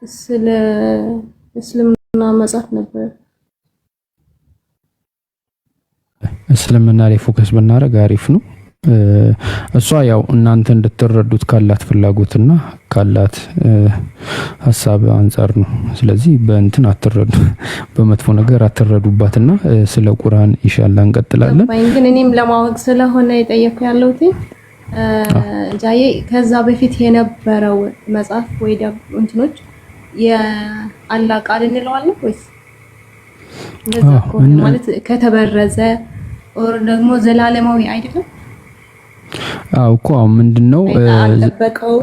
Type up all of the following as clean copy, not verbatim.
ስለ እስልምና መጽሐፍ ነበር። እስልምና ላይ ፎከስ ብናደርግ አሪፍ ነው። እሷ ያው እናንተ እንድትረዱት ካላት ፍላጎትና ካላት ሐሳብ አንፃር ነው። ስለዚህ በእንትን አትረዱ፣ በመጥፎ ነገር አትረዱባትና ስለ ቁርአን ኢንሻአላህ እንቀጥላለን። ግን እኔም ለማወቅ ስለሆነ የጠየኩ ያለሁት ጃዬ ከዛ በፊት የነበረው መጽሐፍ ወይ ደግሞ እንትኖች የአላህ ቃል እንለዋለን ወይስ እንደዛ ማለት ከተበረዘ ኦር ደግሞ ዘላለማዊ አይደለም? እኮ ምንድነው አልጠበቀው?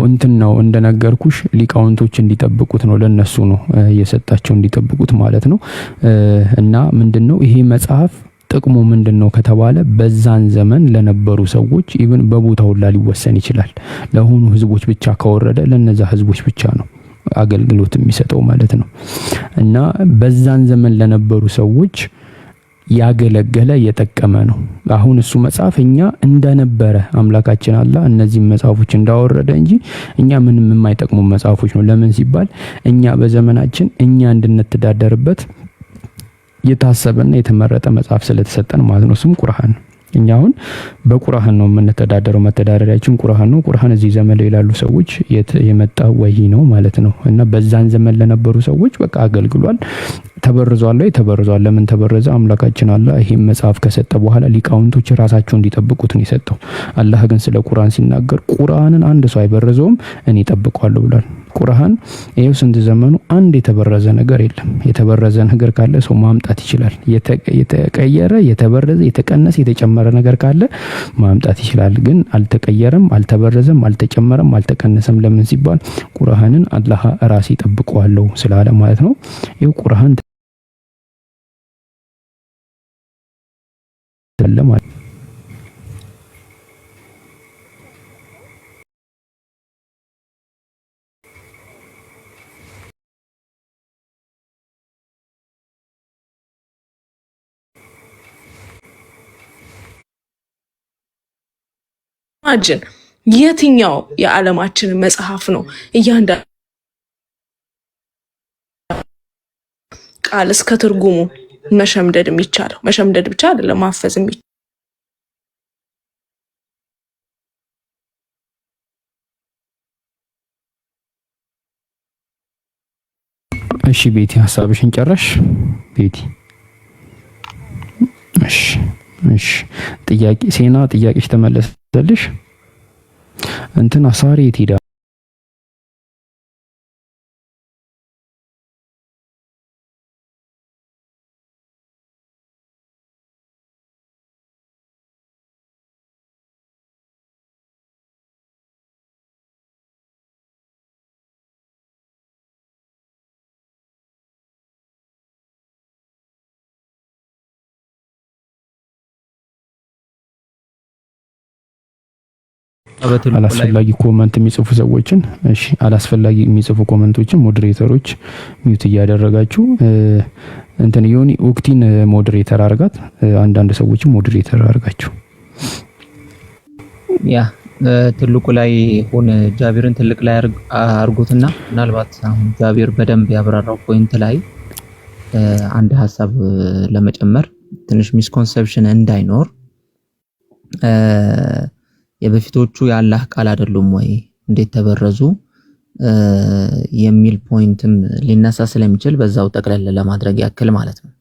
እንትን ነው እንደነገርኩሽ ሊቃውንቶች እንዲጠብቁት ነው፣ ለነሱ ነው የሰጣቸው እንዲጠብቁት ማለት ነው። እና ምንድነው ይሄ መጽሐፍ ጥቅሙ ምንድነው ከተባለ በዛን ዘመን ለነበሩ ሰዎች ኢቭን በቦታው ላይ ሊወሰን ይችላል። ለሆኑ ህዝቦች ብቻ ከወረደ ለነዛ ህዝቦች ብቻ ነው አገልግሎት የሚሰጠው ማለት ነው። እና በዛን ዘመን ለነበሩ ሰዎች ያገለገለ የጠቀመ ነው። አሁን እሱ መጽሐፍ እኛ እንደነበረ አምላካችን አላህ እነዚህ መጽሐፎች እንዳወረደ እንጂ እኛ ምንም የማይጠቅሙ መጽሐፎች ነው። ለምን ሲባል እኛ በዘመናችን እኛ እንድንተዳደርበት የታሰበና የተመረጠ መጽሐፍ ስለተሰጠን ማለት ነው። እሱም ቁርአን። እኛ አሁን በቁርአን ነው የምንተዳደረው። መተዳደሪያችን ቁርአን ነው። ቁርአን እዚህ ዘመን ላይ ያሉ ሰዎች የመጣ ወሂ ነው ማለት ነው። እና በዛን ዘመን ለነበሩ ሰዎች በቃ አገልግሏል። ተበርዟል። ለምን ተበረዘ? አምላካችን አላህ ይሄን መጽሐፍ ከሰጠ በኋላ ሊቃውንቶች ራሳቸው እንዲጠብቁት ነው የሰጠው። አላህ ግን ስለ ቁርአን ሲናገር ቁርአንን አንድ ሰው አይበረዘውም እኔ እጠብቀዋለሁ ብሏል። ቁርአን ይሄው ስንት ዘመኑ አንድ የተበረዘ ነገር የለም። የተበረዘ ነገር ካለ ሰው ማምጣት ይችላል። የተቀየረ፣ የተበረዘ፣ የተቀነሰ፣ የተጨመረ ነገር ካለ ማምጣት ይችላል። ግን አልተቀየረም፣ አልተበረዘም፣ አልተጨመረም፣ አልተቀነሰም። ለምን ሲባል ቁርአንን አላህ ራሴ እጠብቀዋለሁ ስላለ ማለት ነው። ይሄው ቁርአን ማለት ማጅን የትኛው የዓለማችን መጽሐፍ ነው እያንዳንዱ ቃል እስከ ትርጉሙ መሸምደድ የሚቻለው? መሸምደድ ብቻ አይደለም ማፈዝ የሚቻለው። እሺ ቤቲ ሐሳብሽን ጨረሽ? ቤቲ እሺ ጥያቄ ሴና ጥያቄሽ ተመለሰልሽ? እንትን አሳሪ የት ሄዳ? አላስፈላጊ ኮመንት የሚጽፉ ሰዎችን እሺ፣ አላስፈላጊ የሚጽፉ ኮመንቶችን ሞዴሬተሮች ሚውት እያደረጋችሁ እንትን ዮኒ ኦክቲን ሞዴሬተር አርጋት፣ አንዳንድ ሰዎችን ሞዴሬተር አርጋችሁ ያ ትልቁ ላይ ሆነ ጃቢርን ትልቅ ላይ አርጉትና ምናልባት አሁን ጃቢር በደንብ ያብራራው ፖይንት ላይ አንድ ሐሳብ ለመጨመር ትንሽ ሚስኮንሰፕሽን እንዳይኖር የበፊቶቹ የአላህ ቃል አይደሉም ወይ እንዴት ተበረዙ የሚል ፖይንትም ሊነሳ ስለሚችል በዛው ጠቅለል ለማድረግ ያክል ማለት ነው።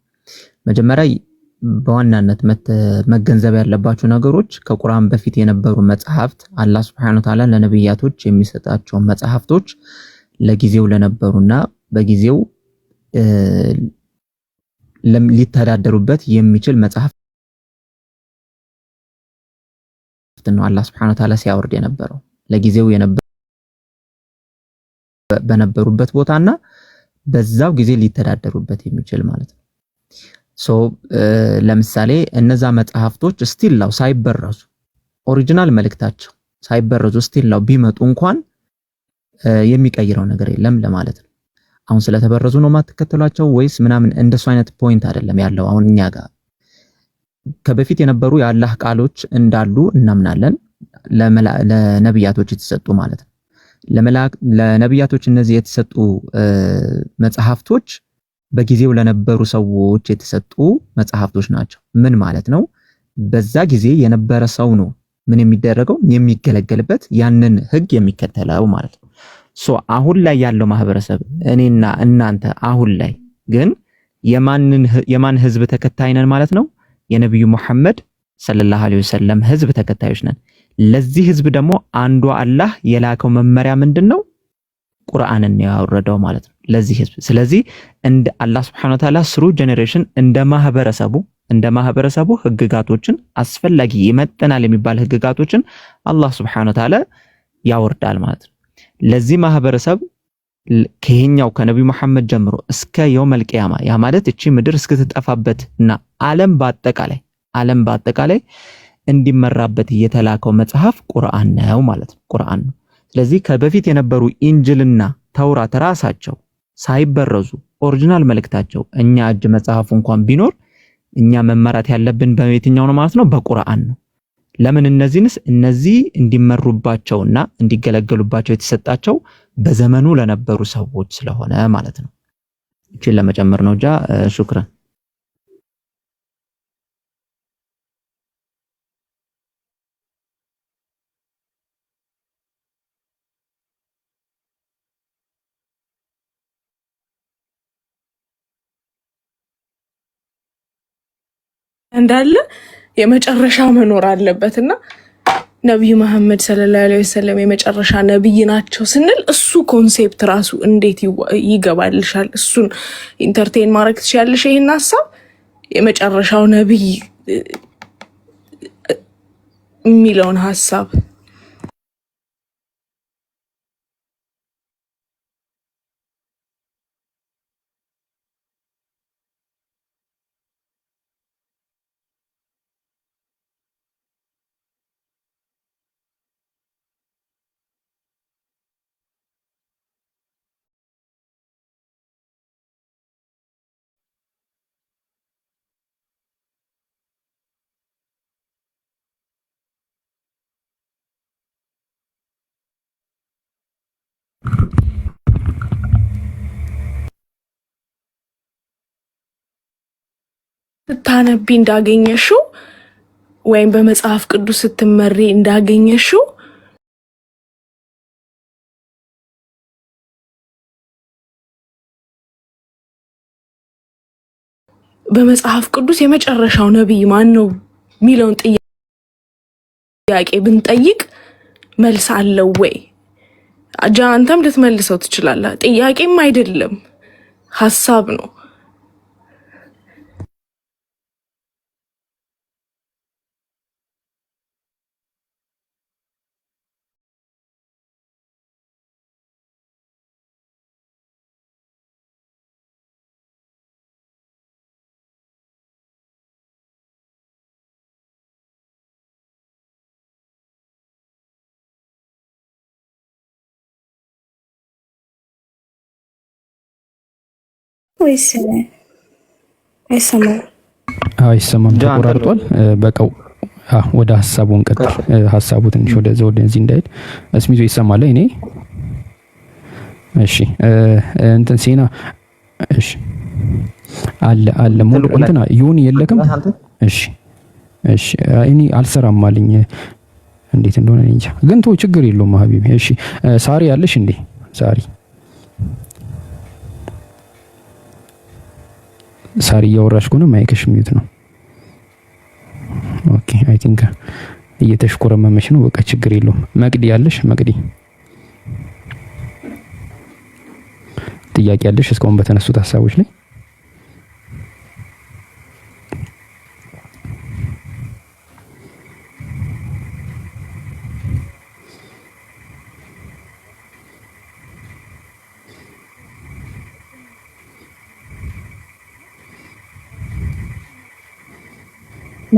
መጀመሪያ በዋናነት መገንዘብ ያለባቸው ነገሮች ከቁርአን በፊት የነበሩ መጽሐፍት አላህ Subhanahu Wa Ta'ala ለነብያቶች የሚሰጣቸው መጽሐፍቶች ለጊዜው ለነበሩና በጊዜው ሊተዳደሩበት የሚችል መጽሐፍ ነው አላህ Subhanahu Wa Ta'ala ሲያወርድ የነበረው ለጊዜው በነበሩበት ቦታና በዛው ጊዜ ሊተዳደሩበት የሚችል ማለት ነው። ለምሳሌ እነዛ መጽሐፍቶች ስቲል ነው ሳይበረዙ ኦሪጂናል መልእክታቸው ሳይበረዙ ስቲል ነው ቢመጡ እንኳን የሚቀይረው ነገር የለም ለማለት ነው። አሁን ስለተበረዙ ነው ማትከተሏቸው ወይስ ምናምን እንደሱ አይነት ፖይንት አይደለም ያለው። አሁን እኛ ጋር ከበፊት የነበሩ የአላህ ቃሎች እንዳሉ እናምናለን ለነብያቶች የተሰጡ ማለት ነው። ለነቢያቶች እነዚህ የተሰጡ መጽሐፍቶች በጊዜው ለነበሩ ሰዎች የተሰጡ መጽሐፍቶች ናቸው። ምን ማለት ነው? በዛ ጊዜ የነበረ ሰው ነው ምን የሚደረገው የሚገለገልበት ያንን ህግ የሚከተለው ማለት ነው። አሁን ላይ ያለው ማህበረሰብ እኔና እናንተ አሁን ላይ ግን የማን ህዝብ ተከታይ ነን ማለት ነው? የነብዩ መሐመድ ሰለላሁ ዐለይሂ ወሰለም ህዝብ ተከታዮች ነን። ለዚህ ህዝብ ደግሞ አንዱ አላህ የላከው መመሪያ ምንድነው? ቁርአንን ያወረደው ማለት ነው ለዚህ ህዝብ። ስለዚህ እንደ አላህ Subhanahu Wa Ta'ala ስሩ ጄኔሬሽን እንደ ማህበረሰቡ ህግጋቶችን አስፈላጊ ይመጠናል የሚባል ህግጋቶችን አላህ Subhanahu Wa Ta'ala ያወርዳል ማለት ነው። ለዚህ ማህበረሰብ ከየኛው ከነብዩ መሐመድ ጀምሮ እስከ የውመል ቂያማ ያ ማለት እቺ ምድር እስክትጠፋበትና ዓለም በአጠቃላይ እንዲመራበት የተላከው መጽሐፍ ቁርአን ነው ማለት ነው። ቁርአን ነው። ስለዚህ ከበፊት የነበሩ ኢንጅልና ተውራት ራሳቸው ሳይበረዙ ኦሪጂናል መልእክታቸው እኛ እጅ መጽሐፉ እንኳን ቢኖር እኛ መመራት ያለብን በየትኛው ነው ማለት ነው? በቁርአን ነው። ለምን እነዚህ እንዲመሩባቸውና እንዲገለገሉባቸው የተሰጣቸው በዘመኑ ለነበሩ ሰዎች ስለሆነ ማለት ነው። እቺን ለመጨመር ነው። ሹክራን። እንዳለ የመጨረሻ መኖር አለበትና ነብዩ መሐመድ ሰለላሁ ዐለይሂ ወሰለም የመጨረሻ ነብይ ናቸው ስንል እሱ ኮንሴፕት ራሱ እንዴት ይገባልሻል? እሱን ኢንተርቴይን ማድረግ ትችያለሽ። ይሄን ሐሳብ የመጨረሻው ነብይ የሚለውን ሐሳብ ስታነቢ እንዳገኘሽው ወይም በመጽሐፍ ቅዱስ ስትመሪ እንዳገኘሽው በመጽሐፍ ቅዱስ የመጨረሻው ነብይ ማን ነው የሚለውን ጥያቄ ብንጠይቅ መልስ አለው ወይ? አንተም ልትመልሰው ትችላለህ። ጥያቄም አይደለም ሐሳብ ነው። ወይስ አይሰማም? አይሰማም፣ ተቆራርጧል። በቃው ወደ ሐሳቡን ቀጥል። ሐሳቡ ትንሽ ወደዚህ እንዳይል እስሚዞ ይሰማል። እኔ እሺ እንትን ሲና እሺ አለ ሙሉ እንትና ይሁን የለከም። እሺ እኔ አልሰራም አለኝ። እንዴት እንደሆነ እንጃ፣ ግን ተው ችግር የለውም ሀቢቢ። እሺ ሳሪ ያለሽ እንዴ? ሳሪ እያወራሽ ከሆነ ማይክሽ ሚዩት ነው። ኦኬ አይ ቲንክ እየተሽኮረመመሽ ነው። በቃ ችግር የለውም። መቅዲ ያለሽ? መቅዲ ጥያቄ ያለሽ እስካሁን በተነሱት ሐሳቦች ላይ?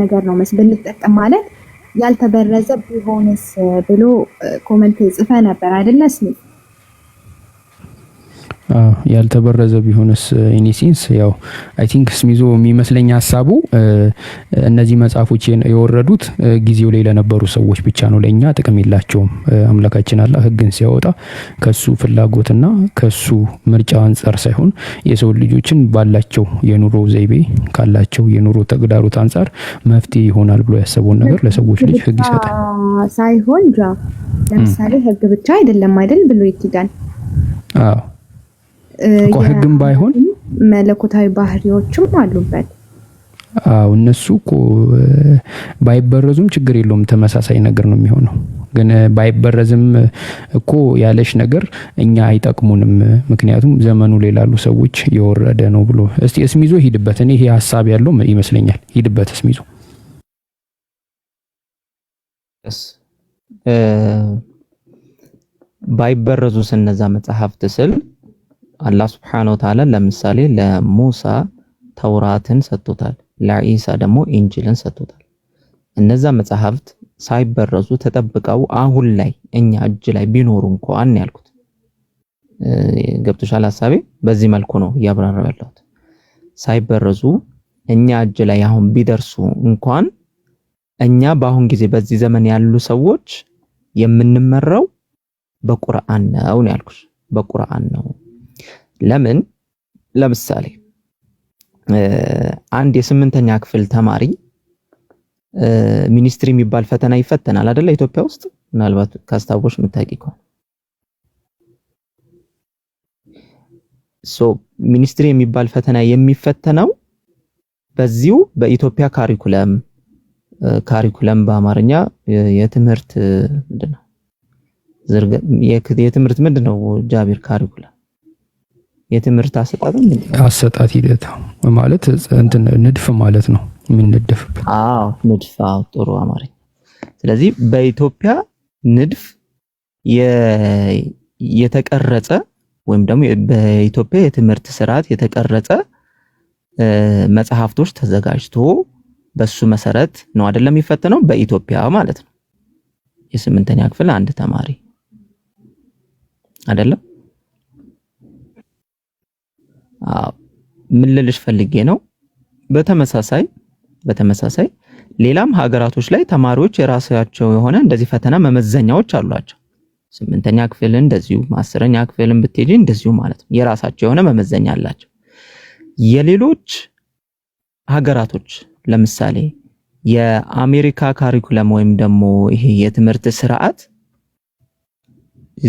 ነገር ነው መስል ልጠቀም ማለት ያልተበረዘ ቢሆንስ ብሎ ኮሜንት ጽፈ ነበር አይደለ? እስኪ ያልተበረዘ ቢሆንስ ኢኒሲንስ ያው አይ ቲንክ ስሚዞ የሚመስለኝ ሐሳቡ እነዚህ መጽሐፎች የወረዱት ጊዜው ላይ ለነበሩ ሰዎች ብቻ ነው፣ ለኛ ጥቅም የላቸውም። አምላካችን አላህ ህግን ሲያወጣ ከሱ ፍላጎትና ከሱ ምርጫ አንፃር ሳይሆን የሰው ልጆችን ባላቸው የኑሮ ዘይቤ ካላቸው የኑሮ ተግዳሮት አንፃር መፍትሄ ይሆናል ብሎ ያሰበውን ነገር ለሰዎች ልጅ ህግ ይሰጣል ሳይሆን ለምሳሌ ህግ ብቻ አይደለም አይደል ብሎ ይኪዳል። እኮ ህግም ባይሆን መለኮታዊ ባህሪዎችም አሉበት። እነሱ እኮ ባይበረዙም ችግር የለውም፣ ተመሳሳይ ነገር ነው የሚሆነው። ግን ባይበረዝም እኮ ያለሽ ነገር እኛ አይጠቅሙንም፣ ምክንያቱም ዘመኑ ላይ ላሉ ሰዎች የወረደ ነው ብሎ እስቲ እስሚዞ ሂድበት። እኔ ይሄ ሐሳብ ያለው ይመስለኛል። ሂድበት እስሚዞ። ባይበረዙ እነዛ መጽሐፍት ስል አላህ Subhanahu Wa Ta'ala ለምሳሌ ለሙሳ ተውራትን ሰጥቶታል፣ ለኢሳ ደግሞ ኢንጂልን ሰጥቶታል። እነዛ መጽሐፍት ሳይበረዙ ተጠብቀው አሁን ላይ እኛ እጅ ላይ ቢኖሩ እንኳን ያልኩት ገብቶሻል ሐሳቤ? በዚህ መልኩ ነው ያብራራው ያለሁት። ሳይበረዙ እኛ እጅ ላይ አሁን ቢደርሱ እንኳን እኛ በአሁን ጊዜ በዚህ ዘመን ያሉ ሰዎች የምንመራው በቁርአን ነው ያልኩሽ፣ በቁርአን ነው። ለምን ለምሳሌ አንድ የ8ኛ ክፍል ተማሪ ሚኒስትሪ የሚባል ፈተና ይፈተናል አይደል? ኢትዮጵያ ውስጥ ምናልባት ካስታወሽ የምታውቂ ከሆነ ሚኒስትሪ የሚባል ፈተና የሚፈተነው በዚሁ በኢትዮጵያ ካሪኩለም በአማርኛ የትምህርት ምንድነው? የትምህርት ምንድነው ጃቢር? ካሪኩለም የትምህርት አሰጣጥ ሂደት ማለት እንትን ንድፍ ማለት ነው፣ የሚነደፍበት። ንድፍ። ጥሩ አማርኛ። ስለዚህ በኢትዮጵያ ንድፍ የተቀረጸ ወይም ደግሞ በኢትዮጵያ የትምህርት ስርዓት የተቀረጸ መጽሐፍቶች ተዘጋጅቶ በሱ መሰረት ነው አይደለም የሚፈተነው በኢትዮጵያ ማለት ነው። የ8ኛ ክፍል አንድ ተማሪ አይደለም። ምን ልልሽ ፈልጌ ነው፣ በተመሳሳይ ሌላም ሀገራቶች ላይ ተማሪዎች የራሳቸው የሆነ እንደዚህ ፈተና መመዘኛዎች አሏቸው። 8ኛ ክፍል እንደዚሁ 10ኛ ክፍልን ብትሄጂ እንደዚሁ ማለት ነው፣ የራሳቸው የሆነ መመዘኛ አላቸው። የሌሎች ሀገራቶች ለምሳሌ የአሜሪካ ካሪኩለም ወይም ደግሞ ይሄ የትምህርት ስርዓት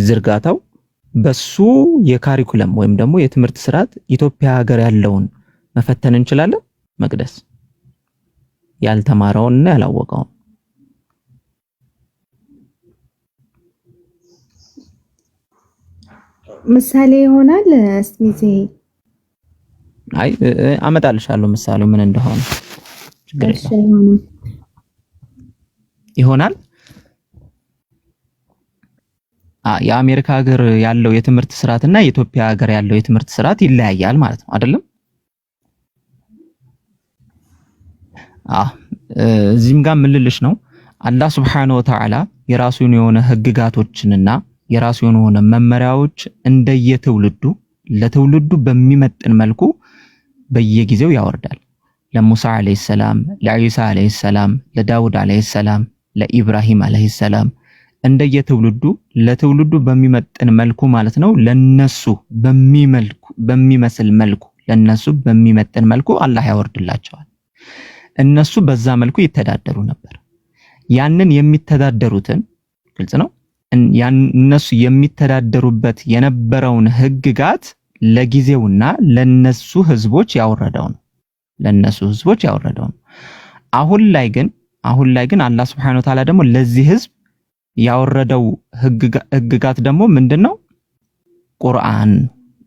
ዝርጋታው በሱ የካሪኩለም ወይም ደግሞ የትምህርት ስርዓት ኢትዮጵያ ሀገር ያለውን መፈተን እንችላለን። መቅደስ ያልተማረውንና ያላወቀውን ምሳሌ ይሆናል። እስቲ አይ አመጣልሻለሁ ምሳሌው ምን እንደሆነ ይሆናል። የአሜሪካ ሀገር ያለው የትምህርት ስርዓት እና የኢትዮጵያ ሀገር ያለው የትምህርት ስርዓት ይለያያል ማለት ነው አይደለም? እዚህም ጋር ምን ልልሽ ነው፣ አላህ Subhanahu Wa Ta'ala የራሱን የሆነ ህግጋቶችንና የራሱን የሆነ መመሪያዎች እንደየትውልዱ ለትውልዱ በሚመጥን መልኩ በየጊዜው ያወርዳል። ለሙሳ አለይሂ ሰላም፣ ለኢሳ አለይሂ ሰላም፣ ለዳውድ አለይሂ ሰላም፣ ለኢብራሂም አለይሂ ሰላም እንደየትውልዱ ለትውልዱ በሚመጥን መልኩ ማለት ነው። ለነሱ በሚመስል መልኩ ለነሱ በሚመጥን መልኩ አላህ ያወርድላቸዋል። እነሱ በዛ መልኩ ይተዳደሩ ነበር። ያንን የሚተዳደሩትን ግልጽ ነው። እነሱ የሚተዳደሩበት የነበረውን ህግጋት ለጊዜውና ለነሱ ህዝቦች ያወረደው ነው። አሁን ላይ ግን አላህ Subhanahu Wa Ta'ala ደግሞ ለዚህ ህዝብ ያወረደው ህግጋት ደግሞ ምንድነው?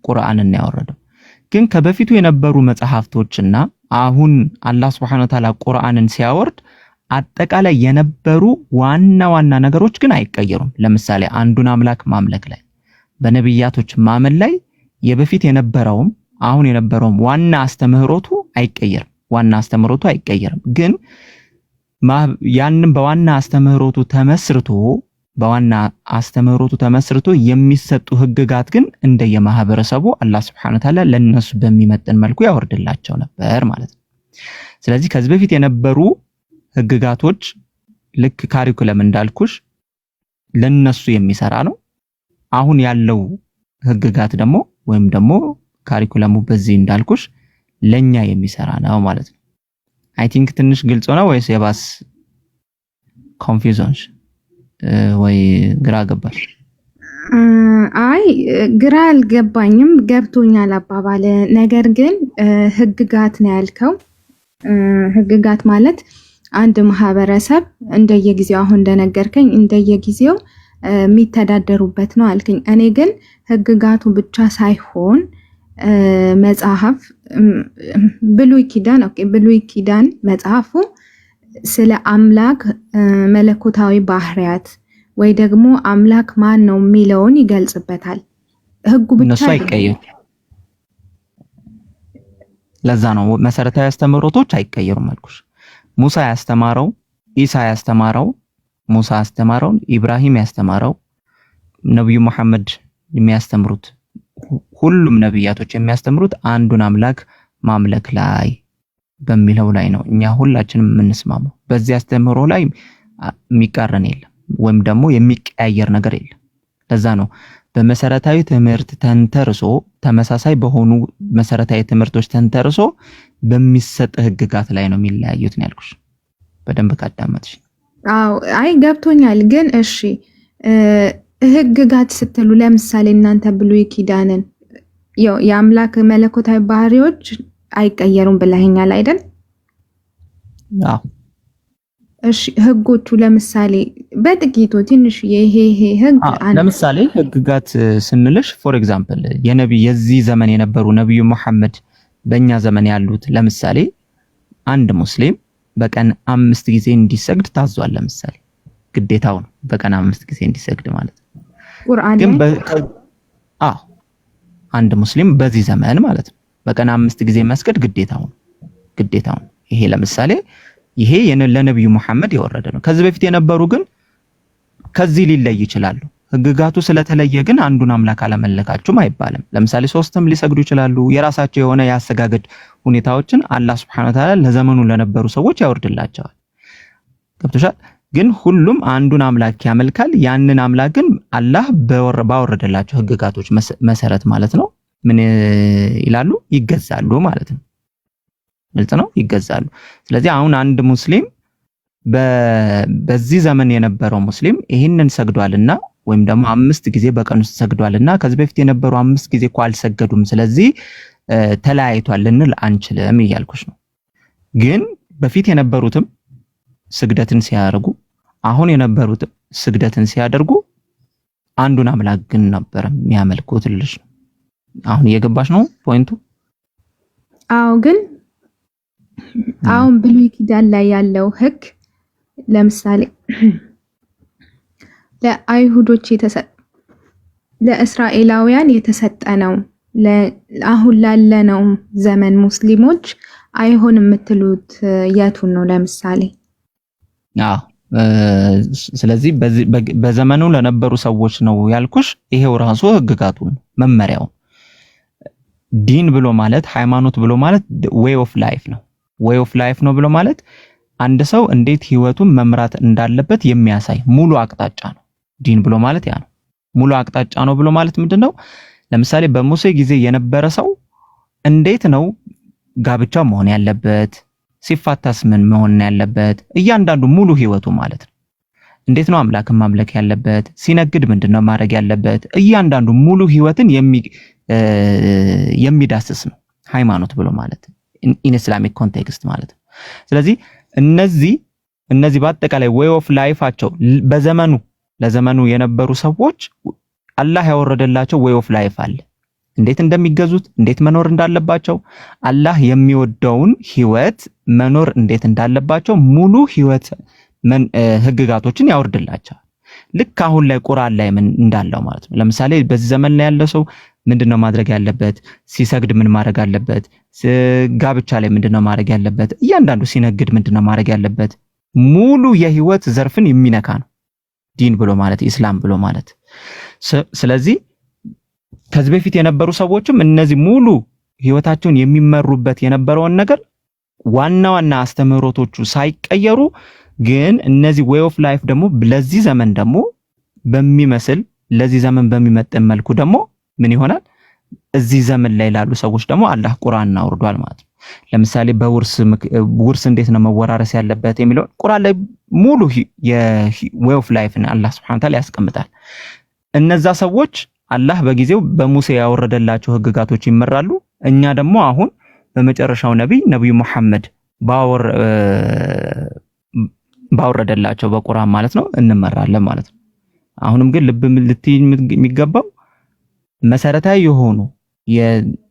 ቁርአንን ያወረደው። ግን ከበፊቱ የነበሩ መጽሐፍቶችና አሁን አላህ Subhanahu Wa Ta'ala ቁርአንን ሲያወርድ አጠቃላይ የነበሩ ዋና ነገሮች ግን አይቀየሩም። ለምሳሌ አንዱን አምላክ ማምለክ ላይ፣ በነብያቶች ማመን ላይ የበፊት የነበረውም አሁን የነበረውም ዋና አስተምህሮቱ አይቀየርም። ግን ያንን በዋና አስተምህሮቱ ተመስርቶ በዋና አስተምህሮቱ ተመስርቶ የሚሰጡ ህግጋት ግን እንደየማህበረሰቡ አላህ Subhanahu Wa Ta'ala ለነሱ በሚመጥን መልኩ ያወርድላቸው ነበር ማለት ነው። ስለዚህ ከዚህ በፊት የነበሩ ህግጋቶች ልክ ካሪኩለም እንዳልኩሽ ለነሱ የሚሰራ ነው። አሁን ያለው ህግጋት ደግሞ ወይም ደግሞ ካሪኩለሙ በዚህ እንዳልኩሽ ለኛ የሚሰራ ነው ማለት ነው። አይ ቲንክ ትንሽ ግልጽ ነው ወይስ የባስ ኮንፊውዥን ወይ ግራ ገባሽ? አይ ግራ አልገባኝም፣ ገብቶኛል አባባል። ነገር ግን ህግጋት ነው ያልከው። ህግጋት ማለት አንድ ማህበረሰብ እንደየጊዜው አሁን እንደነገርከኝ እንደየጊዜው የሚተዳደሩበት ነው አልከኝ። እኔ ግን ህግጋቱ ብቻ ሳይሆን መጽሐፍ ብሉይ ኪዳን መጽሐፉ ስለ አምላክ መለኮታዊ ባህሪያት ወይ ደግሞ አምላክ ማን ነው የሚለውን ይገልጽበታል። ህጉ ብቻ እነሱ አይቀየሩም። ለዛ ነው መሰረታዊ አስተምህሮቶች አይቀየሩም አልኩሽ። ሙሳ ያስተማረው፣ ኢሳ ያስተማረው፣ ሙሳ ያስተማረው፣ ኢብራሂም ያስተማረው፣ ነብዩ መሐመድ የሚያስተምሩት ሁሉም ነብያቶች የሚያስተምሩት አንዱን አምላክ ማምለክ ላይ በሚለው ላይ ነው። እኛ ሁላችንም የምንስማማው በዚህ አስተምህሮ ላይ የሚቃረን የለም ወይም ደግሞ የሚቀያየር ነገር የለም። ለዛ ነው በመሰረታዊ ትምህርት ተንተርሶ ተመሳሳይ በሆኑ መሰረታዊ ትምህርቶች ተንተርሶ በሚሰጥ ህግጋት ላይ ነው የሚለያዩት ነው ያልኩሽ። በደንብ ካዳመጥሽ። አዎ አይ ገብቶኛል። ግን እሺ ህግጋት ስትሉ ለምሳሌ እናንተ ብሉይ ኪዳንን የአምላክ መለኮታዊ ባህሪዎች አይቀየሩም ብለኸኛል አይደል? አዎ። እሺ ህጎቹ ለምሳሌ በጥቂቱ ትንሽ ይሄ ህግ ለምሳሌ ህግጋት ስንልሽ ፎር ኤግዛምፕል የዚህ ዘመን የነበሩ ነብዩ መሐመድ በእኛ ዘመን ያሉት ለምሳሌ አንድ ሙስሊም በቀን 5 ጊዜ እንዲሰግድ ታዟል። ለምሳሌ ግዴታው ነው በቀን 5 ጊዜ እንዲሰግድ ማለት ነው። ቁርአን ግን አንድ ሙስሊም በዚህ ዘመን ማለት ነው በቀን 5 ጊዜ መስገድ ግዴታው ነው። ይሄ ለምሳሌ ይሄ ለነብዩ መሐመድ የወረደ ነው። ከዚህ በፊት የነበሩ ግን ከዚህ ሊለይ ይችላሉ። ህግጋቱ ስለተለየ ግን አንዱን አምላክ አለመለካችሁም አይባልም። ለምሳሌ ሶስትም ሊሰግዱ ይችላሉ። የራሳቸው የሆነ ያሰጋገድ ሁኔታዎችን አላህ Subhanahu Wa Ta'ala ለዘመኑ ለነበሩ ሰዎች ያወርድላቸዋል። ገብቶሻል? ግን ሁሉም አንዱን አምላክ ያመልካል። ያንን አምላክ ግን አላህ ባወረደላቸው ህግጋቶች መሰረት ማለት ነው ምን ይላሉ? ይገዛሉ ማለት ነው። ግልጽ ነው፣ ይገዛሉ። ስለዚህ አሁን አንድ ሙስሊም በዚህ ዘመን የነበረው ሙስሊም ይሄንን ሰግዷልና ወይም ደግሞ 5 ጊዜ በቀን ውስጥ ሰግዷልና ከዚህ በፊት የነበሩ 5 ጊዜ እኮ አልሰገዱም፣ ስለዚህ ተለያይቷል ልንል አንችልም እያልኩሽ ነው። ግን በፊት የነበሩትም ስግደትን ሲያደርጉ አሁን የነበሩትም ስግደትን ሲያደርጉ አንዱን አምላክ ግን ነበር የሚያመልኩት ልልሽ ነው። አሁን እየገባሽ ነው ፖይንቱ? አዎ። ግን አሁን ብሉይ ኪዳን ላይ ያለው ህግ ለምሳሌ ለአይሁዶች ለእስራኤላውያን የተሰጠ ነው። አሁን ላለነው ዘመን ሙስሊሞች አይሆን የምትሉት የቱን ነው? ለምሳሌ አዎ ስለዚህ በዘመኑ ለነበሩ ሰዎች ነው ያልኩሽ። ይሄው ራሱ ህግጋቱ መመሪያው ዲን ብሎ ማለት ሃይማኖት ብሎ ማለት ዌይ ኦፍ ላይፍ ነው። ዌይ ኦፍ ላይፍ ነው ብሎ ማለት አንድ ሰው እንዴት ህይወቱን መምራት እንዳለበት የሚያሳይ ሙሉ አቅጣጫ ነው። ዲን ብሎ ማለት ያ ነው። ሙሉ አቅጣጫ ነው ብሎ ማለት ምንድነው? ለምሳሌ በሙሴ ጊዜ የነበረ ሰው እንዴት ነው ጋብቻ መሆን ያለበት፣ ሲፋታስ ምን መሆን ያለበት፣ እያንዳንዱ ሙሉ ህይወቱ ማለት ነው። እንዴት ነው አምላክን ማምለክ ያለበት፣ ሲነግድ ምንድነው ማድረግ ያለበት፣ እያንዳንዱ ሙሉ ህይወትን የሚዳስስ ነው ሃይማኖት ብሎ ማለት ኢን ኢስላሚክ ኮንቴክስት ማለት ነው። ስለዚህ እነዚህ በአጠቃላይ ዌይ ኦፍ ላይፋቸው ለዘመኑ የነበሩ ሰዎች አላህ ያወረደላቸው ዌይ ኦፍ ላይፍ አለ። እንዴት እንደሚገዙት፣ እንዴት መኖር እንዳለባቸው፣ አላህ የሚወደውን ህይወት መኖር እንዴት እንዳለባቸው ሙሉ ህይወት ህግጋቶችን ያወርድላቸዋል። ልክ አሁን ላይ ቁርአን ላይ ምን እንዳለው ማለት ነው። ለምሳሌ በዚህ ዘመን ላይ ያለ ሰው ምንድነው ማድረግ ያለበት፣ ሲሰግድ ምን ማድረግ አለበት፣ ጋብቻ ላይ ምንድነው ማድረግ ያለበት፣ እያንዳንዱ ሲነግድ ምንድነው ማድረግ ያለበት፣ ሙሉ የህይወት ዘርፍን የሚነካ ነው። ዲን ብሎ ማለት ኢስላም ብሎ ማለት። ስለዚህ ከዚህ በፊት የነበሩ ሰዎችም እነዚህ ሙሉ ህይወታቸውን የሚመሩበት የነበረውን ነገር ዋና ዋና አስተምህሮቶቹ ሳይቀየሩ ግን እነዚህ ዌይ ኦፍ ላይፍ ደግሞ ለዚህ ዘመን ደግሞ በሚመስል ለዚህ ዘመን በሚመጥን መልኩ ደግሞ ምን ይሆናል? እዚህ ዘመን ላይ ላሉ ሰዎች ደግሞ አላህ ቁርአንን አውርዷል ማለት ነው። ለምሳሌ ውርስ እንዴት ነው መወራረስ ያለበት የሚለው ቁርአን ላይ ሙሉ የዌይ ኦፍ ላይፍን አላህ Subhanahu Wa Ta'ala ያስቀምጣል። እነዛ ሰዎች አላህ በጊዜው በሙሴ ያወረደላቸው ህግጋቶች ይመራሉ። እኛ ደግሞ አሁን በመጨረሻው ነብዩ መሐመድ ባወረደላቸው በቁርአን ማለት ነው እንመራለን ማለት ነው። አሁንም ግን ልብ ልትይ የሚገባው መሰረታዊ የሆኑ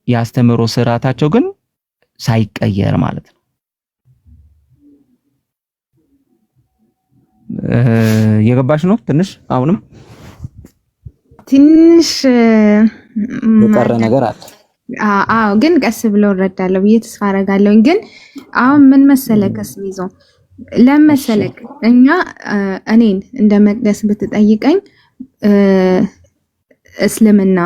የአስተምህሮ ስርዓታቸው ግን ሳይቀየር ማለት ነው። የገባሽ ነው? ትንሽ አሁንም ትንሽ የቀረ ነገር አለ። አዎ ግን ቀስ ብሎ እረዳለሁ ብዬ ተስፋ አደርጋለሁ። ግን አሁን ምን መሰለከስ ይዘው ለመሰለክ እኛ እኔን እንደ መቅደስ ብትጠይቀኝ እስልምና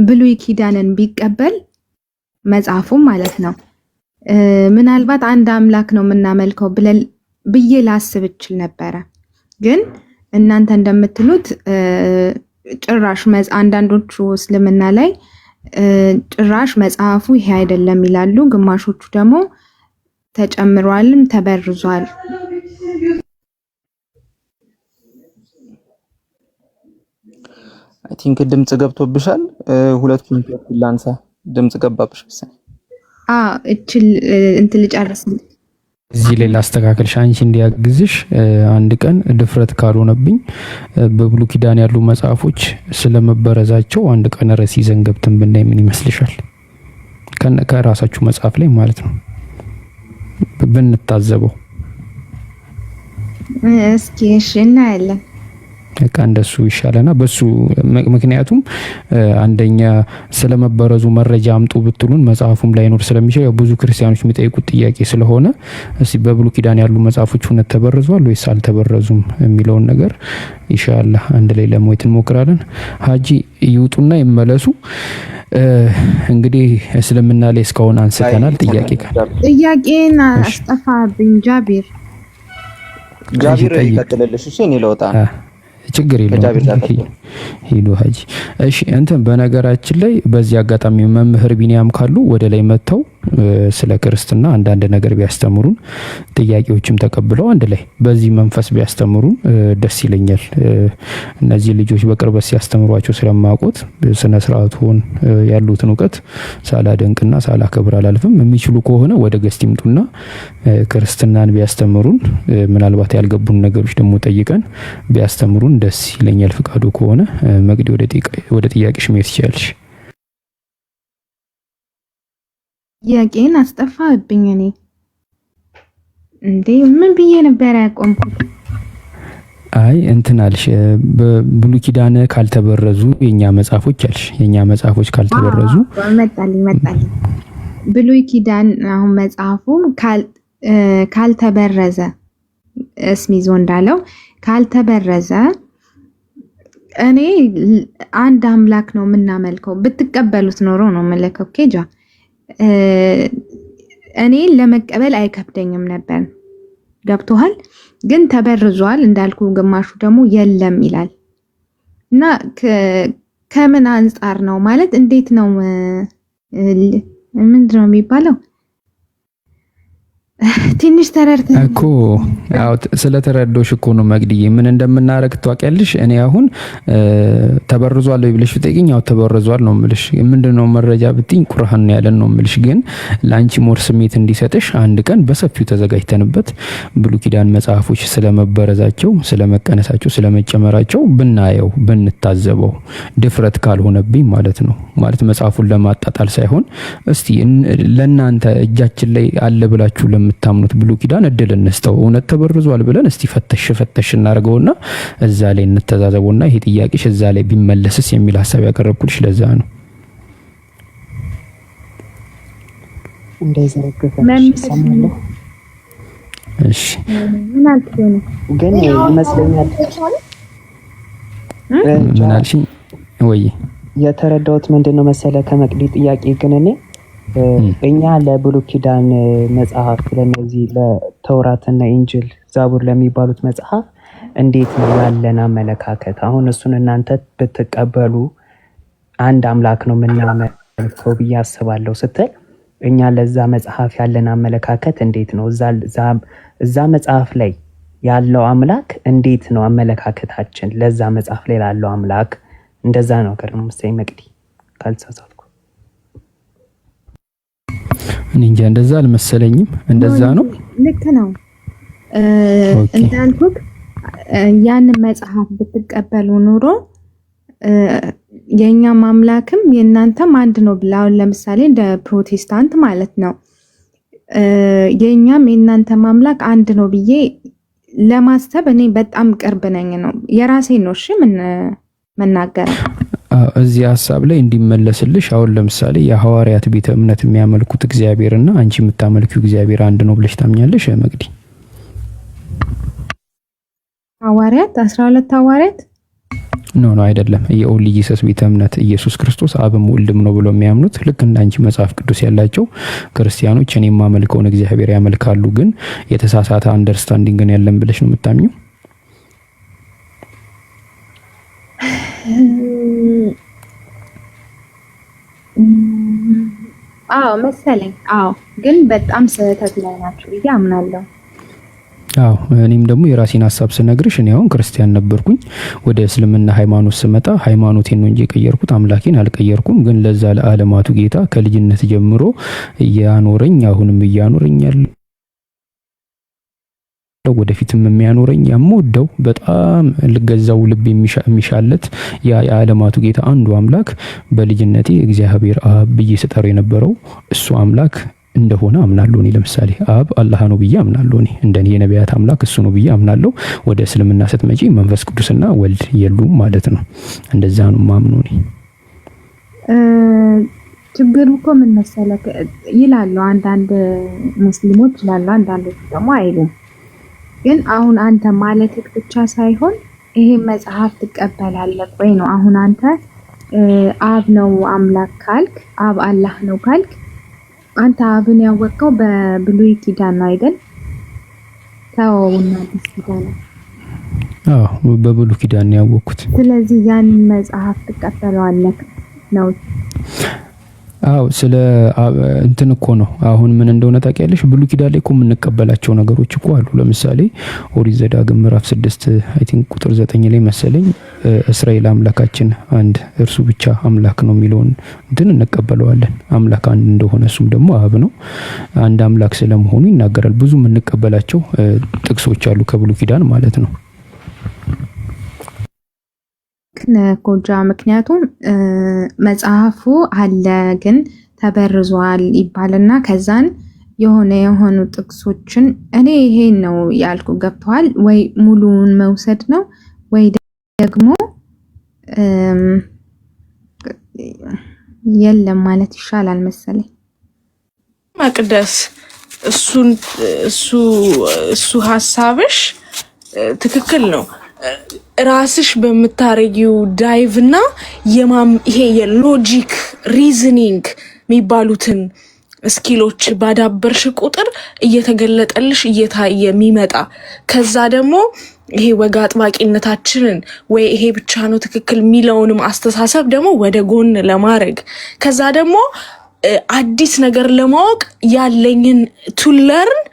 ብሉይ ኪዳንን ቢቀበል መጽሐፉ ማለት ነው ምናልባት አንድ አምላክ ነው የምናመልከው ብዬ ላስብ እችል ነበረ። ግን እናንተ እንደምትሉት ጭራሽ አንዳንዶቹ እስልምና ላይ ጭራሽ መጽሐፉ ይሄ አይደለም ይላሉ። ግማሾቹ ደግሞ ተጨምሯልም ተበርዟል። አይ ቲንክ ድምጽ ገብቶብሻል። ሁለቱን ላንሳ። ድምጽ ገባብሽ መሰለኝ። እችል እንትን ልጨርስ። እዚህ ላይ ላስተካክልሽ አንቺ እንዲያግዝሽ አንድ ቀን ድፍረት ካልሆነብኝ በብሉይ ኪዳን ያሉ መጽሐፎች ስለመበረዛቸው አንድ ቀን ርዕስ ይዘን ገብተን ብናይ ምን ይመስልሻል? ከራሳችሁ መጽሐፍ ላይ ማለት ነው ብንታዘበው። እስኪ እሺ እናያለን። በቃ እንደሱ ይሻለና በሱ ምክንያቱም አንደኛ ስለመበረዙ መረጃ አምጡ ብትሉን መጽሐፉም ላይኖር ስለሚችል ያው ብዙ ክርስቲያኖች የሚጠይቁት ጥያቄ ስለሆነ እስቲ በብሉይ ኪዳን ያሉ መጽሐፎች እውነት ተበረዟል ወይስ አልተበረዙም የሚለውን ነገር ኢንሻአላህ አንድ ላይ ለማየት እንሞክራለን። ሀጂ ይውጡና ይመለሱ። እንግዲህ እስልምና ላይ እስካሁን አንስተናል። ጥያቄና አስጠፋብኝ። ጃቢር ይቀጥልልሽ። እሺ እኔ ለውጣ ችግር የለውም። ሄዶ ሀጂ እሺ እንትን በነገራችን ላይ በዚህ አጋጣሚ መምህር ቢኒያም ካሉ ወደ ላይ መጥተው ስለ ክርስትና አንዳንድ ነገር ቢያስተምሩን ጥያቄዎችም ተቀብለው አንድ ላይ በዚህ መንፈስ ቢያስተምሩን ደስ ይለኛል። እነዚህ ልጆች በቅርበት ሲያስተምሯቸው ስለማውቁት ስነ ስርዓቱን ያሉትን ዕውቀት ሳላደንቅና ሳላከብር አላልፍም። የሚችሉ ከሆነ ወደ ገስት ይምጡና ክርስትናን ቢያስተምሩን ምናልባት ያልገቡን ነገሮች ደግሞ ጠይቀን ቢያስተምሩን ደስ ይለኛል። ፍቃዱ ከሆነ መግዲ ወደ ጥያቄሽ መሄድ ትችያለሽ። ጥያቄን አስጠፋብኝ። እኔ እንዴ ምን ብዬ ነበር ያቆምኩት? አይ እንትን አልሽ በብሉይ ኪዳን ካልተበረዙ የኛ መጽሐፎች አልሽ። የኛ መጽሐፎች ካልተበረዙ መጣልኝ ብሉይ ኪዳን አሁን መጽሐፉ ካልተበረዘ እስሚዞ እንዳለው ካልተበረዘ እኔ አንድ አምላክ ነው የምናመልከው ብትቀበሉት ኖሮ ነው መለከው ኬጃ እኔ ለመቀበል አይከብደኝም ነበር። ገብቶሃል? ግን ተበርዟል እንዳልኩ ግማሹ ደግሞ የለም ይላል እና ከምን አንፃር ነው ማለት እንዴት ነው ምንድነው የሚባለው? ትንሽ ተረድተህ እኮ አው ስለተረዶሽ እኮ ነው መግዲዬ ምን እንደምናረግ ታውቂያለሽ። እኔ አሁን ተበርዟል ወይ ብለሽ ብትጠይቂኝ አው ተበርዟል ነው የምልሽ። ምንድነው መረጃ ብትኝ ቁርአን ነው ያለን ነው የምልሽ። ግን ላንቺ ሞር ስሜት እንዲሰጥሽ አንድ ቀን በሰፊው ተዘጋጅተንበት ብሉይ ኪዳን መጽሐፎች ስለመበረዛቸው፣ ስለመቀነሳቸው፣ ስለመጨመራቸው ብናየው ብንታዘበው ድፍረት ካልሆነብኝ ማለት ነው። ማለት መጽሐፉን ለማጣጣል ሳይሆን እስቲ ለናንተ እጃችን ላይ አለ ብላችሁ የምታምኑት ብሉይ ኪዳን እድል እንስተው እውነት ተበርዟል ብለን እስቲ ፈተሽ እናርገውና እዛ ላይ እንተዛዘቡና ይሄ ጥያቄሽ እዛ ላይ ቢመለስስ የሚል ሐሳብ ያቀረብኩልሽ ለዛ ነው። እሺ ምን አልከኝ? ግን ይመስለኛል ምን አልሽኝ? ወይ የተረዳሁት ምንድነው መሰለ ከመቅዲ ጥያቄ ግን እኛ ለብሉይ ኪዳን መጽሐፍ ለነዚህ ለተውራትና ኢንጅል ዛቡር ለሚባሉት መጽሐፍ እንዴት ነው ያለን አመለካከት? አሁን እሱን እናንተ ብትቀበሉ አንድ አምላክ ነው የምናመልከው ብዬ አስባለሁ ስትል እኛ ለዛ መጽሐፍ ያለን አመለካከት እንዴት ነው? እዛ መጽሐፍ ላይ ያለው አምላክ እንዴት ነው አመለካከታችን ለዛ መጽሐፍ ላይ ላለው አምላክ? እንደዛ ነው ከርም መሰለኝ መቅዲ ካልተሳሳትኩ። እኔ እንጃ እንደዛ አልመሰለኝም። እንደዛ ነው። ልክ ነው። እንዳልኩት ያንን መጽሐፍ ብትቀበሉ ኑሮ የኛ ማምላክም የናንተም አንድ ነው ብለው ለምሳሌ እንደ ፕሮቴስታንት ማለት ነው የኛም የናንተ ማምላክ አንድ ነው ብዬ ለማስተብ እኔ በጣም ቅርብ ነኝ ነው የራሴ ነው። እሺ ምን መናገር እዚህ ሐሳብ ላይ እንዲመለስልሽ አሁን ለምሳሌ የሐዋርያት ቤተ እምነት የሚያመልኩት እግዚአብሔርና አንቺ የምታመልኪው እግዚአብሔር አንድ ነው ብለሽ ታምኛለሽ መቅዲ? ሐዋርያት 12 ሐዋርያት ኖ አይደለም። የኦንሊ ጂሰስ ቤተ እምነት ኢየሱስ ክርስቶስ አብም ወልድም ነው ብሎ የሚያምኑት ልክ እንዳንቺ መጽሐፍ ቅዱስ ያላቸው ክርስቲያኖች እኔ የማመልከውን እግዚአብሔር ያመልካሉ፣ ግን የተሳሳተ አንደርስታንዲንግ ነው ያለን ብለሽ ነው የምታምኚው? አዎ መሰለኝ። አዎ ግን በጣም ስህተት ላይ ናቸው ብዬ አምናለሁ። አዎ እኔም ደግሞ የራሴን ሐሳብ ስነግርሽ እኔ አሁን ክርስቲያን ነበርኩኝ። ወደ እስልምና ሃይማኖት ስመጣ ሃይማኖቴን ነው እንጂ የቀየርኩት አምላኬን አልቀየርኩም። ግን ለዛ ለዓለማቱ ጌታ ከልጅነት ጀምሮ ያኖረኝ አሁንም ያኖረኛል ወደፊትም የሚያኖረኝ የምወደው በጣም ልገዛው ልብ የሚሻለት ያ የዓለማቱ ጌታ አንዱ አምላክ በልጅነቴ እግዚአብሔር አብ ብዬ ስጠራው የነበረው እሱ አምላክ እንደሆነ አምናለሁ። እኔ ለምሳሌ አብ አላህ ነው ብዬ አምናለሁ። እኔ እንደኔ የነቢያት አምላክ እሱ ነው ብዬ አምናለሁ። ወደ እስልምና ስትመጪ መንፈስ ቅዱስና ወልድ የሉም ማለት ነው። እንደዛ ነው ማምነው እኔ። ችግሩ እኮ ምን መሰለህ ይላሉ አንዳንድ ሙስሊሞች ይላሉ፣ አንዳንዶች ደግሞ አይሉም። ግን አሁን አንተ ማለትክ ብቻ ሳይሆን ይሄ መጽሐፍ ትቀበላለህ ወይ ነው። አሁን አንተ አብ ነው አምላክ ካልክ፣ አብ አላህ ነው ካልክ አንተ አብን ያወቀው በብሉይ ኪዳን ነው አይደል? ታውና ኪዳን አዎ በብሉይ ኪዳን ያወቅኩት። ስለዚህ ያን መጽሐፍ ትቀበላለህ ነው? አዎ ስለ እንትን እኮ ነው አሁን ምን እንደሆነ ታውቂያለሽ? ብሉይ ኪዳን ላይ እኮ የምንቀበላቸው ነገሮች እኮ አሉ። ለምሳሌ ኦሪት ዘዳግም ምዕራፍ 6 አይ ቲንክ ቁጥር 9 ላይ መሰለኝ እስራኤል አምላካችን አንድ እርሱ ብቻ አምላክ ነው የሚለውን እንትን እንቀበለዋለን። አምላክ አንድ እንደሆነ እሱም ደግሞ አብ ነው፣ አንድ አምላክ ስለመሆኑ ይናገራል። ብዙ የምንቀበላቸው ጥቅሶች አሉ ከብሉይ ኪዳን ማለት ነው። ነኮጃ ምክንያቱም መጽሐፉ አለ ግን ተበርዟል ይባልና ከዛን የሆኑ ጥቅሶችን እኔ ይሄን ነው ያልኩ ገብቷል ወይ ሙሉውን መውሰድ ነው ወይ ደግሞ የለም ማለት ይሻላል መሰለኝ። መቅደስ እሱ ሐሳብሽ ትክክል ነው። ራስሽ በምታረጊው ዳይቭና ይሄ የሎጂክ ሪዝኒንግ የሚባሉትን ስኪሎች ባዳበርሽ ቁጥር እየተገለጠልሽ እየታየ የሚመጣ ከዛ ደግሞ ይሄ ወግ አጥባቂነታችንን ወይ ይሄ ብቻ ነው ትክክል የሚለውንም አስተሳሰብ ደግሞ ወደ ጎን ለማድረግ ከዛ ደግሞ አዲስ ነገር ለማወቅ ያለኝን ቱ ለርን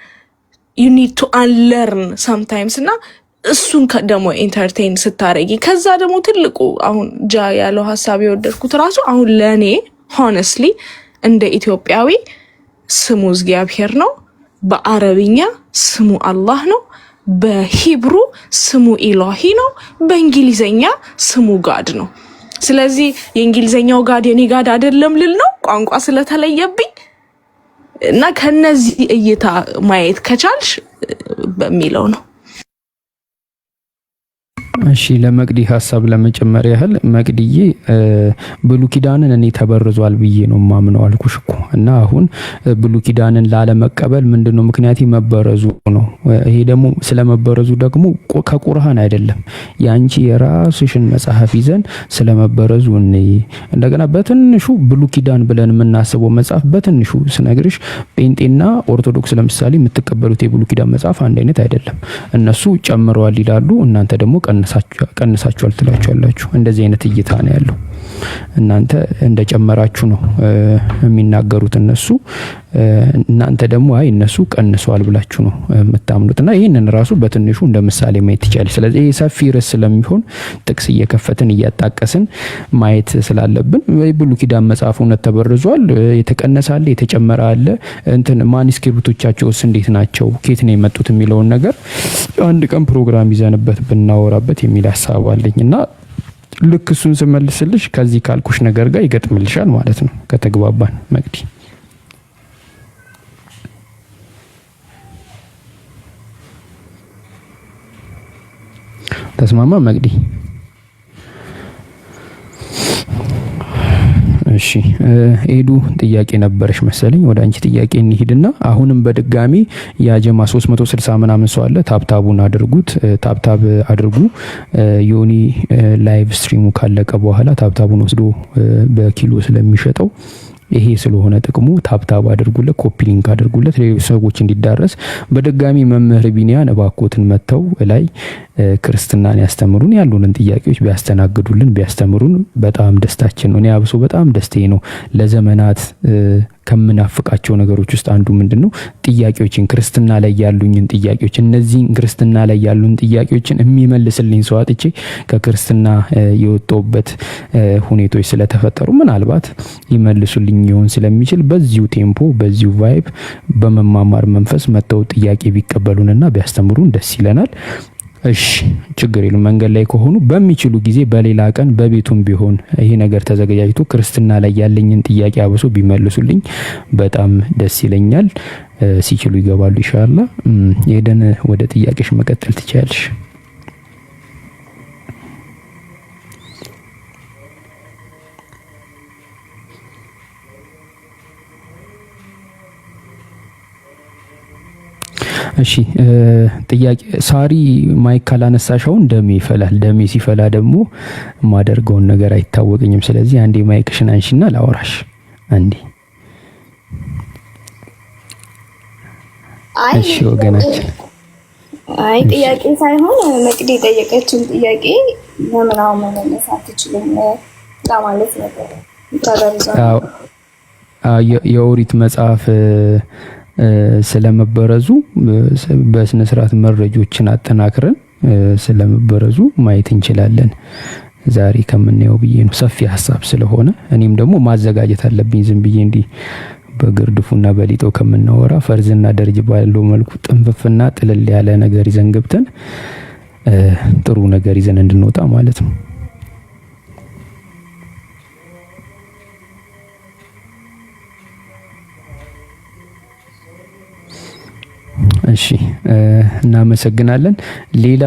ዩ ኒድ ቱ አንለርን ሳምታይምስ እና እሱን ደግሞ ኢንተርቴን ስታረጊ ከዛ ደግሞ ትልቁ አሁን ጃ ያለው ሐሳብ የወደድኩት ራሱ አሁን ለኔ ሆነስሊ እንደ ኢትዮጵያዊ ስሙ እግዚአብሔር ነው፣ በአረብኛ ስሙ አላህ ነው፣ በሂብሩ ስሙ ኢላሂ ነው፣ በእንግሊዘኛ ስሙ ጋድ ነው። ስለዚህ የእንግሊዘኛው ጋድ የኔ ጋድ አይደለም ልል ነው ቋንቋ ስለተለየብኝ እና ከነዚህ እይታ ማየት ከቻልሽ በሚለው ነው። እሺ ለመቅዲ ሐሳብ ለመጨመር ያህል መቅዲዬ ብሉይ ኪዳንን እኔ ተበርዟል ብዬ ነው ማምነው አልኩሽ እኮ እና አሁን ብሉይ ኪዳንን ላለመቀበል ምንድነው ምክንያት መበረዙ ነው። ይሄ ደግሞ ስለመበረዙ ደግሞ ከቁርአን አይደለም ያንቺ የራስሽን መጽሐፍ ይዘን ስለመበረዙ እንደገና በትንሹ ብሉይ ኪዳን ብለን የምናስበው መጽሐፍ በትንሹ ስነግርሽ ጴንጤና ኦርቶዶክስ ለምሳሌ የምትቀበሉት የብሉይ ኪዳን መጽሐፍ አንድ አይነት አይደለም። እነሱ ጨምረዋል ይላሉ፣ እናንተ ደግሞ ቀንሳችኋል ትላችኋላችሁ። እንደዚህ አይነት እይታ ነው ያለው። እናንተ እንደጨመራችሁ ነው የሚናገሩት እነሱ፣ እናንተ ደግሞ አይ እነሱ ቀንሰዋል ብላችሁ ነው የምታምኑትና ይሄንን ራሱ በትንሹ እንደምሳሌ ማየት ይቻላል። ስለዚህ ይሄ ሰፊ ርዕስ ስለሚሆን ጥቅስ እየከፈትን እያጣቀስን ማየት ስላለብን ብሉይ ኪዳን መጽሐፍ እውነት ተበርዟል፣ የተቀነሰ አለ፣ የተጨመረ አለ፣ እንትን ማኑስክሪፕቶቻቸውስ እንዴት ናቸው፣ ከየት ነው የመጡት የሚለውን ነገር አንድ ቀን ፕሮግራም ይዘንበት ብናወራበት የሚል ሐሳብ አለኝና ልክ እሱን ስመልስልሽ ከዚህ ካልኩሽ ነገር ጋር ይገጥምልሻል ማለት ነው ከተግባባን መቅዲ። ተስማማ መቅዲ? እሺ ኤዱ ጥያቄ ነበርሽ መሰለኝ፣ ወደ አንቺ ጥያቄ እንሂድና አሁንም በድጋሚ ያጀማ 360 ምናምን ሰው አለ። ታብታቡን አድርጉት፣ ታብታብ አድርጉ። ዮኒ ላይቭ ስትሪሙ ካለቀ በኋላ ታብታቡን ወስዶ በኪሎ ስለሚሸጠው ይሄ ስለሆነ ጥቅሙ ታብታብ አድርጉለት፣ ኮፒ ሊንክ አድርጉለት ሌሎች ሰዎች እንዲዳረስ። በድጋሚ መምህር ቢኒያን እባክዎትን መተው ላይ ክርስትናን ያስተምሩን፣ ያሉንን ጥያቄዎች ቢያስተናግዱልን ቢያስተምሩን በጣም ደስታችን ነው። እኔ አብሶ በጣም ደስታዬ ነው። ለዘመናት ከምናፍቃቸው ነገሮች ውስጥ አንዱ ምንድነው ጥያቄዎችን ክርስትና ላይ ያሉኝን ጥያቄዎች እነዚህ ክርስትና ላይ ያሉን ጥያቄዎችን የሚመልስልኝ ሰው አጥቼ ከክርስትና የወጣሁበት ሁኔታዎች ስለተፈጠሩ ምናልባት ይመልሱልኝ ይሆን ስለሚችል በዚሁ ቴምፖ በዚሁ ቫይብ በመማማር መንፈስ መተው ጥያቄ ቢቀበሉንና ቢያስተምሩን ደስ ይለናል። እሺ ችግር የለም። መንገድ ላይ ከሆኑ በሚችሉ ጊዜ በሌላ ቀን በቤቱም ቢሆን ይሄ ነገር ተዘጋጅቶ ክርስትና ላይ ያለኝን ጥያቄ አብሶ ቢመልሱልኝ በጣም ደስ ይለኛል። ሲችሉ ይገባሉ ኢንሻአላህ። ሄደን ወደ ጥያቄሽ መቀጠል ትችያለሽ። እሺ ጥያቄ ሳሪ ማይክ ካላነሳሽው ደሜ ይፈላል። ደሜ ሲፈላ ደግሞ ማደርገውን ነገር አይታወቀኝም። ስለዚህ አንዴ ማይክሽን አንሺና ላውራሽ አንዴ። እሺ ወገናችን፣ አይ ጥያቄ ሳይሆን መቅዲ ጠየቀችን ጥያቄ ለምናው መመለስ አትችልም ለማለት ነበር። ታደርዛለህ የኦሪት መጽሐፍ ስለመበረዙ በስነ ስርዓት መረጃዎችን አጠናክረን ስለመበረዙ ማየት እንችላለን ዛሬ ከምናየው ብዬ ነው። ሰፊ ሐሳብ ስለሆነ እኔም ደግሞ ማዘጋጀት አለብኝ። ዝም ብዬ እንዲ በግርድፉና በሊጦ ከምናወራ ፈርዝና ደረጃ ባለው መልኩ ጥንፍፍና ጥልል ያለ ነገር ይዘን ገብተን ጥሩ ነገር ይዘን እንድንወጣ ማለት ነው። እሺ እናመሰግናለን። ሌላ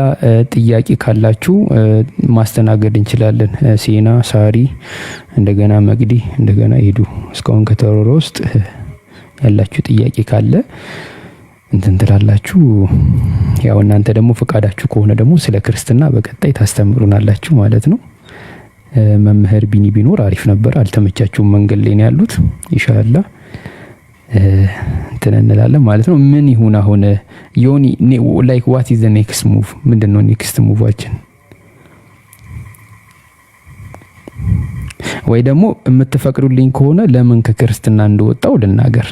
ጥያቄ ካላችሁ ማስተናገድ እንችላለን። ሲና፣ ሳሪ፣ እንደገና መቅዲ፣ እንደገና ሄዱ እስካሁን ከተሮሮ ውስጥ ያላችሁ ጥያቄ ካለ እንትን ትላላችሁ። ያው እናንተ ደግሞ ፈቃዳችሁ ከሆነ ደግሞ ስለ ክርስትና በቀጣይ ታስተምሩናላችሁ ማለት ነው። መምህር ቢኒ ቢኖር አሪፍ ነበር። አልተመቻችሁም፣ መንገድ ላይ ነው ያሉት። ኢንሻአላህ እንትን እንላለን ማለት ነው። ምን ይሁን አሁን ዮኒ ላይክ ዋት ኢዝ ዘ ኔክስት ሙቭ? ምንድነው ኔክስት ሙቫችን? ወይ ደግሞ የምትፈቅዱልኝ ከሆነ ለምን ከክርስትና እንደወጣው ልናገር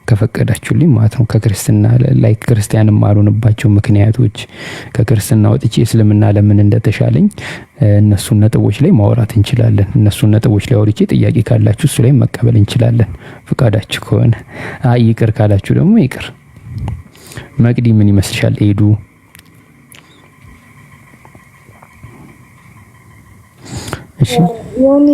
ከፈቀዳችሁልኝ ማለት ነው። ከክርስትና ላይ ክርስቲያን ማልሆንባቸው ምክንያቶች፣ ከክርስትና ወጥቼ እስልምና ለምን እንደተሻለኝ እነሱን ነጥቦች ላይ ማውራት እንችላለን። እነሱን ነጥቦች ላይ አውርቼ ጥያቄ ካላችሁ እሱ ላይ መቀበል እንችላለን ፈቃዳችሁ ከሆነ። አይ ይቅር ካላችሁ ደግሞ ይቅር። መቅዲ ምን ይመስልሻል? ኤዱ እሺ ዮኒ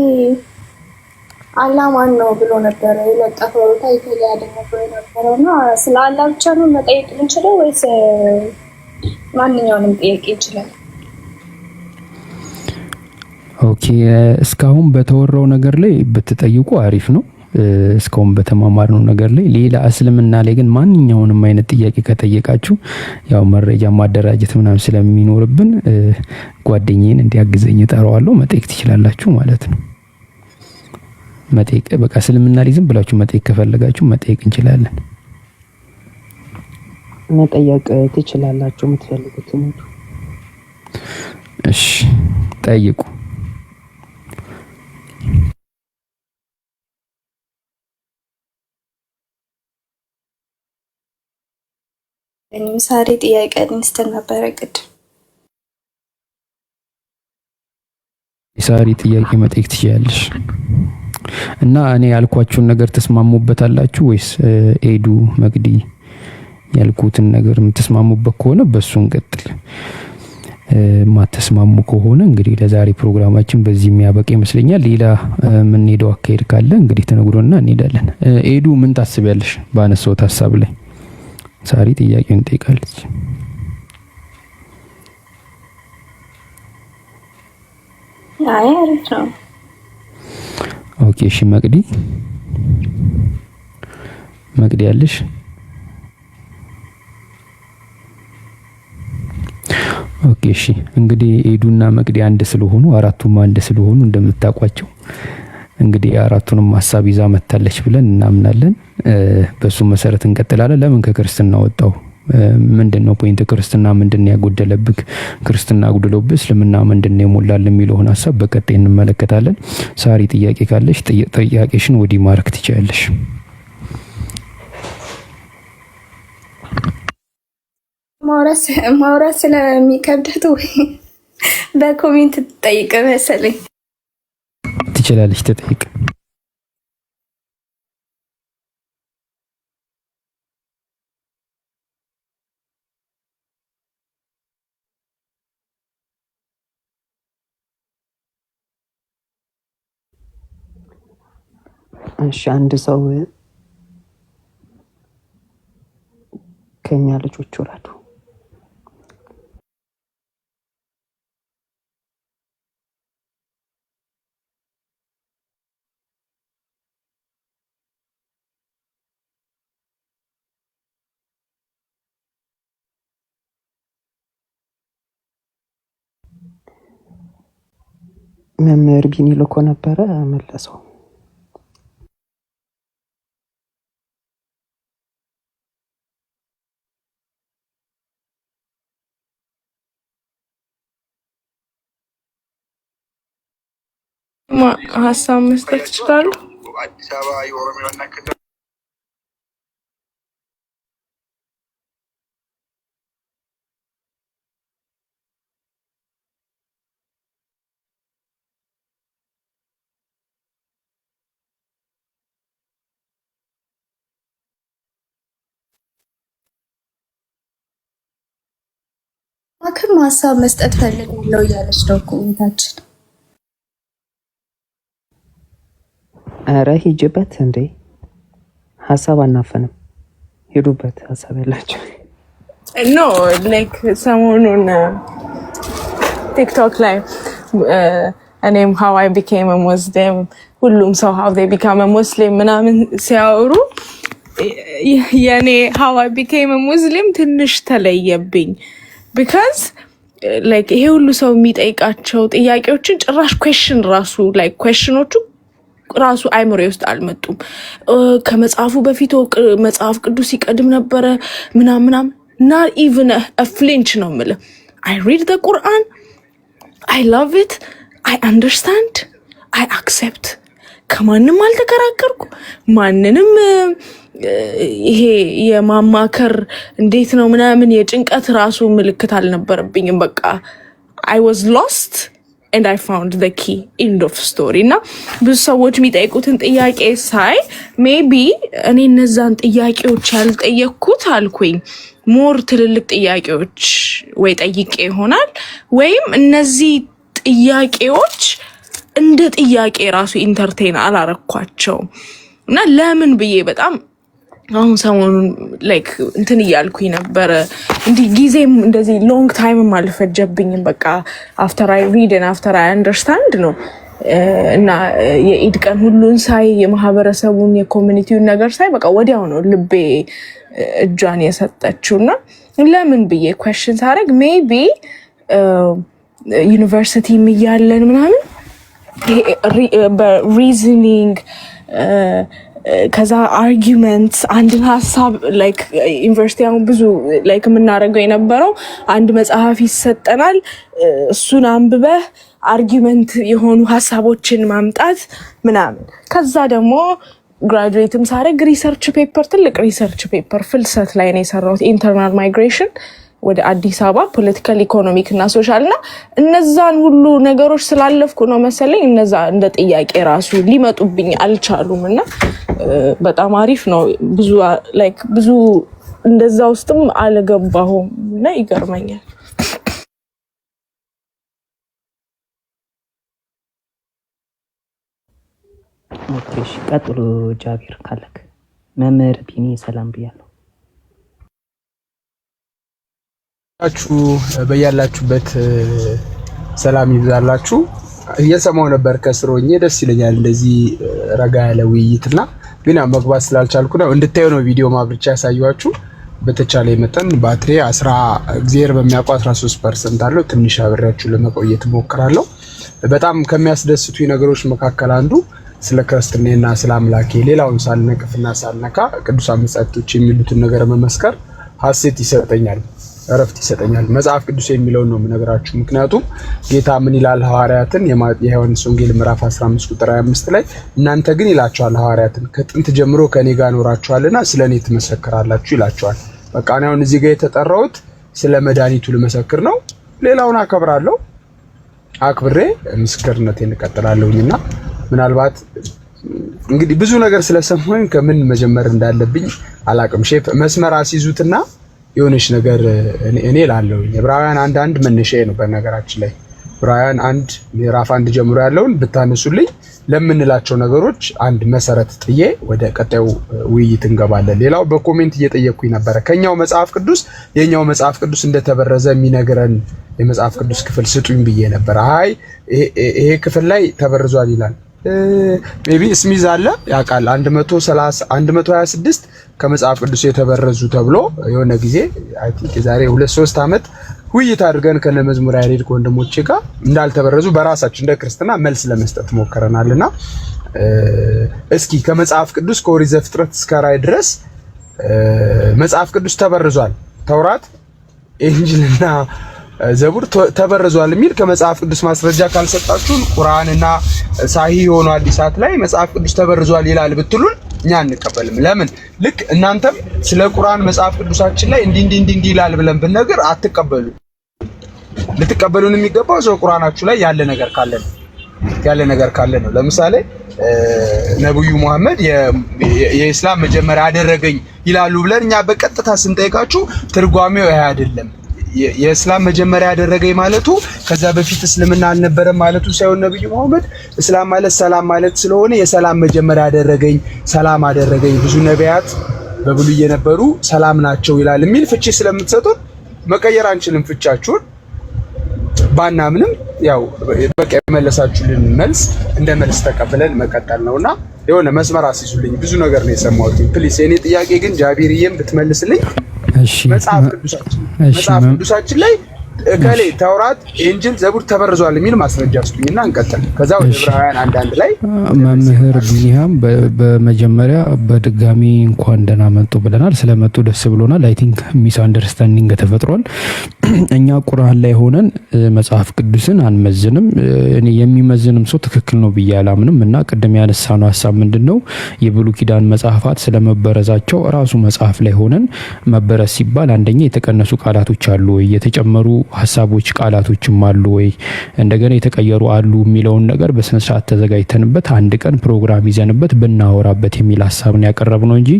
አላህ ማን ነው ብሎ ነበር የለጠፈው ታይቶል ያደረገው ነበርና ስለ አላህ ብቻ ነው መጠየቅ እንችላለን ወይስ ማንኛውንም ጥያቄ ይችላል? ኦኬ እስካሁን በተወራው ነገር ላይ ብትጠይቁ አሪፍ ነው። እስካሁን በተማማርነው ነገር ላይ ሌላ እስልምና ላይ ግን ማንኛውንም አይነት ጥያቄ ከጠየቃችሁ ያው መረጃ ማደራጀት ምናምን ስለሚኖርብን ጓደኛዬን እንዲያግዘኝ እጠራዋለሁ። መጠየቅ ትችላላችሁ ማለት ነው። መጠየቅ በቃ እስልምና ላይ ዝም ብላችሁ መጠየቅ ከፈለጋችሁ መጠየቅ እንችላለን። መጠየቅ ትችላላችሁ የምትፈልጉት ነው። እሺ ጠይቁ። እኔም ሳሪ ጥያቄ አንስተን ነበረ ቅድም። ሳሪ ጥያቄ መጠየቅ ትችያለሽ። እና እኔ ያልኳችሁን ነገር ተስማሙበታላችሁ ወይስ ኤዱ መግዲ ያልኩትን ነገር የምትስማሙበት ከሆነ በሱ እንቀጥል። ማተስማሙ ከሆነ እንግዲህ ለዛሬ ፕሮግራማችን በዚህ የሚያበቃ ይመስለኛል። ሌላ ምን ሄደው አካሄድ ካለ እንግዲህ ተነግሮና እንሄዳለን። ኤዱ ምን ታስቢያለሽ ባነሳው ሐሳብ ላይ? ሳሪ ጥያቄውን ጠይቃለች። አይ አሪፍ ነው። ኦኬ እሺ መቅዲ ያለሽ? ኦኬ እሺ እንግዲህ ኤዱና መቅዲ አንድ ስለሆኑ አራቱም አንድ ስለሆኑ እንደምታውቋቸው እንግዲህ አራቱንም ሐሳብ ይዛ መታለች ብለን እናምናለን። በሱ መሰረት እንቀጥላለን። ለምን ከክርስትና ወጣው? ምንድነው ፖይንት? ክርስትና ምንድነው ያጎደለብክ? ክርስትና አጉድሎብስ እስልምና ምንድነው የሞላል የሚለውን ሐሳብ በቀጣይ እንመለከታለን። ሳሪ ጥያቄ ካለሽ ጥያቄሽን ወዲ ማርክ ትችያለሽ። ማውራት ስለሚከብደት ወይ በኮሜንት ትጠይቅ መሰለኝ። ትችላለች፣ ተጠይቅ። እሺ አንድ ሰው ከኛ ልጆች ወራዱ መምህር ቢኒ ልኮ ነበረ መለሰው። ሀሳብ መስጠት ይችላሉ። አዲስ አበባ የኦሮሚያ ዋና ከተማ አክም ሀሳብ መስጠት ፈልጋለሁ እያለች ነው ኮሜንታችን። አረ ሂጅበት እንዴ! ሀሳብ አናፈንም። ሄዱበት ሀሳብ ያላችሁ ኖ ላይክ ሰሞኑን ቲክቶክ ላይ እኔም how I became a Muslim ሁሉም ሰው how they become a Muslim ምናምን ሲያወሩ የኔ how I became a Muslim ትንሽ ተለየብኝ። because like ይሄ ሁሉ ሰው የሚጠይቃቸው ጥያቄዎችን ጭራሽ question ራሱ like questionዎቹ ራሱ አይምሮ ውስጥ አልመጡም። ከመጽሐፉ በፊት መጽሐፍ ቅዱስ ይቀድም ነበረ ምናምን not even a flinch ነው የምልህ። I read the Quran, I love it, I understand, I accept። ከማንም አልተከራከርኩ። ማንንም ይሄ የማማከር እንዴት ነው ምናምን የጭንቀት ራሱ ምልክት አልነበረብኝም። በቃ I was lost and I found the key. End of story። እና ብዙ ሰዎች የሚጠይቁትን ጥያቄ ሳይ maybe እኔ እነዛን ጥያቄዎች ያልጠየቅኩት አልኩኝ ሞር ትልልቅ ጥያቄዎች ወይ ጠይቄ ይሆናል ወይም እነዚህ ጥያቄዎች እንደ ጥያቄ ራሱ ኢንተርቴን አላረኳቸው እና ለምን ብዬ በጣም አሁን ሰሞኑን ላይክ እንትን እያልኩኝ ነበረ እንዲህ ጊዜም እንደዚህ ሎንግ ታይምም አልፈጀብኝም። በቃ አፍተር አይ ሪድ ኤንድ አፍተር አይ አንደርስታንድ ነው እና የኢድ ቀን ሁሉን ሳይ የማህበረሰቡን የኮሚኒቲውን ነገር ሳይ በቃ ወዲያው ነው ልቤ እጇን የሰጠችው። እና ለምን ብዬ ኩዌስችን ሳደርግ ሜይቢ ዩኒቨርሲቲ እያለን ምናምን በሪዝኒንግ ከዛ አርጊመንት አንድን ሀሳብ ላይክ ዩኒቨርሲቲ አሁን ብዙ ላይክ የምናደርገው የነበረው አንድ መጽሐፍ ይሰጠናል፣ እሱን አንብበህ አርጊመንት የሆኑ ሀሳቦችን ማምጣት ምናምን። ከዛ ደግሞ ግራጁዌትም ሳደርግ ሪሰርች ፔፐር ትልቅ ሪሰርች ፔፐር ፍልሰት ላይ ነው የሰራሁት። ኢንተርናል ማይግሬሽን ወደ አዲስ አበባ ፖለቲካል ኢኮኖሚክ እና ሶሻል እና እነዛን ሁሉ ነገሮች ስላለፍኩ ነው መሰለኝ እነዛ እንደ ጥያቄ ራሱ ሊመጡብኝ አልቻሉም። እና በጣም አሪፍ ነው። ብዙ እንደዛ ውስጥም አልገባሁም እና ይገርመኛል። ኦኬ እሺ፣ ቀጥሎ ጃቢር ካለክ። መምህር ቢኒ ሰላም ብያለሁ። በያላችሁበት ሰላም ይብዛላችሁ። እየሰማው ነበር ከስሮኝ ደስ ይለኛል እንደዚህ ረጋ ያለ ውይይትና ግን መግባት ስላልቻልኩ ነው እንድታዩ ነው ቪዲዮ ማብርቻ ያሳያችሁ። በተቻለ መጠን ባትሪ 10 እግዚአብሔር በሚያውቀው 13% አለው። ትንሽ አብሬያችሁ ለመቆየት ሞክራለሁ። በጣም ከሚያስደስቱ ነገሮች መካከል አንዱ ስለ ክርስትናና ስለ አምላኬ ሌላውን ሳልነቅፍና ሳልነካ ቅዱሳን መጻሕፍቶች የሚሉትን ነገር መመስከር ሐሴት ይሰጠኛል፣ እረፍት ይሰጠኛል። መጽሐፍ ቅዱስ የሚለውን ነው የምነግራችሁ። ምክንያቱም ጌታ ምን ይላል? ሐዋርያትን የዮሐንስ ወንጌል ምዕራፍ 15 ቁጥር 25 ላይ እናንተ ግን ይላቸዋል ሐዋርያትን ከጥንት ጀምሮ ከኔ ጋር ኖራችኋልና ስለኔ ትመሰክራላችሁ ይላቸዋል። በቃ እኔ አሁን እዚህ ጋር የተጠራሁት ስለ መድኃኒቱ ልመሰክር ነው። ሌላውን አከብራለሁ፣ አክብሬ ምስክርነቴን እቀጥላለሁኝና ምናልባት እንግዲህ ብዙ ነገር ስለሰማሁኝ ከምን መጀመር እንዳለብኝ አላቅም። ሼፕ መስመር አስይዙትና የሆነች ነገር እኔ ላለው ዕብራውያን 1:1 መነሻዬ ነው። በነገራችን ላይ ዕብራውያን 1 ምዕራፍ 1 ጀምሮ ያለውን ብታነሱልኝ ለምንላቸው ነገሮች አንድ መሰረት ጥዬ ወደ ቀጣዩ ውይይት እንገባለን። ሌላው በኮሜንት እየጠየቅኩኝ ነበረ ከኛው መጽሐፍ ቅዱስ የኛው መጽሐፍ ቅዱስ እንደተበረዘ የሚነግረን የመጽሐፍ ቅዱስ ክፍል ስጡኝ ብዬ ነበር። አይ ይሄ ክፍል ላይ ተበርዟል ይላል። ሜቢ ስሚዝ አለ ያውቃል 126 ከመጽሐፍ ቅዱስ የተበረዙ ተብሎ የሆነ ጊዜ አይ ቲንክ የዛሬ 2-3 ዓመት ውይይት አድርገን ከነመዝሙር ያሬድ ወንድሞቼ ጋር እንዳልተበረዙ በራሳችን እንደ ክርስትና መልስ ለመስጠት ሞክረናልና እስኪ ከመጽሐፍ ቅዱስ ከኦሪት ዘፍጥረት እስከ ራዕይ ድረስ መጽሐፍ ቅዱስ ተበርዟል፣ ተውራት፣ ኢንጂልና ዘቡር ተበርዟል የሚል ከመጽሐፍ ቅዱስ ማስረጃ ካልሰጣችሁን ቁርአንና ሳሂህ የሆኑ ሐዲሳት ላይ መጽሐፍ ቅዱስ ተበርዟል ይላል ብትሉን እኛ አንቀበልም። ለምን? ልክ እናንተም ስለ ቁርአን መጽሐፍ ቅዱሳችን ላይ እንዲህ ይላል ብለን ብንነግር አትቀበሉ። ልትቀበሉን የሚገባው ሰው ቁርአናችሁ ላይ ያለ ነገር ካለ ነው። ለምሳሌ ነብዩ መሐመድ የኢስላም መጀመሪያ አደረገኝ ይላሉ ብለን እኛ በቀጥታ ስንጠይቃችሁ ትርጓሜው ይሄ አይደለም። የእስላም መጀመሪያ ያደረገኝ ማለቱ ከዛ በፊት እስልምና አልነበረም ማለቱ ሳይሆን ነብዩ መሐመድ እስላም ማለት ሰላም ማለት ስለሆነ የሰላም መጀመሪያ ያደረገኝ ሰላም አደረገኝ ብዙ ነቢያት በብሉይ የነበሩ ሰላም ናቸው ይላል የሚል ፍቺ ስለምትሰጡን መቀየር አንችልም። ፍቻችሁን ባናምንም ያው በቃ የመለሳችሁልን መልስ እንደ መልስ ተቀበለን መቀጠል ነውና የሆነ መስመር አስይዙልኝ። ብዙ ነገር ነው የሰማሁት። ፕሊስ የኔ ጥያቄ ግን ጃቢርዬም ብትመልስልኝ መጽሐፍ ቅዱሳችን ላይ ከሌ ተውራት፣ ኢንጂል፣ ዘቡር ተበርዟል የሚል ማስረጃ ስጡኝና እንቀጥል። ከዛ ወደ ዕብራውያን 1:1 ላይ መምህር ቢኒያም በመጀመሪያ በድጋሚ እንኳን ደህና መጡ ብለናል። ስለመጡ ደስ ብሎናል። አይ ቲንክ ሚስ አንደርስታንዲንግ ተፈጥሯል። እኛ ቁርአን ላይ ሆነን መጽሐፍ ቅዱስን አንመዝንም። እኔ የሚመዝንም ሰው ትክክል ነው ብዬ አላምንም። እና ቅድም ያነሳነው ሀሳብ ምንድነው የብሉይ ኪዳን መጽሐፋት ስለመበረዛቸው ራሱ መጽሐፍ ላይ ሆነን መበረዝ ሲባል አንደኛ የተቀነሱ ቃላቶች አሉ ወይ፣ የተጨመሩ ሀሳቦች ቃላቶችም አሉ ወይ፣ እንደገና የተቀየሩ አሉ የሚለውን ነገር በስነ ስርዓት ተዘጋጅተንበት አንድ ቀን ፕሮግራም ይዘንበት ብናወራበት የሚል ሀሳብን ያቀረብነው እንጂ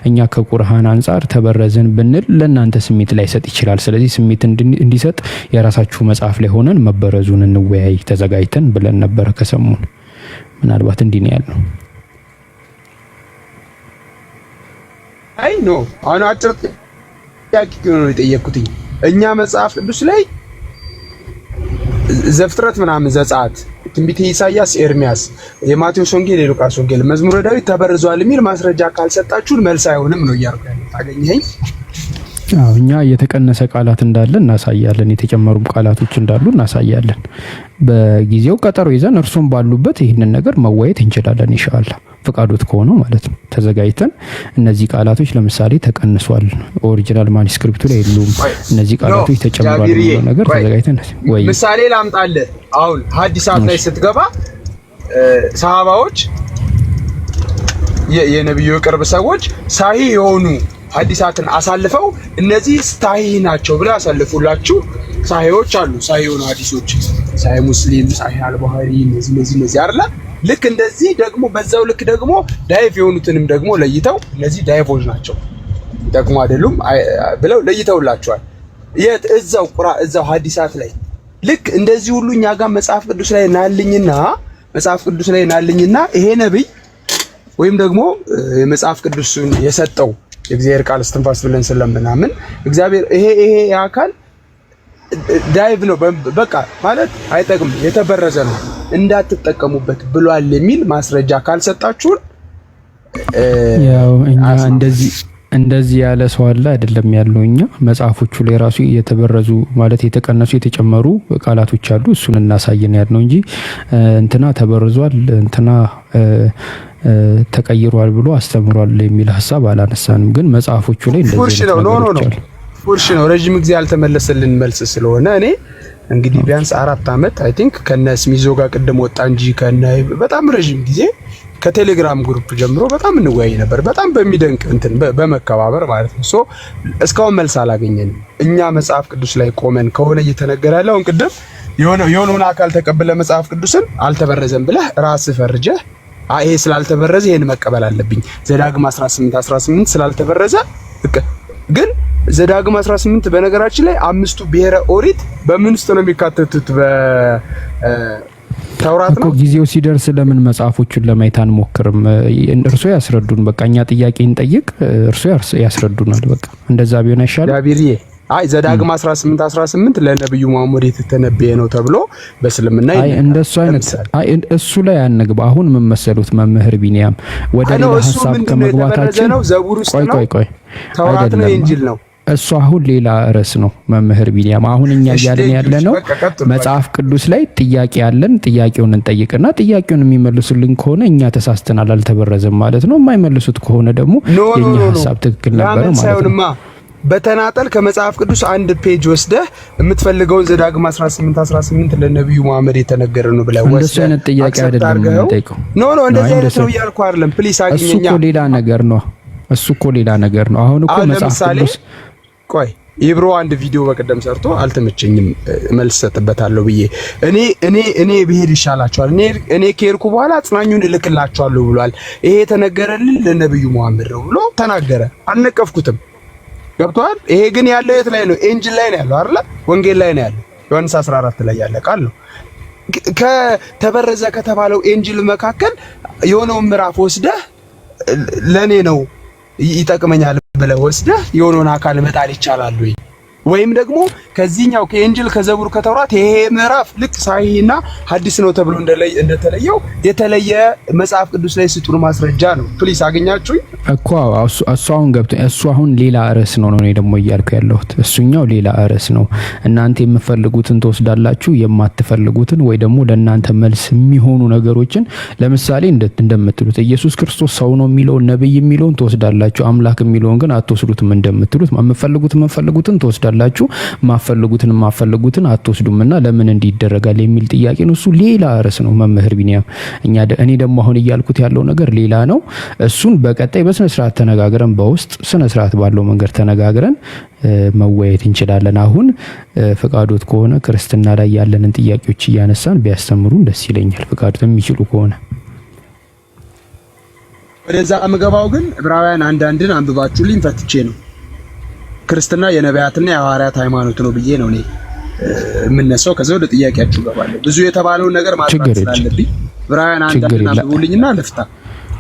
እኛ ከቁርአን አንፃር ተበረዝን ብንል ለእናንተ ስሜት ላይ ሰጥ ይችላል። ስለዚህ ስሜት እንዲሰጥ የራሳችሁ መጽሐፍ ላይ ሆነን መበረዙን እንወያይ ተዘጋጅተን ብለን ነበር። ከሰሙን ምናልባት እንዲህ ነው ያለው። አይ ኖ አሁን አጭር ጥያቄ ነው የጠየኩትኝ። እኛ መጽሐፍ ቅዱስ ላይ ዘፍጥረት ምናምን ዘጸአት ትንቢተ ኢሳይያስ ኤርሚያስ የማቴዎስ ወንጌል የሉቃስ ወንጌል መዝሙረ ዳዊት ተበርዟል የሚል ማስረጃ ካልሰጣችሁን መልስ አይሆንም ነው እያልኩ ያለው። ታገኘኝ? አዎ እኛ የተቀነሰ ቃላት እንዳለ እናሳያለን፣ የተጨመሩ ቃላቶች እንዳሉ እናሳያለን። በጊዜው ቀጠሮ ይዘን እርሱም ባሉበት ይህንን ነገር መወያየት እንችላለን ኢንሻአላህ ፈቃዶት ከሆነ ማለት ነው። ተዘጋጅተን እነዚህ ቃላቶች ለምሳሌ ተቀንሷል ኦሪጂናል ማኑስክሪፕቱ ላይ የሉም እነዚህ ቃላቶች ተጨምሯል የሚለው ነገር ተዘጋጅተን ወይ ምሳሌ ላምጣልህ። አሁን ሐዲሳት ላይ ስትገባ ሰሃባዎች የነብዩ ቅርብ ሰዎች ሳሂህ የሆኑ ሐዲሳትን አሳልፈው እነዚህ ሳሂህ ናቸው ብለው ያሳልፉላችሁ ሳሂዎች አሉ። ሳሂህ የሆኑ ሐዲሶች ሳሂህ ሙስሊም፣ ሳሂህ አልቡኻሪ እነዚህ አይደለ? ልክ እንደዚህ ደግሞ በዛው ልክ ደግሞ ዳይፍ የሆኑትንም ደግሞ ለይተው እነዚህ ዳይፎች ናቸው ደግሞ አይደሉም ብለው ለይተውላቸዋል። እዛው ሐዲሳት ላይ ልክ እንደዚህ ሁሉ እኛ ጋር መጽሐፍ ቅዱስ ላይ ናልኝና ይሄ ነብይ ወይም ደግሞ የመጽሐፍ ቅዱስን የሰጠው የእግዚአብሔር ቃል እስትንፋስ ብለን ስለምናምን እግዚአብሔር ይሄ አካል ዳይቭ ነው በቃ ማለት አይጠቅም የተበረዘ ነው እንዳትጠቀሙበት ብሏል የሚል ማስረጃ ካልሰጣችሁን ያው እኛ እንደዚህ ያለ ሰው አለ አይደለም ያለው። እኛ መጽሐፎቹ ላይ ራሱ የተበረዙ ማለት የተቀነሱ የተጨመሩ ቃላቶች አሉ እሱን እናሳየን ያለው እንጂ እንትና ተበርዟል እንትና ተቀይሯል ብሎ አስተምሯል የሚል ሐሳብ አላነሳንም። ግን መጽሐፎቹ ላይ እንደዚህ ፉርሽ ነው ረጅም ጊዜ ያልተመለሰልን መልስ ስለሆነ እኔ እንግዲህ ቢያንስ 4 አመት አይ ቲንክ ከነስሚዞ ጋር ቅድም ወጣ እንጂ በጣም ረጅም ጊዜ ከቴሌግራም ግሩፕ ጀምሮ በጣም እንወያይ ነበር። በጣም በሚደንቅ እንትን በመከባበር ማለት ነው። ሶ እስካሁን መልስ አላገኘንም። እኛ መጽሐፍ ቅዱስ ላይ ቆመን ከሆነ እየተነገረ ያለው ቅድም የሆነውን አካል ተቀበለ መጽሐፍ ቅዱስን አልተበረዘም ብለህ ራስህ ፈርጀህ ይሄ ስላልተበረዘ ይሄን መቀበል አለብኝ ዘዳግም 18 ስላልተበረዘ ግን ዘዳግም 18 በነገራችን ላይ አምስቱ ብሔረ ኦሪት በምን ውስጥ ነው የሚካተቱት? በተውራት ነው። ጊዜው ሲደርስ ለምን መጽሐፎቹን ለማየት አንሞክርም? እርሶ ያስረዱን። በቃ እኛ ጥያቄ እንጠይቅ፣ እርሶ ያስረዱናል። በቃ እንደዛ ቢሆን አይሻልም? ዳቢሪዬ ዘዳግም 18 ለነብዩ መሐመድ የተተነበየ ነው ተብሎ በእስልምና እንደሱ አይነት እሱ ላይ አንግባ። አሁን ምን መሰሉት መምህር ቢኒያም ወደ ሌላ ሐሳብ ከመግባታችን ቆይ ተውራት ነው ኢንጂል ነው እሱ አሁን ሌላ ርዕስ ነው መምህር ቢኒያም። አሁን እኛ እያልን ያለነው መጽሐፍ ቅዱስ ላይ ጥያቄ ያለን ጥያቄውን እንጠይቅና ጥያቄውን የሚመልሱልን ከሆነ እኛ ተሳስተናል አልተበረዘም ማለት ነው። የማይመልሱት ከሆነ ደግሞ የኛ ሐሳብ ትክክል ነበር ማለት ነው። በተናጠል ከመጽሐፍ ቅዱስ አንድ ፔጅ ወስደህ የምትፈልገውን ዘዳግም 18 ለነብዩ መሐመድ የተነገረ ነው ብለህ ወስደህ እንደሱ አይነት ጥያቄ አይደለም የምንጠይቀው። ኖ እንደዚህ አይነት ነው እያልኩ አይደለም። ፕሊስ አግኘኛ። እሱ እኮ ሌላ ነገር ነው። አሁን እኮ መጽሐፍ ቅዱስ ቆይ ኢብሮ አንድ ቪዲዮ በቀደም ሰርቶ አልተመቸኝም መልስ ሰጥበታለሁ ብዬ እኔ ብሄድ ይሻላችኋል እኔ ከሄድኩ በኋላ አጽናኙን እልክላችኋለሁ ብሏል። ይሄ የተነገረልን ለነብዩ መሐመድ ነው ብሎ ተናገረ። አልነቀፍኩትም። ገብቷል። ይሄ ግን ያለው የት ላይ ነው? ኢንጂል ላይ ነው ያለው አይደል? ወንጌል ላይ ነው ያለው። ዮሐንስ 14 ላይ ያለ ቃል ነው። ከተበረዘ ከተባለው ኢንጂል መካከል የሆነውን ምዕራፍ ወስደህ ለኔ ነው ይጠቅመኛል ብለህ ወስደህ የሆነውን አካል መጣል ይቻላል ወይም ደግሞ ከዚህኛው ከኢንጂል ከዘቡር ከተውራት ይሄ ምዕራፍ ልክ ሳሂህና ሐዲስ ነው ተብሎ እንደተለየው የተለየ መጽሐፍ ቅዱስ ላይ ስጡን ማስረጃ ነው። ፕሊስ አገኛችሁኝ እኮ እሱ አሁን ገብቶ እሱ አሁን ሌላ ርዕስ ነው እኔ ደግሞ እያልኩ ያለሁት እሱኛው ሌላ ርዕስ ነው። እናንተ የምትፈልጉትን ትወስዳላችሁ፣ የማትፈልጉትን ወይ ደግሞ ለእናንተ መልስ የሚሆኑ ነገሮችን ለምሳሌ እንደምትሉት ኢየሱስ ክርስቶስ ሰው ነው የሚለውን ነብይ የሚለውን ትወስዳላችሁ፣ አምላክ የሚለውን ግን አትወስዱትም እንደምትሉት የምትፈልጉትን ትወስዳላችሁ፣ ማፈልጉትን አትወስዱምና ለምን እንዲደረጋል የሚል ጥያቄ ነው። እሱ ሌላ ርዕስ ነው መምህር ቢኒያም። እኔ ደግሞ አሁን እያልኩት ያለው ነገር ሌላ ነው። እሱን በቀጣይ በስነ ስርዓት ተነጋግረን በውስጥ ስነ ስርዓት ባለው መንገድ ተነጋግረን መወያየት እንችላለን። አሁን ፍቃዶት ከሆነ ክርስትና ላይ ያለንን ጥያቄዎች እያነሳን ቢያስተምሩን ደስ ይለኛል፣ ፍቃዶት የሚችሉ ከሆነ። ወደዛ አምገባው ግን ዕብራውያን አንዳንድን አንብባችሁልኝ ፈትቼ ነው ክርስትና የነቢያትና የሐዋርያት ሃይማኖት ነው ብዬ ነው እኔ የምነሳው። ከዛው ወደ ጥያቄያችሁ ገባለሁ። ብዙ የተባለውን ነገር ማጥራት ስላለብኝ ዕብራውያን አንዳንድን አንብቡልኝና ልፍታ።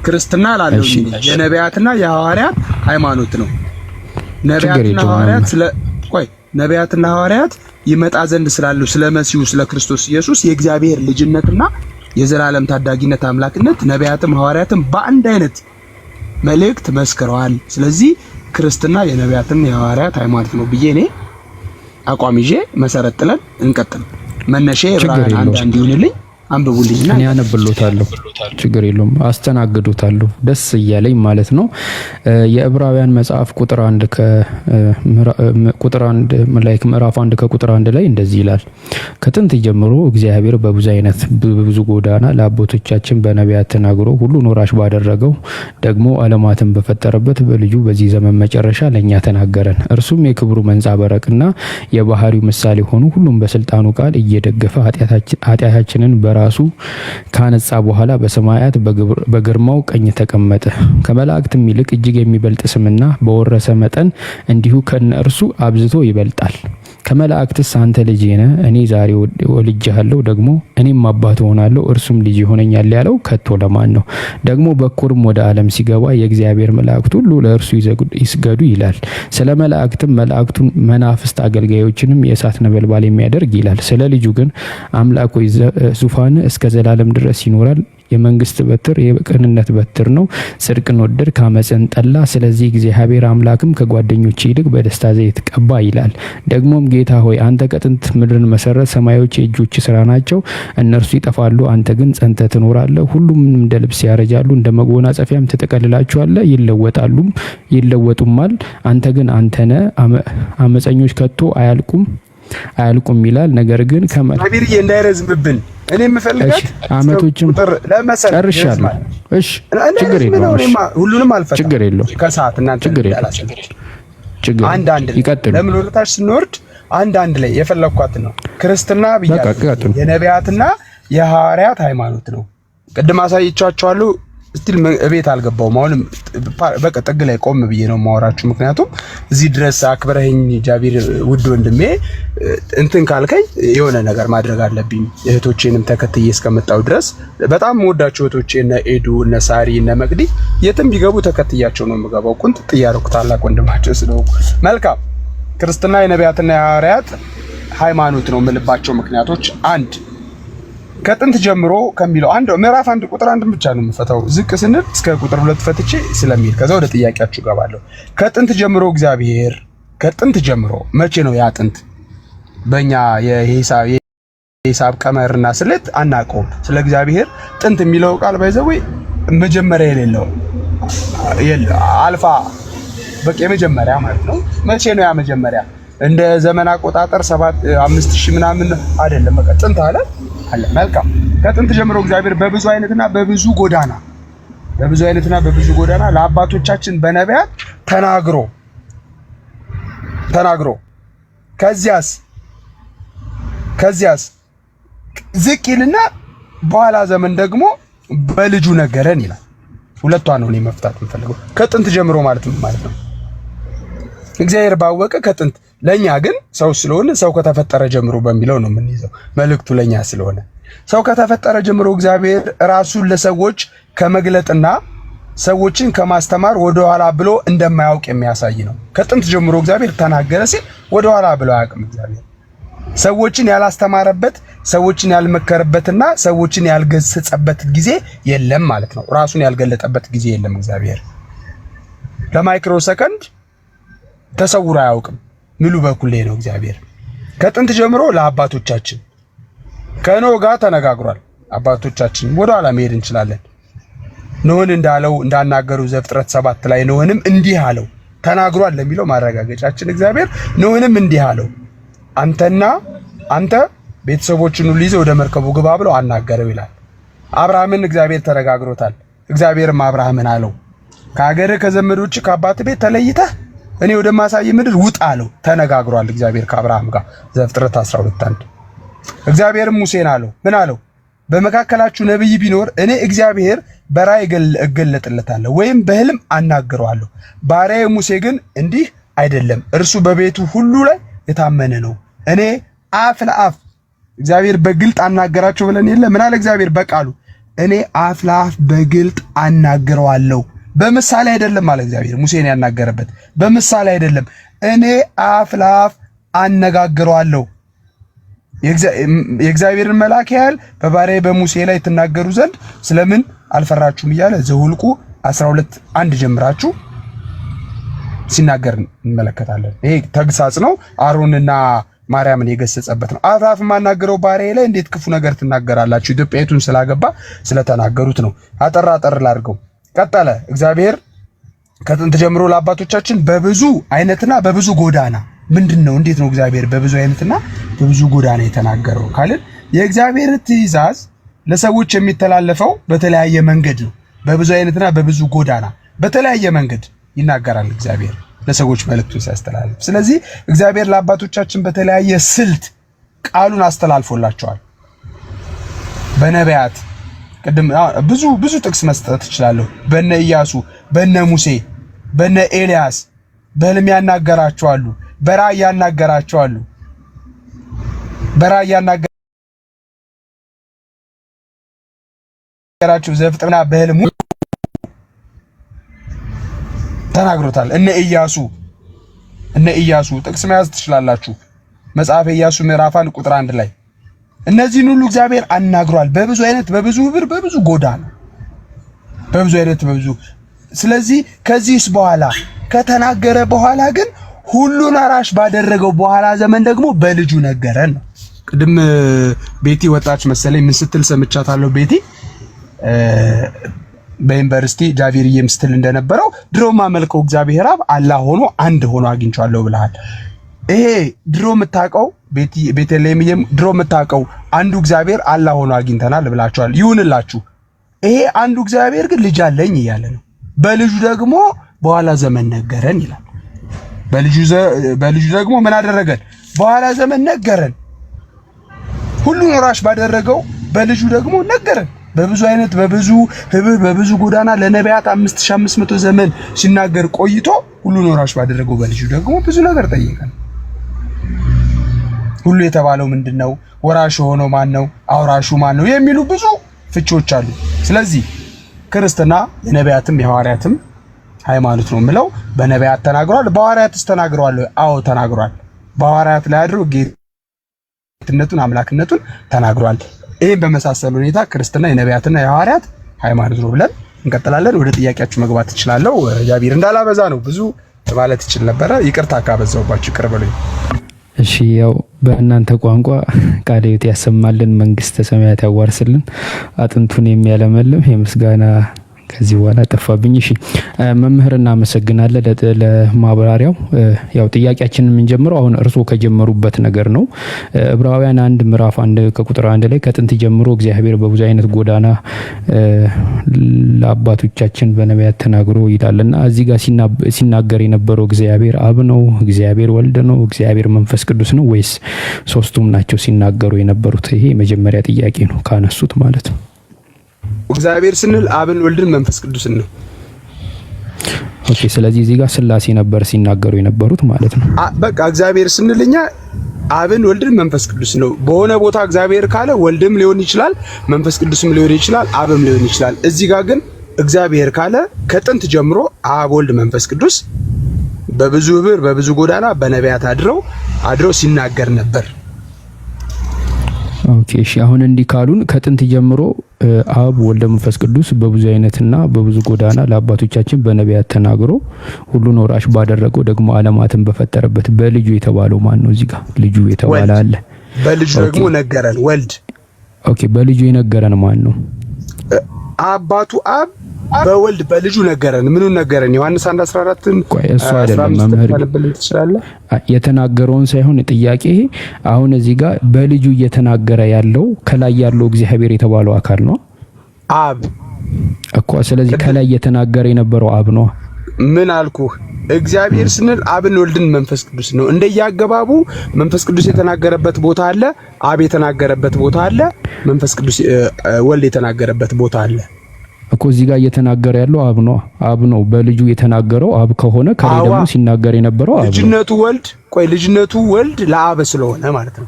ክርስትና ላለው የነቢያትና የሐዋርያት ሃይማኖት ነው። ነቢያትና ሐዋርያት ይመጣ ዘንድ ስላለው ስለ መሲሁ ስለ ክርስቶስ ኢየሱስ የእግዚአብሔር ልጅነትና የዘላለም ታዳጊነት አምላክነት ነቢያትም ሐዋርያትም በአንድ አይነት መልእክት መስክረዋል። ስለዚህ ክርስትና የነቢያትና የሐዋርያት ሃይማኖት ነው ብዬ እኔ አቋም ይዤ መሰረት ጥለን እንቀጥል። መነሻ ዕብራውያን 1 እንዲሆንልኝ አንብቡልኝና እኔ አነብሎታለሁ። ችግር የለውም አስተናግዱታለሁ ደስ እያለኝ ማለት ነው። የዕብራውያን መጽሐፍ ቁጥር 1 ምዕራፍ 1 ከቁጥር 1 ላይ እንደዚህ ይላል። ከጥንት ጀምሮ እግዚአብሔር በብዙ አይነት በብዙ ጎዳና ለአባቶቻችን በነቢያት ተናግሮ ሁሉን ወራሽ ባደረገው ደግሞ ዓለማትን በፈጠረበት በልጁ በዚህ ዘመን መጨረሻ ለኛ ተናገረን። እርሱም የክብሩ መንጸባረቅና የባህሪው ምሳሌ ሆኖ ሁሉም በስልጣኑ ቃል እየደገፈ ኃጢአታችንን በራሱ ካነጻ በኋላ በሰማያት በግርማው ቀኝ ተቀመጠ። ከመላእክትም ይልቅ እጅግ የሚበልጥ ስምና በወረሰ መጠን እንዲሁ ከነርሱ አብዝቶ ይበልጣል። ከመላእክትስ አንተ ልጄ ነህ፣ እኔ ዛሬ ወልጄሃለሁ፣ ደግሞ እኔም አባት ሆናለሁ፣ እርሱም ልጅ ይሆነኛል ያለው ከቶ ለማን ነው? ደግሞ በኩርም ወደ ዓለም ሲገባ የእግዚአብሔር መላእክት ሁሉ ለእርሱ ይስገዱ ይላል። ስለ መላእክትም መላእክቱን መናፍስት አገልጋዮችንም የእሳት ነበልባል የሚያደርግ ይላል። ስለ ልጁ ግን አምላክ ሆይ ዙፋን እስከ ዘላለም ድረስ ይኖራል። የመንግስት በትር የቅንነት በትር ነው። ጽድቅን ወደድክ አመፅን ጠላ። ስለዚህ እግዚአብሔር አምላክም ከጓደኞች ይልቅ በደስታ ዘይት ቀባ ይላል። ደግሞም ጌታ ሆይ አንተ ከጥንት ምድርን መሰረት፣ ሰማዮች የእጆች ስራ ናቸው። እነርሱ ይጠፋሉ፣ አንተ ግን ጸንተህ ትኖራለህ። ሁሉም እንደ ልብስ ያረጃሉ፣ እንደ መጎናጸፊያም ትጠቀልላቸዋለህ። ይለወጡማል። አንተ ግን አንተ ነህ። አመፀኞች ከቶ አያልቁም ይላል። ነገር ግን ከመላእክት እንዳይረዝምብን እኔ የምፈልጋት አመቶችም ጨርሻለሁ። እሺ ችግር የለውም። ሁሉንም አልፈታም። ችግር የለውም። ከሰዓት እናንተ ችግር አንድ ይቀጥሉ። ለምን ወደታች ስንወርድ አንድ ላይ የፈለኳት ነው። ክርስትና ብያለሁ የነቢያትና የሐዋርያት ሃይማኖት ነው። ቅድም አሳይቻችኋለሁ። ስቲል እቤት አልገባውም። አሁንም በቃ ጥግ ላይ ቆም ብዬ ነው ማወራችሁ። ምክንያቱም እዚህ ድረስ አክብረኸኝ ጃቢር ውድ ወንድሜ እንትን ካልከኝ የሆነ ነገር ማድረግ አለብኝ። እህቶቼንም ተከትዬ እስከመጣው ድረስ በጣም ወዳቸው እህቶቼ እነ ኤዱ እነ ሳሪ እነ መቅዲ የትም ቢገቡ ተከትያቸው ነው የምገባው። ቁንጥ ጥያረኩ ታላቅ ወንድማቸው ስለሆንኩ። መልካም ክርስትና የነቢያትና የሐዋርያት ሃይማኖት ነው የምልባቸው ምክንያቶች አንድ ከጥንት ጀምሮ ከሚለው ምዕራፍ 1 ቁጥር 1 ብቻ ነው የምፈታው። ዝቅ ስንል እስከ ቁጥር 2 ፈትቼ ስለሚል ከዛ ወደ ጥያቄያችሁ ገባለሁ። ከጥንት ጀምሮ እግዚአብሔር ከጥንት ጀምሮ መቼ ነው ያ ጥንት? በእኛ የሂሳብ ቀመርና ስሌት አናውቀውም። ስለ እግዚአብሔር ጥንት የሚለው ቃል ባይዘው መጀመሪያ የሌለው አልፋ በቃ የመጀመሪያ ማለት ነው። መቼ ነው ያ መጀመሪያ? እንደ ዘመን አቆጣጠር 5000 ምናምን አይደለም። በቃ ጥንት አለ። መልካም ከጥንት ጀምሮ እግዚአብሔር በብዙ አይነትና በብዙ ጎዳና ለአባቶቻችን በነቢያት ተናግሮ ከዚያስ ዝቅ ይልና በኋላ ዘመን ደግሞ በልጁ ነገረን ይላል። ሁለቷን ነው እኔ መፍታት የምፈልገው። ከጥንት ጀምሮ ማለት ነው እግዚአብሔር ባወቀ ከጥንት፣ ለኛ ግን ሰው ስለሆነ ሰው ከተፈጠረ ጀምሮ በሚለው ነው የምንይዘው። መልእክቱ ለኛ ስለሆነ ሰው ከተፈጠረ ጀምሮ እግዚአብሔር ራሱን ለሰዎች ከመግለጥና ሰዎችን ከማስተማር ወደ ኋላ ብሎ እንደማያውቅ የሚያሳይ ነው። ከጥንት ጀምሮ እግዚአብሔር ተናገረ ሲል ወደ ኋላ ብሎ አያውቅም። እግዚአብሔር ሰዎችን ያላስተማረበት፣ ሰዎችን ያልመከረበትና ሰዎችን ያልገሰጸበት ጊዜ የለም ማለት ነው። ራሱን ያልገለጠበት ጊዜ የለም። እግዚአብሔር ለማይክሮ ሰከንድ ተሰውሮ አያውቅም። ሙሉ በኩሌ ነው እግዚአብሔር። ከጥንት ጀምሮ ለአባቶቻችን ከኖህ ጋር ተነጋግሯል። አባቶቻችን ወደ ኋላ መሄድ እንችላለን። ኖህን እንዳለው እንዳናገሩ ዘፍጥረት 7 ላይ ኖህንም እንዲህ አለው ተናግሯል ለሚለው ማረጋገጫችን እግዚአብሔር ኖህንም እንዲህ አለው አንተ ቤተሰቦችን ሁሉ ይዘህ ወደ መርከቡ ግባ ብሎ አናገረው ይላል። አብርሃምን እግዚአብሔር ተነጋግሮታል። እግዚአብሔርም አብርሃምን አለው ከሀገርህ ከዘመዶች ከአባት ቤት ተለይተህ እኔ ወደ ማሳይ ምድር ውጣ አለው። ተነጋግሯል እግዚአብሔር ከአብርሃም ጋር ዘፍጥረት 12:1። እግዚአብሔርም ሙሴን አለው ምን አለው? በመካከላችሁ ነብይ ቢኖር እኔ እግዚአብሔር በራእይ እገለጥለታለሁ ወይም በህልም አናግረዋለሁ። ባሪያዬ ሙሴ ግን እንዲህ አይደለም፣ እርሱ በቤቱ ሁሉ ላይ የታመነ ነው። እኔ አፍ ለአፍ እግዚአብሔር በግልጥ አናገራቸው ብለን የለ ምን አለ እግዚአብሔር በቃሉ እኔ አፍ ለአፍ በግልጥ አናግረዋለሁ በምሳሌ አይደለም ማለት እግዚአብሔር ሙሴን ያናገረበት በምሳሌ አይደለም። እኔ አፍ ለአፍ አነጋግረዋለሁ የእግዚአብሔርን መልአክ ያህል በባሪያዬ በሙሴ ላይ ትናገሩ ዘንድ ስለምን አልፈራችሁም እያለ ዘኍልቍ 12:1 ጀምራችሁ ሲናገር እንመለከታለን። ይሄ ተግሳጽ ነው። አሮንና ማርያምን የገሰጸበት ነው። አፍ ለአፍ የማናገረው ባሪያዬ ላይ እንዴት ክፉ ነገር ትናገራላችሁ? ኢትዮጵያዊቱን ስላገባ ስለተናገሩት ነው። አጠር ላድርገው። ቀጠለ። እግዚአብሔር ከጥንት ጀምሮ ለአባቶቻችን በብዙ አይነትና በብዙ ጎዳና ምንድነው? እንዴት ነው እግዚአብሔር በብዙ አይነትና በብዙ ጎዳና የተናገረው ካልን የእግዚአብሔር ትእዛዝ ለሰዎች የሚተላለፈው በተለያየ መንገድ ነው። በብዙ አይነትና በብዙ ጎዳና በተለያየ መንገድ ይናገራል እግዚአብሔር ለሰዎች መልእክቱን ሲያስተላልፍ። ስለዚህ እግዚአብሔር ለአባቶቻችን በተለያየ ስልት ቃሉን አስተላልፎላቸዋል። በነቢያት ቅድም ብዙ ጥቅስ መስጠት እችላለሁ። በነ ኢያሱ፣ በነ ሙሴ፣ በነ ኤልያስ በህልም ያናገራቸዋሉ፣ በራእይ ያናገራቸዋሉ። በራእይ ያናገራቸው ዘፍጥረትና በህልም ተናግሮታል። እነ ኢያሱ ጥቅስ መያዝ ትችላላችሁ። መጽሐፈ ኢያሱ ምዕራፍ 1 ቁጥር 1 ላይ እነዚህን ሁሉ እግዚአብሔር አናግሯል። በብዙ አይነት፣ በብዙ ብር፣ በብዙ ጎዳና፣ በብዙ አይነት፣ በብዙ ስለዚህ ከዚህስ በኋላ ከተናገረ በኋላ ግን ሁሉን አራሽ ባደረገው በኋላ ዘመን ደግሞ በልጁ ነገረን ነው። ቅድም ቤቲ ወጣች መሰለኝ ምን ስትል ሰምቻታለሁ። ቤቲ በዩኒቨርሲቲ ጃቪርዬም ስትል እንደነበረው ድሮ ማመልከው እግዚአብሔር አብ አላህ ሆኖ አንድ ሆኖ አግኝቻለሁ ብለሃል። ይሄ ድሮ የምታውቀው ቤተልሔምዬም ድሮ የምታውቀው አንዱ እግዚአብሔር አላህ ሆኖ አግኝተናል ብላችኋል። ይሁንላችሁ። ይሄ አንዱ እግዚአብሔር ግን ልጅ አለኝ እያለ ነው። በልጁ ደግሞ በኋላ ዘመን ነገረን ይላል። በልጁ ደግሞ ምን አደረገን? በኋላ ዘመን ነገረን። ሁሉን ወራሽ ባደረገው በልጁ ደግሞ ነገረን። በብዙ አይነት፣ በብዙ ህብህ፣ በብዙ ጎዳና ለነቢያት 5500 ዘመን ሲናገር ቆይቶ ሁሉን ወራሽ ባደረገው በልጁ ደግሞ ብዙ ነገር ጠየቀን። ሁሉ የተባለው ምንድነው? ወራሽ ሆኖ ማን ነው? አውራሹ ማን ነው? የሚሉ ብዙ ፍቾች አሉ። ስለዚህ ክርስትና የነቢያትም የሐዋርያትም ሃይማኖት ነው የምለው። በነቢያት ተናግሯል። በሐዋርያትስ ተናግሯል? አዎ ተናግሯል። በሐዋርያት ላይ አድሮ ጌትነቱን አምላክነቱን ተናግሯል። ይሄን በመሳሰል ሁኔታ ክርስትና የነቢያትና የሐዋርያት ሃይማኖት ነው ብለን እንቀጥላለን። ወደ ጥያቄያችሁ መግባት እችላለሁ። ጃቢር እንዳላበዛ ነው ብዙ ማለት ይችል ነበረ። ይቅርታ ካበዛውባችሁ ይቅር በሉኝ። እሺ ያው በእናንተ ቋንቋ ቃለ ሕይወት ያሰማልን፣ መንግስተ ሰማያት ያዋርስልን፣ አጥንቱን የሚያለመልም የምስጋና ከዚህ በኋላ ጠፋብኝ። እሺ መምህር እናመሰግናለን ለማብራሪያው። ያው ጥያቄያችንን የምንጀምረው አሁን እርሶ ከጀመሩበት ነገር ነው። ዕብራውያን 1 ምዕራፍ 1 ከቁጥር 1 ላይ ከጥንት ጀምሮ እግዚአብሔር በብዙ አይነት ጎዳና ለአባቶቻችን በነቢያት ተናግሮ ይላልና እዚህ ጋር ሲናገር የነበረው እግዚአብሔር አብ ነው፣ እግዚአብሔር ወልድ ነው፣ እግዚአብሔር መንፈስ ቅዱስ ነው ወይስ ሶስቱም ናቸው ሲናገሩ የነበሩት? ይሄ የመጀመሪያ ጥያቄ ነው ካነሱት ማለት ነው። እግዚአብሔር ስንል አብን፣ ወልድን፣ መንፈስ ቅዱስን ነው። ኦኬ። ስለዚህ እዚህ ጋር ስላሴ ነበር ሲናገሩ የነበሩት ማለት ነው። በቃ እግዚአብሔር ስንልኛ አብን፣ ወልድን፣ መንፈስ ቅዱስ ነው። በሆነ ቦታ እግዚአብሔር ካለ ወልድም ሊሆን ይችላል፣ መንፈስ ቅዱስም ሊሆን ይችላል፣ አብም ሊሆን ይችላል። እዚህ ጋር ግን እግዚአብሔር ካለ ከጥንት ጀምሮ አብ፣ ወልድ፣ መንፈስ ቅዱስ በብዙ ህብር በብዙ ጎዳና በነቢያት አድረው ሲናገር ነበር። ኦኬ። እሺ አሁን እንዲህ ካሉን ከጥንት ጀምሮ አብ፣ ወልድ፣ መንፈስ ቅዱስ በብዙ አይነትና በብዙ ጎዳና ለአባቶቻችን በነቢያት ተናግሮ ሁሉን ወራሽ ባደረገው ደግሞ ዓለማትን በፈጠረበት በልጁ የተባለው ማን ነው? እዚህ ጋር ልጁ የተባለ አለ። በልጁ ደግሞ ነገረን ወልድ። ኦኬ። በልጁ የነገረን ማን ነው? አባቱ አብ በወልድ በልጁ ነገረን። ምኑን ነገረን? ዮሐንስ 1:14 ቆይ እሱ አይደለም መምህር የተናገረውን ሳይሆን ጥያቄ አሁን እዚህ ጋር በልጁ እየተናገረ ያለው ከላይ ያለው እግዚአብሔር የተባለው አካል ነው አብ እኮ። ስለዚህ ከላይ እየተናገረ የነበረው አብ ነው። ምን አልኩህ? እግዚአብሔር ስንል አብን፣ ወልድን፣ መንፈስ ቅዱስ ነው። እንደያገባቡ መንፈስ ቅዱስ የተናገረበት ቦታ አለ፣ አብ የተናገረበት ቦታ አለ፣ መንፈስ ቅዱስ ወልድ የተናገረበት ቦታ አለ እኮ። እዚህ ጋር እየተናገረ ያለው አብ ነው። በልጁ የተናገረው አብ ከሆነ ከላይ ደግሞ ሲናገር የነበረው አብ ነው። ልጅነቱ ወልድ ለአብ ስለሆነ ማለት ነው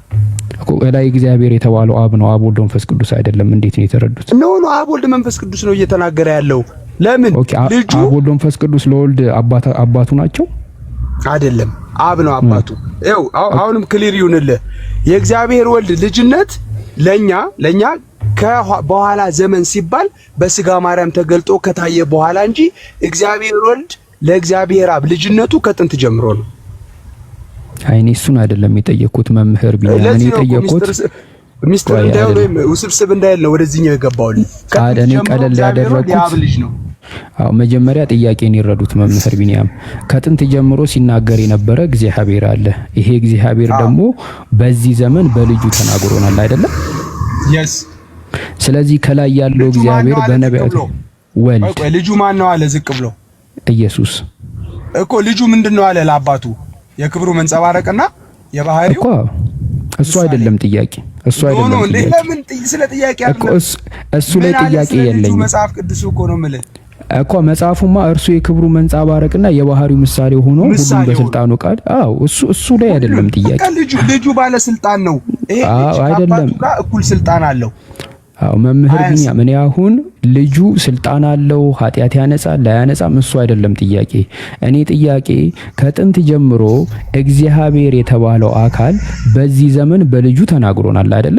እኮ። ላይ እግዚአብሔር የተባለው አብ ነው፣ አብ፣ ወልድ፣ መንፈስ ቅዱስ አይደለም። እንዴት ነው የተረዱት? ኖ አብ፣ ወልድ፣ መንፈስ ቅዱስ ነው እየተናገረ ያለው። ለምን ልጁ አብ ወልድ መንፈስ ቅዱስ ለወልድ አባቱ ናቸው አይደለም? አብ ነው አባቱ። ይኸው አሁንም ክሊር ይሁንልህ። የእግዚአብሔር ወልድ ልጅነት ለኛ በኋላ ዘመን ሲባል በስጋ ማርያም ተገልጦ ከታየ በኋላ እንጂ እግዚአብሔር ወልድ ለእግዚአብሔር አብ ልጅነቱ ከጥንት ጀምሮ ነው። አይኔ እሱን አይደለም የጠየቁት መምህር ቢያምን የጠየቁት ሚስተር እንዳይሆን ወይም ውስብስብ እንዳይል ነው ወደዚህኛው የገባውልኝ። እኔ ቀለል ያደረኩት የአብ ልጅ ነው። አዎ መጀመሪያ ጥያቄን ይረዱት መምህር ቢኒያም ከጥንት ጀምሮ ሲናገር የነበረ እግዚአብሔር አለ። ይሄ እግዚአብሔር ደግሞ በዚህ ዘመን በልጁ ተናግሮናል አይደለም? yes። ስለዚህ ከላይ ያለው እግዚአብሔር በነቢያት ወልድ ልጁ ማን ነው አለ ዝቅ ብሎ? ኢየሱስ እኮ ልጁ ምንድነው አለ ለአባቱ? የክብሩ መንጸባረቅና የባህሪው እኮ እሱ አይደለም ጥያቄ። እሱ አይደለም ጥያቄ። ለምን ስለ ጥያቄ አይደለም እሱ ላይ ጥያቄ የለኝም። መጽሐፍ ቅዱስ እኮ ነው የምልህ እኮ መጽሐፉማ እርሱ የክብሩ መንጸባረቅና የባህሪው ምሳሌ ሆኖ ሁሉም በስልጣኑ ቃል እሱ ላይ አይደለም ጥያቄ። ልጁ ባለ ስልጣን ነው። ይሄ አይደለም ጋር እኩል ስልጣን አለው። መምህር ቢኒያም እኔ አሁን ልጁ ስልጣን አለው ኃጢአት ያነጻል ላያነጻም እሱ አይደለም ጥያቄ። እኔ ጥያቄ ከጥንት ጀምሮ እግዚአብሔር የተባለው አካል በዚህ ዘመን በልጁ ተናግሮናል አይደለ?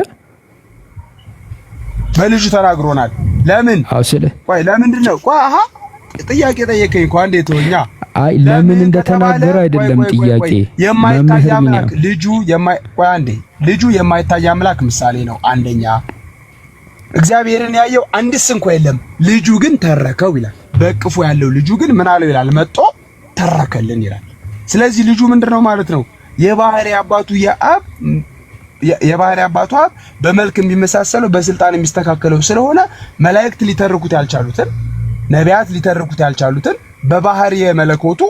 በልጁ ተናግሮናል። ለምን? ቆይ ለምንድን ነው? ጥያቄ ጠየቀኝ እኮ አንዴ ተወኛ። አይ ለምን እንደተናገረ አይደለም ጥያቄ። የማይታይ አምላክ ልጁ የማይታይ አምላክ ምሳሌ ነው አንደኛ። እግዚአብሔርን ያየው አንድስ እንኳን የለም፣ ልጁ ግን ተረከው ይላል። በእቅፉ ያለው ልጁ ግን ምን አለው ይላል? መጥቶ ተረከልን ይላል። ስለዚህ ልጁ ምንድነው ማለት ነው? የባህሪ አባቱ አብ በመልክ የሚመሳሰለው በስልጣን የሚስተካከለው ስለሆነ መላእክት ሊተርኩት ያልቻሉትን ነቢያት ሊተርኩት ያልቻሉትን በባህሪ የመለኮቱ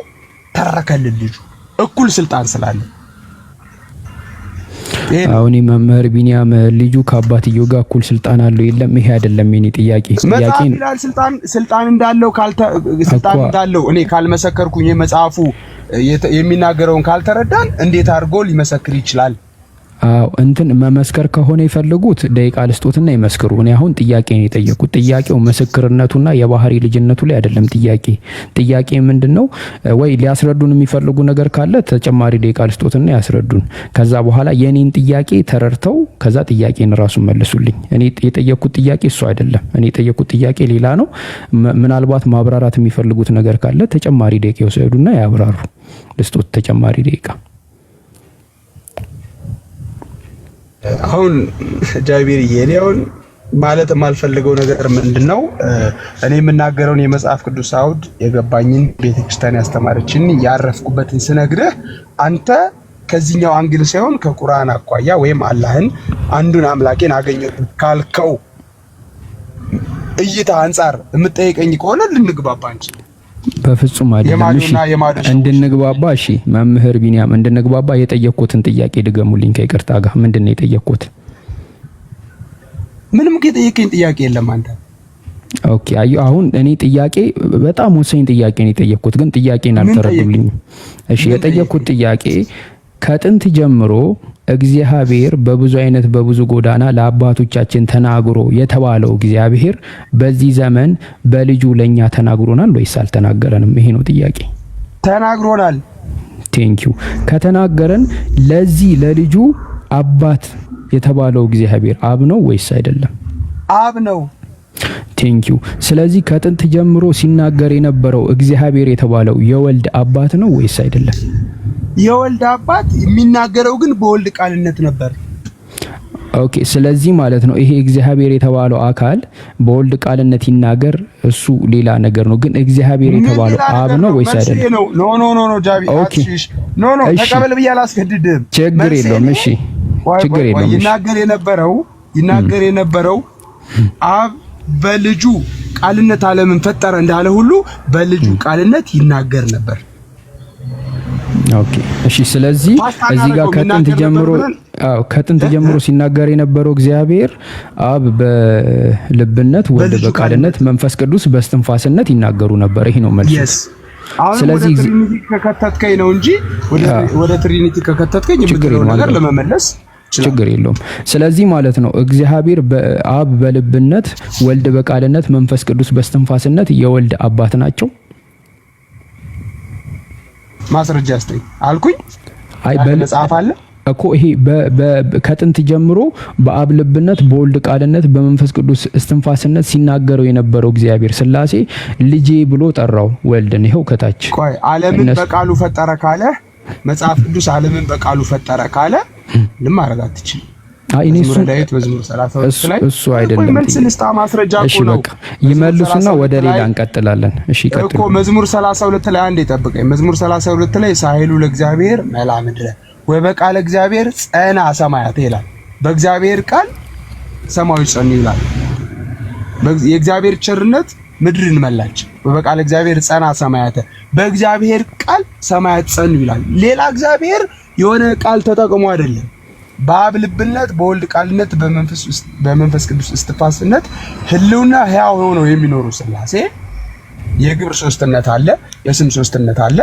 ተረከልን ልጁ እኩል ስልጣን ስላለው። አሁን መምህር ቢኒያም ልጁ ከአባትየው ጋር እኩል ስልጣን አለው የለም? ይሄ አይደለም የኔ ጥያቄ። ስልጣን እንዳለው እኔ ካልመሰከርኩኝ መጽሐፉ የሚናገረውን ካልተረዳን እንዴት አድርጎ ሊመሰክር ይችላል? እንትን መመስከር ከሆነ የፈለጉት ደቂቃ ልስጦትና ይመስክሩ። እኔ አሁን ጥያቄ ነው የጠየቁት። ጥያቄው ምስክርነቱና የባህሪ ልጅነቱ ላይ አይደለም ጥያቄ ምንድነው? ወይ ሊያስረዱን የሚፈልጉ ነገር ካለ ተጨማሪ ደቂቃ ልስጦትና ያስረዱን። ከዛ በኋላ የኔን ጥያቄ ተረድተው ከዛ ጥያቄን ራሱ መልሱልኝ። እኔ የጠየቁት ጥያቄ እሱ አይደለም። እኔ የጠየቁት ጥያቄ ሌላ ነው። ምናልባት ማብራራት የሚፈልጉት ነገር ካለ ተጨማሪ ደቂቃ ይወስዱና ያብራሩ። ልስጦት ተጨማሪ ደቂቃ። አሁን ጃቢር የኔውን ማለት የማልፈልገው ነገር ምንድነው? እኔ የምናገረውን የመጽሐፍ ቅዱስ አውድ የገባኝን ቤተክርስቲያን ያስተማረችን ያረፍኩበትን ስነግርህ አንተ ከዚህኛው አንግል ሳይሆን ከቁርአን አኳያ ወይም አላህን አንዱን አምላኬን አገኘሁት ካልከው እይታ አንፃር የምጠይቀኝ ከሆነ ልንግባባ እንጂ በፍጹም አይደለም። እሺ እንድንግባባ፣ እሺ መምህር ቢኒያም እንድንግባባ የጠየቁትን ጥያቄ ድገሙልኝ ከይቅርታ ጋር። ምንድነው የጠየቁት? ምንም የጠየቀኝ ጥያቄ የለም አንተ። ኦኬ አሁን እኔ ጥያቄ በጣም ወሳኝ ጥያቄ ነው የጠየቁት፣ ግን ጥያቄን አልተረዱልኝም። እሺ የጠየቁት ጥያቄ ከጥንት ጀምሮ እግዚአብሔር በብዙ ጎዳና ለአባቶቻችን ተናግሮ የተባለው እግዚአብሔር በዚህ ዘመን በልጁ ለኛ ተናግሮናል ወይስ አልተናገረንም? ይሄ ነው ጥያቄ። ተናግሮናል። ቴንኪው። ከተናገረን ለዚህ ለልጁ አባት የተባለው እግዚአብሔር አብ ነው ወይስ አይደለም? አብ ነው። ቴንኪው። ስለዚህ ከጥንት ጀምሮ ሲናገር የነበረው እግዚአብሔር የተባለው የወልድ አባት ነው ወይስ አይደለም? የወልድ አባት የሚናገረው ግን በወልድ ቃልነት ነበር። ኦኬ ስለዚህ ማለት ነው ይሄ እግዚአብሔር የተባለው አካል በወልድ ቃልነት ይናገር፣ እሱ ሌላ ነገር ነው። ግን እግዚአብሔር የተባለው አብ ነው ወይስ አይደለም? ኖ ጃቢ ተቀበል ብዬ አላስገድድም። ችግር የለውም። እሺ ችግር የለውም። ይናገር የነበረው አብ በልጁ ቃልነት ዓለምን ፈጠረ እንዳለ ሁሉ በልጁ ቃልነት ይናገር ነበር። ኦኬ እሺ ስለዚህ እዚህ ጋር ከጥንት ጀምሮ ሲናገር የነበረው እግዚአብሔር አብ በልብነት ወልድ በቃልነት መንፈስ ቅዱስ በእስትንፋስነት ይናገሩ ነበር። ይሄ ነው መልሱ። ስለዚህ ትሪኒቲ ከከተትከኝ ነው እንጂ ወደ ትሪኒቲ ከከተትከኝ የምትለው ነገር ለመመለስ ችግር የለውም። ስለዚህ ማለት ነው እግዚአብሔር በአብ በልብነት ወልድ በቃልነት መንፈስ ቅዱስ በስትንፋስነት የወልድ አባት ናቸው። ማስረጃ አስተይ አልኩኝ። አይ በመጽሐፍ አለ እኮ ይሄ ከጥንት ጀምሮ በአብ ልብነት በወልድ ቃልነት በመንፈስ ቅዱስ እስትንፋስነት ሲናገረው የነበረው እግዚአብሔር ሥላሴ ልጄ ብሎ ጠራው ወልድን። ይሄው ከታች ቆይ ዓለምን በቃሉ ፈጠረ ካለ መጽሐፍ ቅዱስ ዓለምን በቃሉ ፈጠረ ካለ ለማረጋት አትችል። አይ እሱ ዳዊት መዝሙር 32 ላይ እሱ አይደለም መልስ ልስጣ ማስረጃ እኮ ነው። ይመልሱና ወደ ሌላ እንቀጥላለን። እሺ ቀጥሉ እኮ መዝሙር 32 ላይ አንዴ ጠብቀኝ። መዝሙር 32 ላይ ሳይሉ ለእግዚአብሔር መላ ምድረ ወበቃለ እግዚአብሔር ጸና ሰማያት ይላል። በእግዚአብሔር ቃል ሰማዮች ጸኑ ይላል። የእግዚአብሔር ቸርነት ምድርን መላች። ወበቃለ እግዚአብሔር ጸና ሰማያት፣ በእግዚአብሔር ቃል ሰማያት ጸኑ ይላል። ሌላ እግዚአብሔር የሆነ ቃል ተጠቅሞ አይደለም። በአብ ልብነት በወልድ ቃልነት በመንፈስ ቅዱስ እስትንፋስነት ህልውና ሕያው ሆነው የሚኖሩ ሥላሴ የግብር ሶስትነት አለ፣ የስም ሶስትነት አለ፣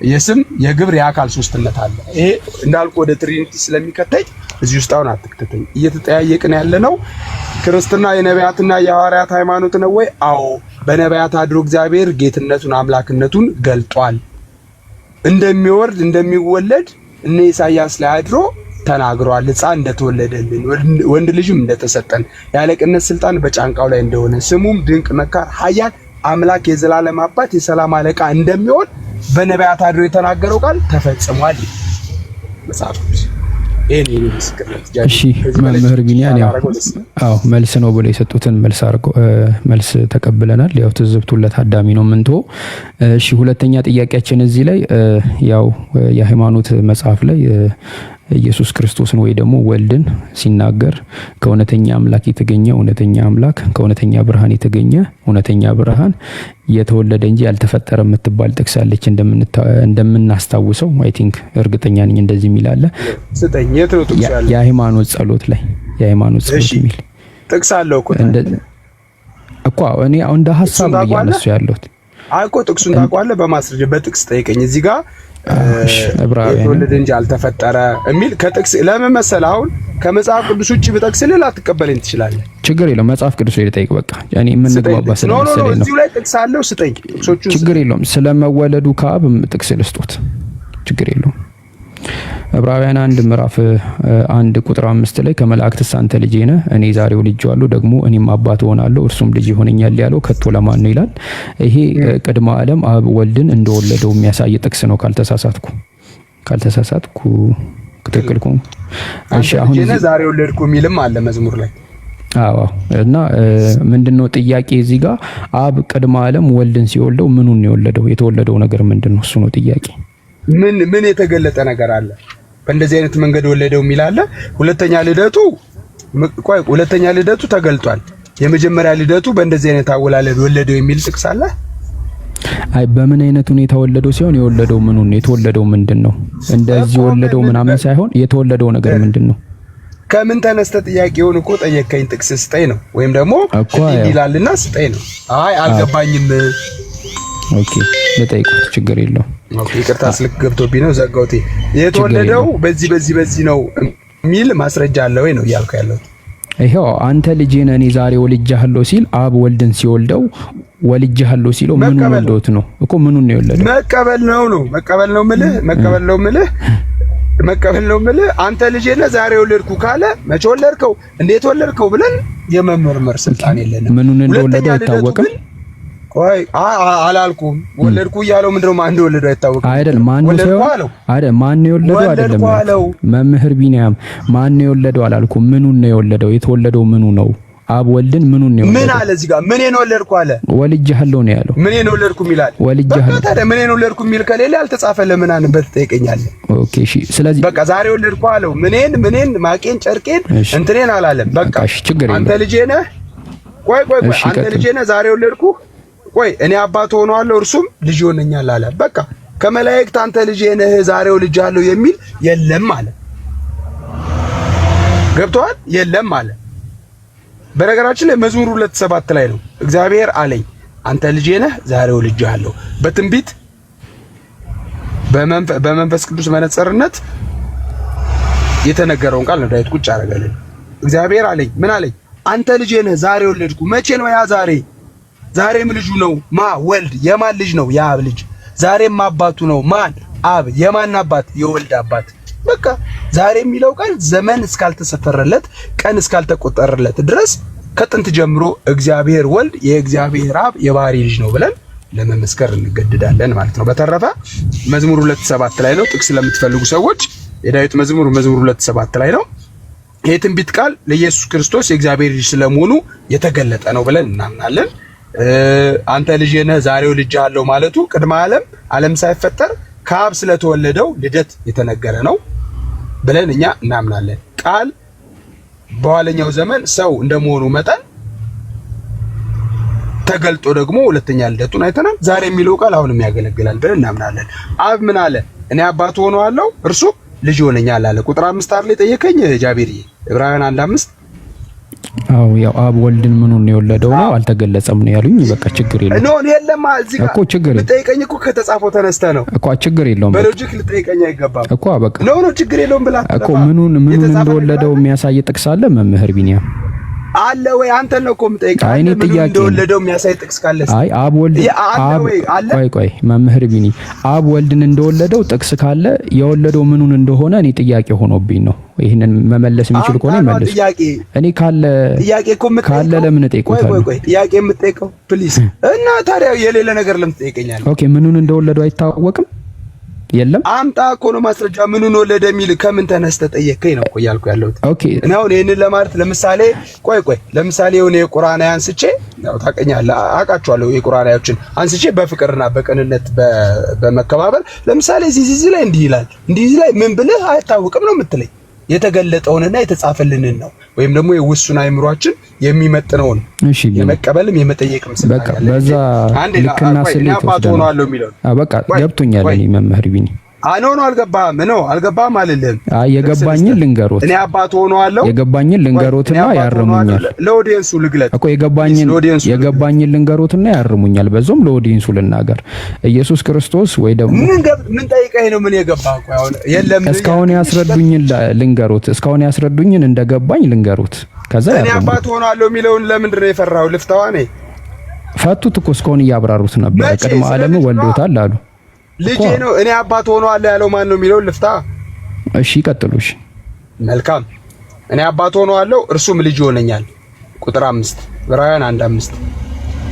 የስም የግብር የአካል ሶስትነት አለ። ይሄ እንዳልኩ ወደ ትሪኒቲ ስለሚከተኝ እዚህ ውስጥ አሁን አትክተተኝ። እየተጠያየቅን ያለ ነው ክርስትና የነቢያትና የሐዋርያት ሃይማኖት ነው ወይ? አዎ፣ በነቢያት አድሮ እግዚአብሔር ጌትነቱን አምላክነቱን ገልጧል። እንደሚወርድ እንደሚወለድ እነ ኢሳይያስ ላይ አድሮ ተናግሯል። ሕፃን እንደተወለደልን ወንድ ልጅም እንደተሰጠን ያለቅነት ስልጣን በጫንቃው ላይ እንደሆነ ስሙም ድንቅ መካር ኃያል አምላክ የዘላለም አባት የሰላም አለቃ እንደሚሆን በነቢያት አድሮ የተናገረው ቃል ተፈጽሟል። መጽሐፍ እሺ መምህር ቢኒያን ያው መልስ ነው ብለው የሰጡትን መልስ ተቀብለናል። ያው ትዝብቱለት አዳሚ ነው ምንቶ። እሺ ሁለተኛ ጥያቄያችን እዚህ ላይ ያው የሃይማኖት መጽሐፍ ላይ ኢየሱስ ክርስቶስን ወይ ደግሞ ወልድን ሲናገር ከእውነተኛ አምላክ የተገኘ እውነተኛ አምላክ ከእውነተኛ ብርሃን የተገኘ እውነተኛ ብርሃን የተወለደ እንጂ ያልተፈጠረ የምትባል ጥቅስ አለች እንደምናስታውሰው አይ ቲንክ እርግጠኛ ነኝ እንደዚህ የሚል አለ። ስጠኝ የት ነው ጥቅስ ያለው? የሃይማኖት ጸሎት ላይ የሃይማኖት ጸሎት የሚል ጥቅስ አለው እኮ እኔ አሁን እንደ ሐሳብ ነው ያነሱ ያለሁት። አይ እኮ ጥቅሱን ታውቀዋለህ? በማስረጃ በጥቅስ ጠይቀኝ። እዚህ ጋር የተወለደ እንጂ አልተፈጠረ የሚል ከጥቅስ ለምን መሰለህ? አሁን ከመጽሐፍ ቅዱስ ውጪ በጥቅስልህ ላትቀበለኝ ትችላለህ። ችግር የለውም። መጽሐፍ ቅዱስ ላይ ጠይቅ። በቃ እኔ የምንግባባ ስለመሰለኝ ነው። እዚሁ ላይ ጥቅስ አለው ስጠኝ። ጥቅሶቹን ችግር የለውም። ስለመወለዱ ከአብ ጥቅስ ልስጦት ችግር የለውም። ዕብራውያን 1 ምዕራፍ 1 ቁጥር 5 ላይ ከመላእክትስ አንተ ልጄ ነህ እኔ ዛሬ ወልጄዋለሁ ደግሞ እኔም አባት ሆናለሁ እርሱም ልጅ ይሆነኛል ያለው ከቶ ለማን ነው ይላል። ይሄ ቅድመ ዓለም አብ ወልድን እንደወለደው የሚያሳይ ጥቅስ ነው ካልተሳሳትኩ ትክክል ነው። እሺ አሁን ዛሬ ወለድኩ የሚልም አለ መዝሙር ላይ። አዎ እና ምንድነው ጥያቄ እዚህ ጋር አብ ቅድመ ዓለም ወልድን ሲወልደው ምኑን ነው የወለደው? የተወለደው ነገር ምንድነው? እሱ ነው ጥያቄ። ምን የተገለጠ ነገር አለ? በእንደዚህ አይነት መንገድ ወለደው የሚል አለ። ሁለተኛ ልደቱ ተገልጧል። የመጀመሪያ ልደቱ በእንደዚህ አይነት አወላለድ ወለደው የሚል ጥቅስ አለ። አይ በምን አይነት ሁኔታ ወለደው ሲሆን የወለደው ምኑን ነው? የተወለደው ምንድነው? እንደዚህ ወለደው ምናምን ሳይሆን የተወለደው ነገር ምንድነው? ከምን ተነስተ ጥያቄውን እኮ ጠየቀኝ። ጥቅስ ስጠኝ ነው ወይም ደግሞ ይላልና ስጠኝ ነው። አይ አልገባኝም። ኦኬ ለጠይቁት ችግር የለውም። ኦኬ ይቅርታ ስልክ ገብቶብኝ ነው ዘጋውቴ። የተወለደው በዚህ ነው የሚል ማስረጃ አለ ወይ ነው እያልኩ ያለው። ይሄው አንተ ልጄ ነህ እኔ ዛሬ ወልጄሃለሁ ሲል አብ ወልድን ሲወልደው ወልጄሃለሁ ሲለው ምኑን ወልዶት ነው እኮ? ምኑን ነው የወለደው? መቀበል ነው ምልህ አንተ ልጄ ነህ ዛሬ ወለድኩ ካለ መቼ ወለድከው እንዴት ወለድከው ብለን የመመርመር ስልጣን የለንም። ምኑን እንደወለደው አይታወቅም። ቆይ አላልኩም። ወለድኩ እያለው ምንድነው? ማን እንደወለደው አይታወቅም አይደል? ማን ነው አይደል? ማን ነው የወለደው አይደለም። መምህር ቢኒያም ማን ነው የወለደው አላልኩም። ምኑን ነው የወለደው? የተወለደው ምኑ ነው? አብ ወልድን ምኑን ነው የወለደው? ምን አለ እዚህ ጋር? ምን ነው ወለድኩ አለ። ወልጄሃለሁ ነው ያለው። ምን ነው ወለድኩ ይላል። ወልጄሃለሁ ታዲያ ምን ነው ወለድኩ የሚል ከሌለ አልተጻፈ ለምን አንበት ትጠይቀኛለህ? ኦኬ እሺ። ስለዚህ በቃ ዛሬ ወለድኩ አለው። ምንን ማቄን ጨርቄን እንትኔን አላለም። በቃ እሺ ችግር የለም። አንተ ልጄ ነህ። ቆይ አንተ ልጄ ነህ ዛሬ ወለድኩ። ቆይ እኔ አባት ሆነዋለሁ እርሱም ልጅ ይሆነኛል አለ። በቃ ከመላእክት አንተ ልጄ ነህ ዛሬው ልጅ አለው የሚል የለም አለ። ገብቶሃል? የለም አለ። በነገራችን ላይ መዝሙር 2:7 ላይ ነው እግዚአብሔር አለኝ አንተ ልጄ ነህ ዛሬው ልጅ አለው። በትንቢት በመንፈስ ቅዱስ መነጽርነት የተነገረውን ቃል ነው ዳዊት ቁጭ አደረገልን። እግዚአብሔር አለኝ ምን አለኝ? አንተ ልጄ ነህ ዛሬ ወለድኩ። መቼ ነው ያ ዛሬ? ዛሬም ልጁ ነው ማ ወልድ የማን ልጅ ነው? የአብ ልጅ። ዛሬም አባቱ ነው ማን? አብ። የማን አባት? የወልድ አባት። በቃ ዛሬ የሚለው ቃል ዘመን እስካልተሰፈረለት ቀን እስካልተቆጠረለት ድረስ ከጥንት ጀምሮ እግዚአብሔር ወልድ የእግዚአብሔር አብ የባህሪ ልጅ ነው ብለን ለመመስከር እንገደዳለን ማለት ነው። በተረፈ መዝሙር 2:7 ላይ ነው ጥቅስ ለምትፈልጉ ሰዎች የዳዊት መዝሙር 2:7 ላይ ነው። ይሄ ትንቢት ቃል ለኢየሱስ ክርስቶስ የእግዚአብሔር ልጅ ስለመሆኑ የተገለጠ ነው ብለን እናምናለን። አንተ ልጄ ነህ ዛሬ ወልጄሃለሁ ማለቱ ቅድመ ዓለም ሳይፈጠር ከአብ ስለተወለደው ልደት የተነገረ ነው ብለን እኛ እናምናለን። ቃል በኋለኛው ዘመን ሰው እንደመሆኑ መጠን ተገልጦ ደግሞ ሁለተኛ ልደቱን አይተናል። ዛሬ የሚለው ቃል አሁንም ያገለግላል ብለን እናምናለን። አብ ምን አለ? እኔ አባት ሆነዋለሁ እርሱ ልጅ ሆነኛል አለ። ቁጥር 5 አይደል ጠየቀኝ ጃቢርዬ? ዕብራውያን 1:5 አው ያው አብ ወልድን ምኑን ነው የወለደው ነው አልተገለጸም ነው ያሉኝ። በቃ ችግር የለውም ነው የለም እዚህ ጋር እኮ ችግር ልጠይቀኝ እኮ ከተጻፈው ተነስተ ነው እኮ ችግር የለውም። በሎጂክ ልጠይቀኝ አይገባም እኮ በቃ ነው ችግር የለውም ብላ እኮ ምኑን እንደወለደው የሚያሳይ ጥቅስ አለ መምህር ቢኒያም አለ ወይ? አንተ ነው እኮ የምጠይቀው። አይኔ ጥያቄ እንደወለደው የሚያሳይ ጥቅስ ካለ አይ አብ ወልድ አብ ቆይ መምህር ቢኒ አብ ወልድን እንደወለደው ጥቅስ ካለ የወለደው ምኑን እንደሆነ እኔ ጥያቄ ሆኖብኝ ነው። ይሄንን መመለስ የሚችል ከሆነ ይመልስ። እኔ ካለ ጥያቄ እኮ ካለ ለምን ጠይቆታል? ቆይ ጥያቄ የምጠይቀው ፕሊዝ። እና ታዲያ የሌለ ነገር ለምን ትጠይቀኛለህ? ኦኬ ምኑን እንደወለደው አይታወቅም? የለም አምጣ እኮ ነው ማስረጃ። ምኑን ወለደ የሚል ከምን ተነስተ ጠየቀኝ ነው እኮ ያልኩ ያለሁት። ኦኬ እና አሁን ይሄንን ለማለት ለምሳሌ ለምሳሌ የሆነ የቁርአን አያን አንስቼ ያው ታውቀኛለህ፣ አውቃቸዋለሁ የቁርአን አንስቼ በፍቅርና በቅንነት በመከባበር ለምሳሌ እዚህ ላይ እንዲህ ይላል እንዲህ ላይ ምን ብለህ አይታወቅም ነው የምትለኝ? የተገለጠውንና የተጻፈልንን ነው ወይም ደግሞ የውሱን አይምሯችን የሚመጥነውን የመቀበልም የመጠየቅም ስለ በቃ በዛ ልክና ስሌት ወስደናል። በቃ ገብቶኛል። እኔ መምህር ቢኒ ነው አልገባም አልልህም። የገባኝን ልንገሮት እኔ አባት ሆነዋለሁ። የገባኝን ልንገሮትና ያርሙኛል ለኦዲየንሱ ልግለጥ እኮ የገባኝን ልንገሮትና ያርሙኛል። በዛም ለኦዲየንሱ ልናገር ኢየሱስ ክርስቶስ ወይ ደግሞ ምን ጠይቀኝ ነው ምን የገባህ? ቆይ አሁን የለም እስካሁን ያስረዱኝን ልንገሮት እስካሁን ያስረዱኝን እንደገባኝ ልንገሮት። ከዛ እኔ አባት ሆነዋለሁ የሚለውን ለምንድን ነው የፈራው? ልፍታዋ ነኝ ፈቱት እኮ እስካሁን እያብራሩት ነበር። ቅድመ ዓለም ወልዶታል አሉ ልጄ ነው እኔ አባት ሆነዋለሁ ያለው ማን ነው የሚለው ልፍታ። እሺ ቀጥሉሽ። መልካም እኔ አባት ሆነዋለሁ እርሱም ልጅ ይሆነኛል። ቁጥር 5 ዕብራውያን 1:5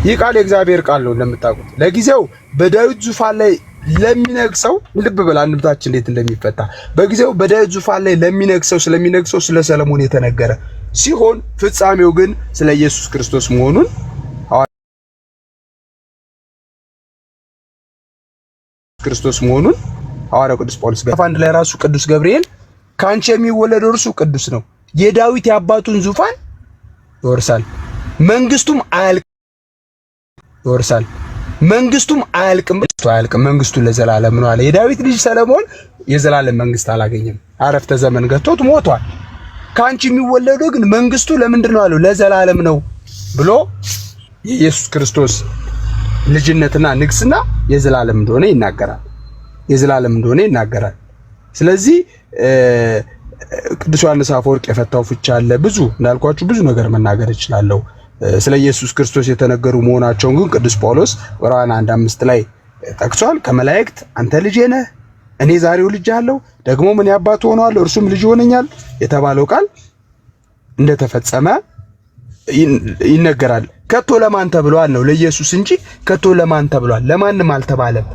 ይህ ቃል የእግዚአብሔር ቃል ነው እንደምታውቁት። ለጊዜው በዳዊት ዙፋን ላይ ለሚነግሰው ልብ በል አንብታችን እንዴት እንደሚፈታ በጊዜው በዳዊት ዙፋን ላይ ስለሚነግሰው ስለ ሰለሞን የተነገረ ሲሆን ፍጻሜው ግን ስለ ኢየሱስ ክርስቶስ መሆኑን ሐዋርያው ቅዱስ ጳውሎስ በአንድ ላይ ራሱ ቅዱስ ገብርኤል ካንቺ የሚወለደው እርሱ ቅዱስ ነው፣ የዳዊት የአባቱን ዙፋን ይወርሳል፣ መንግስቱም አያልቅም መንግስቱ ለዘላለም ነው አለ። የዳዊት ልጅ ሰለሞን የዘላለም መንግስት አላገኘም፣ አረፍተ ዘመን ገጥቶት ሞቷል። ካንቺ የሚወለደው ግን መንግስቱ ለምንድን ነው አለው? ለዘላለም ነው ብሎ የኢየሱስ ክርስቶስ ልጅነትና ንግስና የዘላለም እንደሆነ ይናገራል። ስለዚህ ቅዱስ ዮሐንስ አፈወርቅ የፈታው ፍቻ አለ። ብዙ እንዳልኳችሁ ብዙ ነገር መናገር እችላለሁ። ስለ ኢየሱስ ክርስቶስ የተነገሩ መሆናቸውን ግን ቅዱስ ጳውሎስ ዕብራውያን 1:5 ላይ ጠቅሷል። ከመላእክት አንተ ልጄ ነህ እኔ ዛሬው ልጅሃለሁ ደግሞ ምን ያባቱ ሆነዋል እርሱም ልጅ ሆነኛል የተባለው ቃል እንደተፈጸመ ይነገራል። ከቶ ለማን ተብሏል ነው? ለኢየሱስ እንጂ ከቶ ለማን ተብሏል? ለማንም አልተባለም።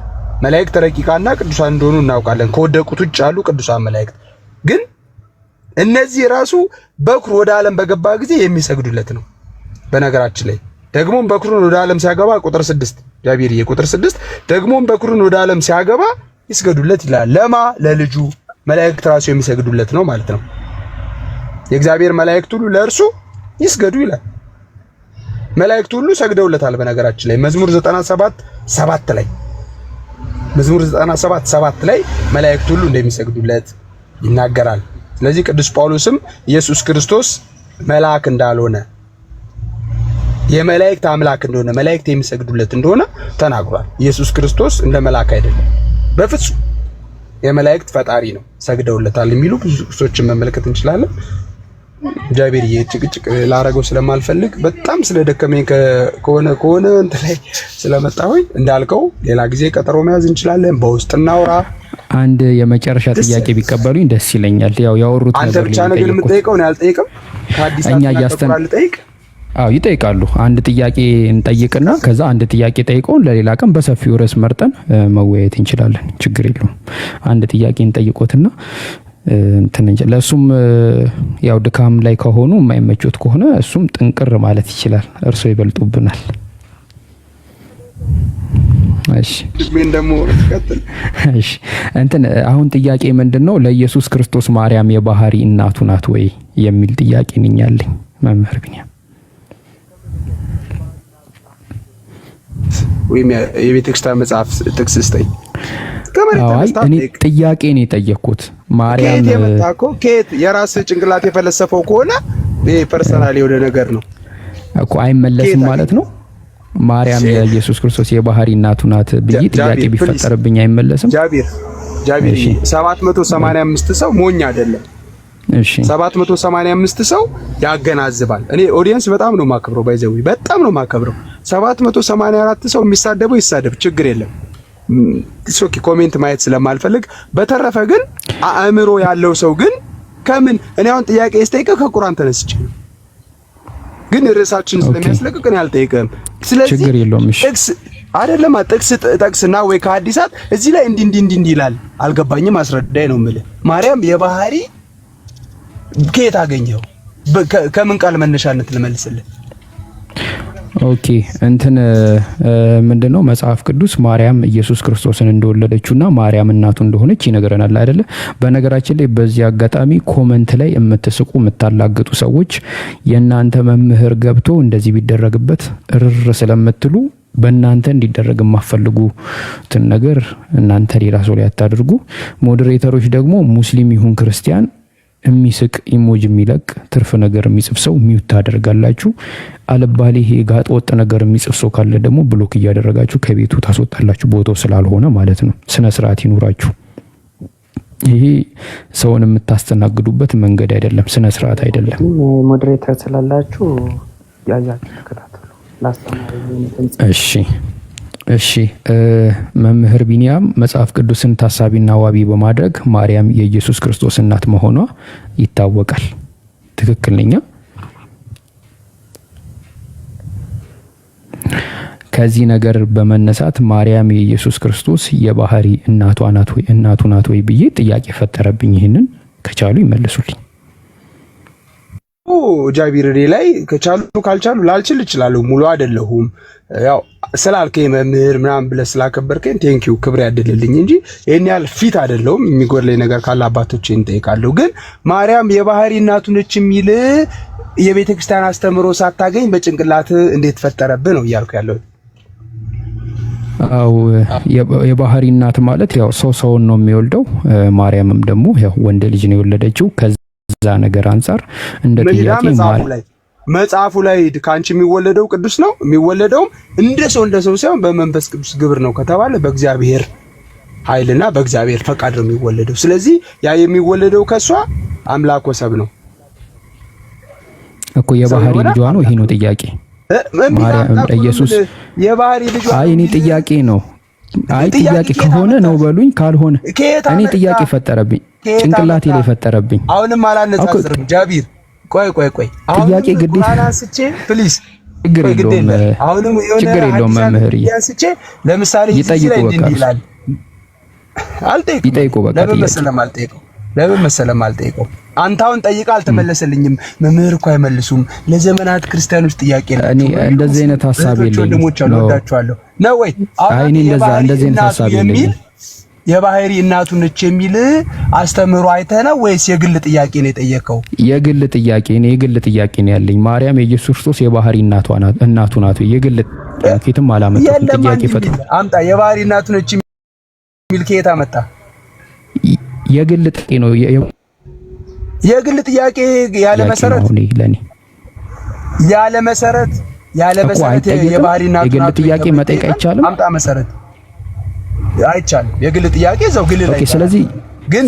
መላእክት ረቂቃና ቅዱሳን እንደሆኑ እናውቃለን። ከወደቁት ውጭ ያሉ ቅዱሳን መላእክት ግን እነዚህ ራሱ በኩር ወደ ዓለም በገባ ጊዜ የሚሰግዱለት ነው። በነገራችን ላይ ደግሞም በኩርን ወደ ዓለም ሲያገባ ቁጥር 6 ጃቢርዬ ቁጥር 6 ደግሞም በኩርን ወደ ዓለም ሲያገባ ይስገዱለት ይላል። ለማ ለልጁ መላእክት ራሱ የሚሰግዱለት ነው ማለት ነው። የእግዚአብሔር መላእክት ሁሉ ለእርሱ ይስገዱ ይላል። መላእክት ሁሉ ሰግደውለታል። በነገራችን ላይ መዝሙር 97:7 ላይ መላእክት ሁሉ እንደሚሰግዱለት ይናገራል። ስለዚህ ቅዱስ ጳውሎስም ኢየሱስ ክርስቶስ መልአክ እንዳልሆነ የመላእክት አምላክ እንደሆነ መላእክት የሚሰግዱለት እንደሆነ ተናግሯል። ኢየሱስ ክርስቶስ እንደ መልአክ አይደለም በፍጹም። የመላእክት ፈጣሪ ነው ሰግደውለታል የሚሉ ብዙ ጥቅሶችን መመልከት እንችላለን። ጃቢር ጭቅጭቅ ላረገው ስለማልፈልግ በጣም ስለደከመኝ ከሆነ እንትን ላይ ስለመጣሁኝ እንዳልከው ሌላ ጊዜ ቀጠሮ መያዝ እንችላለን። በውስጥ እናውራ። አንድ የመጨረሻ ጥያቄ ቢቀበሉኝ ደስ ይለኛል። ያው ያወሩት ነገር አንተ ብቻ ነገር የምትጠይቀው ነው ያልጠይቅም። ከአዲስ አበባ ልጠይቅ? አዎ ይጠይቃሉ። አንድ ጥያቄ እንጠይቅና ከዛ አንድ ጥያቄ ጠይቀውን ለሌላ ቀን በሰፊው ርዕስ መርጠን መወያየት እንችላለን። ችግር የለውም። አንድ ጥያቄ እንጠይቆትና ለሱም ያው ድካም ላይ ከሆኑ የማይመቹት ከሆነ እሱም ጥንቅር ማለት ይችላል። እርሶ ይበልጡብናል። እሺ ምን ደሞ ተከተል። እሺ አሁን ጥያቄ ምንድነው? ለኢየሱስ ክርስቶስ ማርያም የባህሪ እናቱ ናት ወይ የሚል ጥያቄ ነኝ ያለኝ መምህር ቢኒያም። ወይም የቤተክርስቲያን መጽሐፍ ጥቅስ ስጠኝ። እኔ ጥያቄ ነው የጠየቅኩት። ማርያም ከየት የራስ ጭንቅላት የፈለሰፈው ከሆነ ይሄ ፐርሰናል የሆነ ነገር ነው እኮ አይመለስም ማለት ነው። ማርያም የኢየሱስ ክርስቶስ የባህሪ እናቱ ናት ብዬ ጥያቄ ቢፈጠርብኝ አይመለስም። ጃቢር 785 ሰው ሞኝ አይደለም። እሺ 785 ሰው ያገናዝባል። እኔ ኦዲየንስ በጣም ነው ማከብረው፣ ባይዘው በጣም ነው ማከብረው። 784 ሰው የሚሳደበው ይሳደብ፣ ችግር የለም። ሶኪ ኮሜንት ማየት ስለማልፈልግ፣ በተረፈ ግን አእምሮ ያለው ሰው ግን ከምን እኔ አሁን ጥያቄ ስጠይቀህ ከቁርአን ተነስቼ ግን ርዕሳችን ስለሚያስለቅቅ እኔ አልጠይቅም። ስለዚህ ችግር የለውም። እሺ ጥቅስ አይደለም ጥቅስ ጠቅስና ወይ ከሐዲሳት እዚህ ላይ እንዲህ ይላል አልገባኝም፣ አስረዳኝ ነው የምልህ። ማርያም የባህሪ ከየት አገኘው? ከምን ቃል መነሻነት ልመልስልህ? ኦኬ ምንድነው መጽሐፍ ቅዱስ ማርያም ኢየሱስ ክርስቶስን እንደወለደችውና ማርያም እናቱ እንደሆነች ይነግረናል አይደለ? በነገራችን ላይ በዚህ አጋጣሚ ኮመንት ላይ የምትስቁ የምታላግጡ ሰዎች የእናንተ መምህር ገብቶ እንደዚህ ቢደረግበት እርር ስለምትሉ በእናንተ እንዲደረግ የማፈልጉትን ነገር እናንተ ሌላ ሰው ላይ አታድርጉ። ሞዴሬተሮች ደግሞ ሙስሊም ይሁን ክርስቲያን የሚስቅ ኢሞጂ የሚለቅ ትርፍ ነገር የሚጽፍ ሰው ሚውት ታደርጋላችሁ። አለባሌ ይሄ ጋጥ ወጥ ነገር የሚጽፍ ሰው ካለ ደግሞ ብሎክ እያደረጋችሁ ከቤቱ ታስወጣላችሁ። ቦታው ስላልሆነ ማለት ነው። ስነ ስርዓት ይኑራችሁ። ይሄ ሰውን የምታስተናግዱበት መንገድ አይደለም፣ ስነ ስርዓት አይደለም። ሞዴሬተር ስላላችሁ ያያችሁ ተከታተሉ። እሺ መምህር ቢኒያም መጽሐፍ ቅዱስን ታሳቢና ዋቢ በማድረግ ማርያም የኢየሱስ ክርስቶስ እናት መሆኗ ይታወቃል። ትክክል ነኝ? ከዚህ ነገር በመነሳት ማርያም የኢየሱስ ክርስቶስ የባህሪ እናቱ ናት ወይ ብዬ ጥያቄ ፈጠረብኝ። ይሄንን ከቻሉ ይመልሱልኝ። ጃቢር ላይ ከቻሉ ካልቻሉ ላልችል እችላለሁ። ሙሉ አይደለሁም። ያው ስላልከኝ መምህር ምናምን ብለህ ስላከበርከኝ ቴንኪው፣ ክብር ያድልልኝ እንጂ ይሄን ያህል ፊት አይደለሁም። የሚጎድለኝ ነገር ካለ አባቶቼ እንጠይቃለሁ። ግን ማርያም የባህሪ እናቱ ነች የሚል የቤተ ክርስቲያን አስተምሮ ሳታገኝ በጭንቅላት እንዴት ፈጠረብህ ነው እያልኩ ያለው። አው የባህሪ እናት ማለት ያው ሰውን ነው የሚወልደው። ማርያምም ደግሞ ያው ወንድ ልጅ ነው የወለደችው። ከዛ ነገር አንፃር እንደ ጥያቄ መጽሐፉ ላይ ካንቺ የሚወለደው ቅዱስ ነው። የሚወለደውም እንደ ሰው ሳይሆን በመንፈስ ቅዱስ ግብር ነው ከተባለ በእግዚአብሔር ኃይልና በእግዚአብሔር ፈቃድ ነው የሚወለደው። ስለዚህ ያ የሚወለደው ከሷ አምላክ ወሰብ ነው እኮ የባህሪ ልጇ ነው። ይሄ ነው ጥያቄ። ማርያም ኢየሱስ የባህሪ ልጇ እኔ ጥያቄ ነው። ጥያቄ ከሆነ ነው በሉኝ፣ ካልሆነ እኔ ጥያቄ ፈጠረብኝ፣ ጭንቅላቴ ላይ ፈጠረብኝ። አሁንም አላነጻጽርም ጃቢር። ቆይ ጥያቄ ግዴታ አንስቼ ፕሊዝ፣ ችግር የለውም መምህር አንስቼ ለምሳሌ ይጠይቁ በቃ ይጠይቁ በቃ ለምን መሰለም አልጠይቀው። አንተ አሁን ጠይቃ አልተመለሰልኝም። መምህር እኮ አይመልሱም። ለዘመናት ክርስቲያኖች ጥያቄ ነው። እኔ እንደዚህ አይነት ሐሳብ የለኝም። ወንድሞች ወዳቸዋለሁ ነው ወይ? እኔ እንደዚህ አይነት ሐሳብ የለኝም። የባህሪ እናቱ ነች የሚል አስተምሮ አይተህ ነው ወይስ የግል ጥያቄ ነው የጠየቀው? የግል ጥያቄ ነው ያለኝ። ማርያም የኢየሱስ ክርስቶስ የባህሪ እናቱ ናት። የግል ጥያቄም አላመጣም። ጥያቄ ፈጥሮ አምጣ። የባህሪ እናቱ ነች የሚል ከየት አመጣ? የግል ጥያቄ ነው። የግል ጥያቄ ያለ መሰረት የባህሪ እናቱ የግል ጥያቄ መጠየቅ አይቻልም። አምጣ መሰረት። አይቻልም። የግል ጥያቄ እዛው ግል ላይ ስለዚህ ግን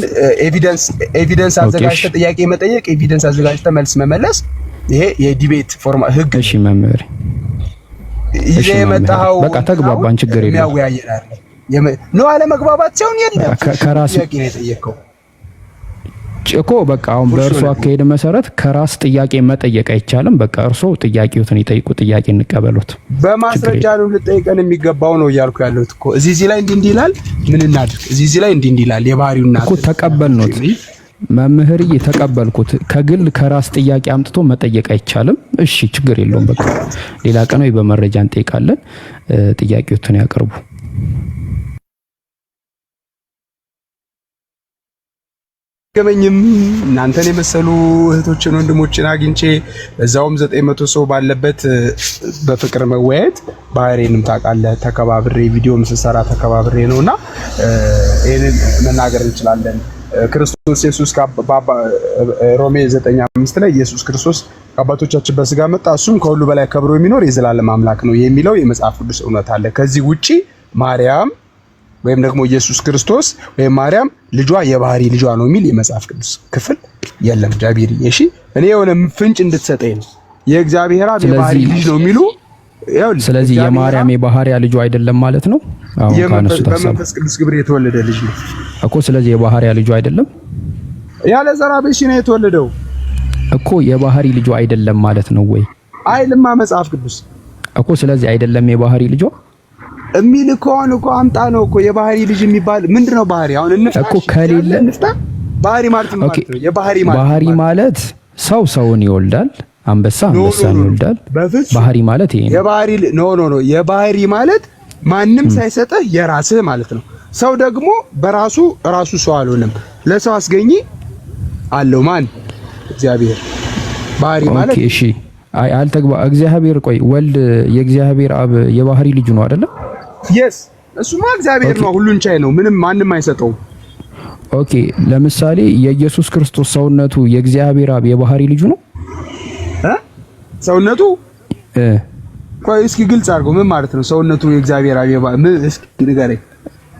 ኤቪደንስ አዘጋጅተህ ጥያቄ መጠየቅ፣ ኤቪደንስ አዘጋጅተህ መልስ መመለስ ይሄ የዲቤት ፎርማት ህግ። እሺ መምህር ይሄ የመጣው በቃ ተግባባን፣ ችግር የለም። የሚያወያየናል ነው አለመግባባት ሲሆን የለም ከራስ ጥያቄ ነው የጠየቀው እኮ በቃ አሁን በእርሱ አካሄድ መሰረት ከራስ ጥያቄ መጠየቅ አይቻልም። በቃ እርሱ ጥያቄዎትን ይጠይቁ፣ ጥያቄ እንቀበሉት። በማስረጃ ነው ልጠይቀን የሚገባው ነው እያልኩ ያለሁት እኮ። እዚህ ላይ እንዲህ ይላል፣ ምን እናድርግ? እዚህ ላይ እንዲህ ይላል፣ የባህሪውና እኮ ተቀበልነው። መምህር ተቀበልኩት። ከግል ከራስ ጥያቄ አምጥቶ መጠየቅ አይቻልም። እሺ ችግር የለውም። በቃ ሌላ ቀን ወይ በመረጃ እንጠይቃለን። ጥያቄዎትን ያቀርቡ። ገመኝም እናንተን የመሰሉ እህቶችን ወንድሞችን አግኝቼ እዛውም 900 ሰው ባለበት በፍቅር መወያየት ባህሪንም ታውቃለህ። ተከባብሬ ቪዲዮም ስሰራ ተከባብሬ ነውና ይሄንን መናገር እንችላለን። ክርስቶስ ኢየሱስ ሮሜ 9:5 ላይ ኢየሱስ ክርስቶስ ከአባቶቻችን በስጋ መጣ፣ እሱም ከሁሉ በላይ ከብሮ የሚኖር የዘላለም አምላክ ነው የሚለው የመጽሐፍ ቅዱስ እውነት አለ። ከዚህ ውጪ ማርያም ወይም ደግሞ ኢየሱስ ክርስቶስ ወይም ማርያም ልጇ የባህሪ ልጇ ነው የሚል የመጽሐፍ ቅዱስ ክፍል የለም። ጃቢር እሺ፣ እኔ የሆነ ፍንጭ እንድትሰጠኝ ነው። የእግዚአብሔር አብ የባህሪ ልጅ ነው የሚሉ ስለዚህ የማርያም የባህሪያ ልጇ አይደለም ማለት ነው። አሁን ካነሱ ተሰብ በመንፈስ ቅዱስ ግብር የተወለደ ልጅ ነው እኮ። ስለዚህ የባህሪያ ልጇ አይደለም፣ ያለ ዘራ በሺ ነው የተወለደው እኮ። የባህሪ ልጇ አይደለም ማለት ነው ወይ? አይልማ መጽሐፍ ቅዱስ እኮ። ስለዚህ አይደለም የባህሪ ልጇ የሚል ከሆነ እኮ አምጣ ነው እኮ። የባህሪ ልጅ የሚባል ምንድነው? ባህሪ አሁን እንፍታ እኮ ከሌለ ባህሪ ማለት ነው። የባህሪ ማለት ባህሪ ማለት ሰው ሰውን ይወልዳል፣ አንበሳ አንበሳን ይወልዳል። ባህሪ ማለት ይሄ ነው። የባህሪ ኖ የባህሪ ማለት ማንም ሳይሰጥህ የራስህ ማለት ነው። ሰው ደግሞ በራሱ ራሱ ሰው አልሆነም፣ ለሰው አስገኝ አለው። ማን? እግዚአብሔር። ባህሪ ማለት እሺ፣ አልተግባ እግዚአብሔር። ቆይ ወልድ የእግዚአብሔር አብ የባህሪ ልጁ ነው አይደለ? yes እሱማ እግዚአብሔር ነው፣ ሁሉን ቻይ ነው፣ ምንም ማንም አይሰጠውም። ኦኬ፣ ለምሳሌ የኢየሱስ ክርስቶስ ሰውነቱ የእግዚአብሔር አብ የባህሪ ልጁ ነው ሰውነቱ? ቆይ እስኪ ግልጽ አድርገው፣ ምን ማለት ነው ሰውነቱ የእግዚአብሔር አብ የባህሪ? እስኪ ንገረኝ።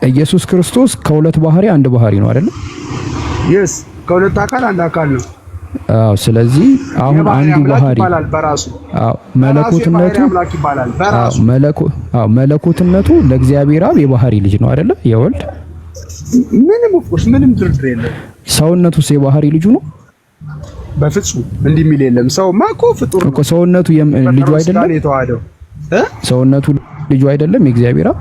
ኢየሱስ ክርስቶስ ከሁለት ባህሪ አንድ ባህሪ ነው አይደለ? yes ከሁለት አካል አንድ አካል ነው። አዎ። ስለዚህ አሁን አንዱ ባህሪ ይባላል በራሱ። አዎ፣ መለኮትነቱ ይባላል በራሱ። አዎ፣ መለኮትነቱ ለእግዚአብሔር አብ የባህሪ ልጅ ነው አይደለ? የወልድ ምንም ኦፍኮርስ ምንም ድርድር የለም። ሰውነቱስ የባህሪ ልጁ ነው? በፍጹም እንዲህ የሚል የለም። ሰውማ እኮ ፍጡር እኮ። ሰውነቱ ልጁ አይደለም? የተዋህደው ሰውነቱ ልጁ አይደለም የእግዚአብሔር አብ?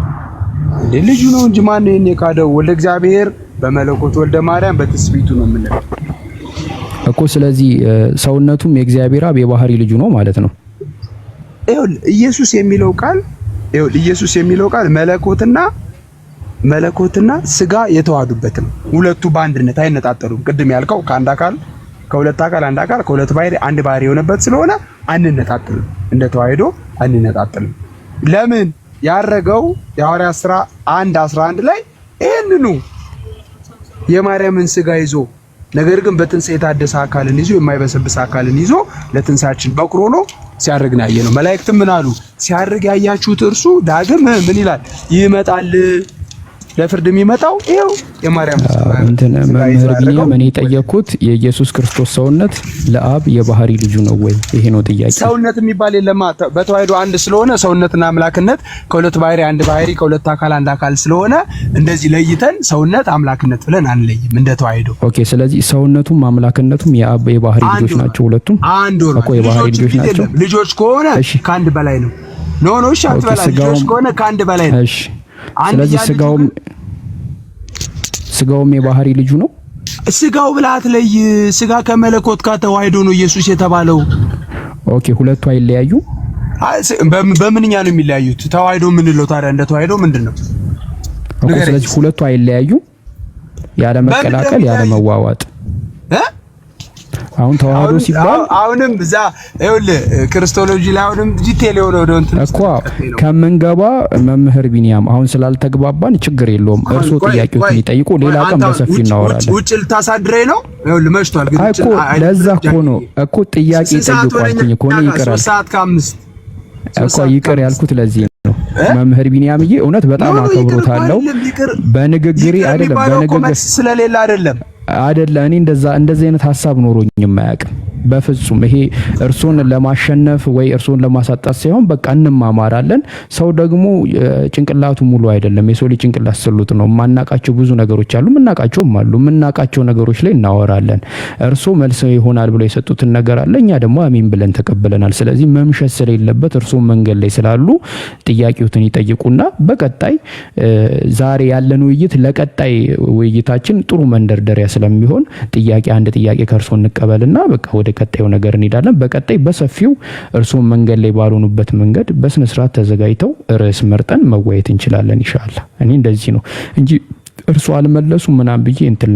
ልጁ ነው እንጂ ማን ነው የካደው? ወልደ እግዚአብሔር በመለኮት ወልደ ማርያም በትስብእቱ ነው የምንለው እኮ። ስለዚህ ሰውነቱም የእግዚአብሔር አብ የባህሪ ልጁ ነው ማለት ነው። ኢየሱስ የሚለው ቃል መለኮትና ስጋ የተዋሃዱበት ነው። ሁለቱ በአንድነት አይነጣጠሉም። ቅድም ያልከው ከአንድ አካል ከሁለት አካል አንድ አካል ከሁለት ባህሪ አንድ ባህሪ የሆነበት ስለሆነ አንነጣጠልም፣ እንደ ተዋህዶ አንነጣጠልም። ለምን ያረገው የሐዋርያት ሥራ 1:11 ላይ ይሄንኑ የማርያምን ስጋ ይዞ ነገር ግን በትንሣኤ የታደሰ አካልን ይዞ የማይበሰብስ አካልን ይዞ ለትንሣኤያችን በኩር ሆኖ ሲያርግ ነው ያየነው። መላእክትም ምን አሉ? ሲያርግ ያያችሁት እርሱ ዳግም ምን ይላል? ይመጣል። ለፍርድ የሚመጣው ይሄው የማርያም እንትን መምህር ቢኒያም እኔ ጠየቅኩት የኢየሱስ ክርስቶስ ሰውነት ለአብ የባህሪ ልጁ ነው ወይ? ይሄ ነው ጥያቄ። ሰውነት የሚባል የለማ። በተዋህዶ አንድ ስለሆነ ሰውነትና አምላክነት ከሁለት ባህሪ አንድ ባህሪ ከሁለት አካል አንድ አካል ስለሆነ እንደዚህ ለይተን ሰውነት አምላክነት ብለን አንለይም እንደ ተዋህዶ። ኦኬ። ስለዚህ ሰውነቱም አምላክነቱም የአብ የባህሪ ልጆች ናቸው። ሁለቱም አንድ ሆነ እኮ የባህሪ ልጆች ናቸው። ልጆች ከሆነ ከአንድ በላይ ነው። ኖ እሺ አትበላ። ልጆች ከሆነ ከአንድ በላይ ነው። እሺ። ስለዚህ ስጋውም የባህሪ ልጁ ነው። ስጋው ብላት ላይ ስጋ ከመለኮት ጋር ተዋህዶ ነው ኢየሱስ የተባለው። ኦኬ። ሁለቱ አይለያዩ? በምንኛ ነው የሚለያዩት? ተዋህዶ ምንለው ታዲያ? እንደ ተዋህዶ ምንድነው? ስለዚህ ሁለቱ አይለያዩ? ያለ መቀላቀል ያለ መዋዋጥ አሁን ተዋህዶ ሲባል አሁንም እዛ ይኸውልህ ክርስቶሎጂ ላይ አሁንም ዲቴል የሆነ ወደ እንትን እኮ ከምንገባ መምህር ቢኒያም አሁን ስላልተግባባን ችግር የለውም። እርሱ ጥያቄዎችን ይጠይቁ፣ ሌላ ቀን በሰፊ እናወራለን። ውጭ ልታሳድረኝ ነው? ይኸውልህ መሽቷል። ግን እኮ ለዛ እኮ ነው እኮ ጥያቄ ጠይቁ አልኩኝ እኮ ነው። ይቅር 3:05 እኮ ይቅር ያልኩት ለዚህ ነው። መምህር ቢኒያምዬ እውነት በጣም አከብሮታለሁ። በንግግሬ አይደለም በንግግር ስለሌላ አይደለም እኔ እንደዚህ አይነት ሐሳብ ኖሮኝም አያውቅም በፍጹም። ይሄ እርሶን ለማሸነፍ ወይ እርሶን ለማሳጣት ሳይሆን በቃ እንማማራለን። ሰው ደግሞ ጭንቅላቱ ሙሉ አይደለም። የሰው ልጅ ጭንቅላት ስሉት ነው። ማናቃቸው ብዙ ነገሮች አሉ፣ ምናቃቸውም አሉ። ምናቃቸው ነገሮች ላይ እናወራለን። እርሶ መልስ ይሆናል ብለው የሰጡትን ነገር አለ፣ እኛ ደግሞ አሚን ብለን ተቀበለናል። ስለዚህ መምሸት ስለሌለበት እርሶ መንገድ ላይ ስላሉ ጥያቄዎትን ይጠይቁና በቀጣይ ዛሬ ያለን ውይይት ለቀጣይ ውይይታችን ጥሩ መንደርደሪያ ስለሚሆን አንድ ጥያቄ ከእርሶ እንቀበልና በቃ ወደ ቀጣዩ ነገር እንሄዳለን። በቀጣይ በሰፊው እርሶ መንገድ ላይ ባልሆኑበት መንገድ በስነ ስርዓት ተዘጋጅተው ርዕስ መርጠን መወያየት እንችላለን ኢንሻአላህ። እኔ እንደዚህ ነው እንጂ እርሶ አልመለሱ ምናምን ብዬ እንትን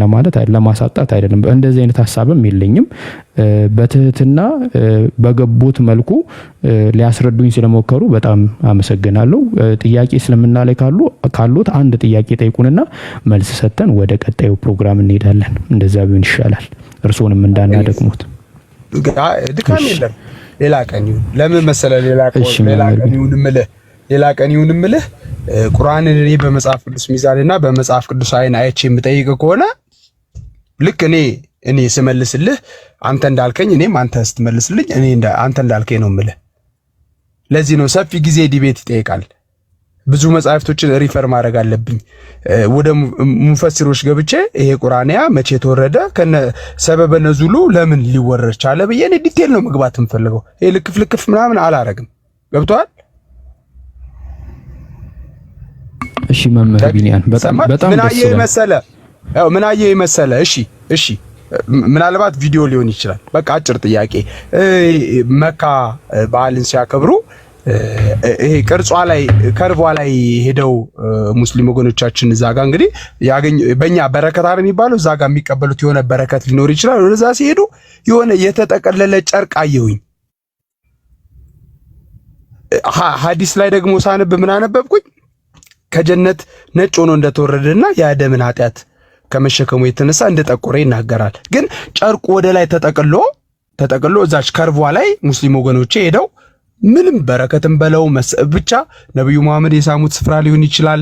ለማሳጣት አይደለም። እንደዚህ አይነት ሐሳብም የለኝም። በትህትና በገቦት መልኩ ሊያስረዱኝ ስለሞከሩ በጣም አመሰግናለሁ። ጥያቄ እስልምና ላይ ካሉት አንድ ጥያቄ ጠይቁንና መልስ ሰጥተን ወደ ቀጣዩ ፕሮግራም እንሄዳለን። እንደዛ ቢሆን ይሻላል፣ እርሶንም እንዳናደክሙት። ድካም የለም። ሌላ ቀን ይሁን። ለምን መሰለህ ሌላ ቀን ይሁን ምልህ ቁርአንን እኔ በመጽሐፍ ቅዱስ ሚዛንና በመጽሐፍ ቅዱስ አይን አይቼ የምጠይቅ ከሆነ ልክ እኔ ስመልስልህ አንተ እንዳልከኝ እኔም አንተ ስትመልስልኝ አንተ እንዳልከኝ ነው ምልህ። ለዚህ ነው ሰፊ ጊዜ ዲቤት ይጠይቃል። ብዙ መጽሐፍቶችን ሪፈር ማድረግ አለብኝ። ወደ ሙፈሲሮች ገብቼ ይሄ ቁርአንያ መቼ ተወረደ ከነ ሰበበ ነዙሉ ለምን ሊወረድ ቻለ ብዬ እኔ ዲቴል ነው መግባት የምፈልገው። ይሄ ልክፍ ምናምን አላረግም። ገብቷል? እሺ መምህር ቢኒያን በጣም ምን አየህ መሰለ? እሺ ምናልባት ቪዲዮ ሊሆን ይችላል። በቃ አጭር ጥያቄ። መካ በዓልን ሲያከብሩ ይሄ ቅርጿ ላይ ከርቧ ላይ ሄደው ሙስሊም ወገኖቻችን እዛ ጋር እንግዲህ በእኛ በረከት አይደል የሚባለው እዛ ጋር የሚቀበሉት የሆነ በረከት ሊኖር ይችላል። ወደዛ ሲሄዱ የሆነ የተጠቀለለ ጨርቅ አየሁኝ። ሐዲስ ላይ ደግሞ ሳነብ ምን አነበብኩኝ? ከጀነት ነጭ ሆኖ እንደተወረደና የአደምን ኃጢአት ከመሸከሙ የተነሳ እንደጠቆረ ይናገራል። ግን ጨርቁ ወደ ላይ ተጠቅሎ እዛች ከርቧ ላይ ሙስሊም ወገኖቼ ሄደው ምንም በረከትም በለው ብቻ ነብዩ መሐመድ የሳሙት ስፍራ ሊሆን ይችላል።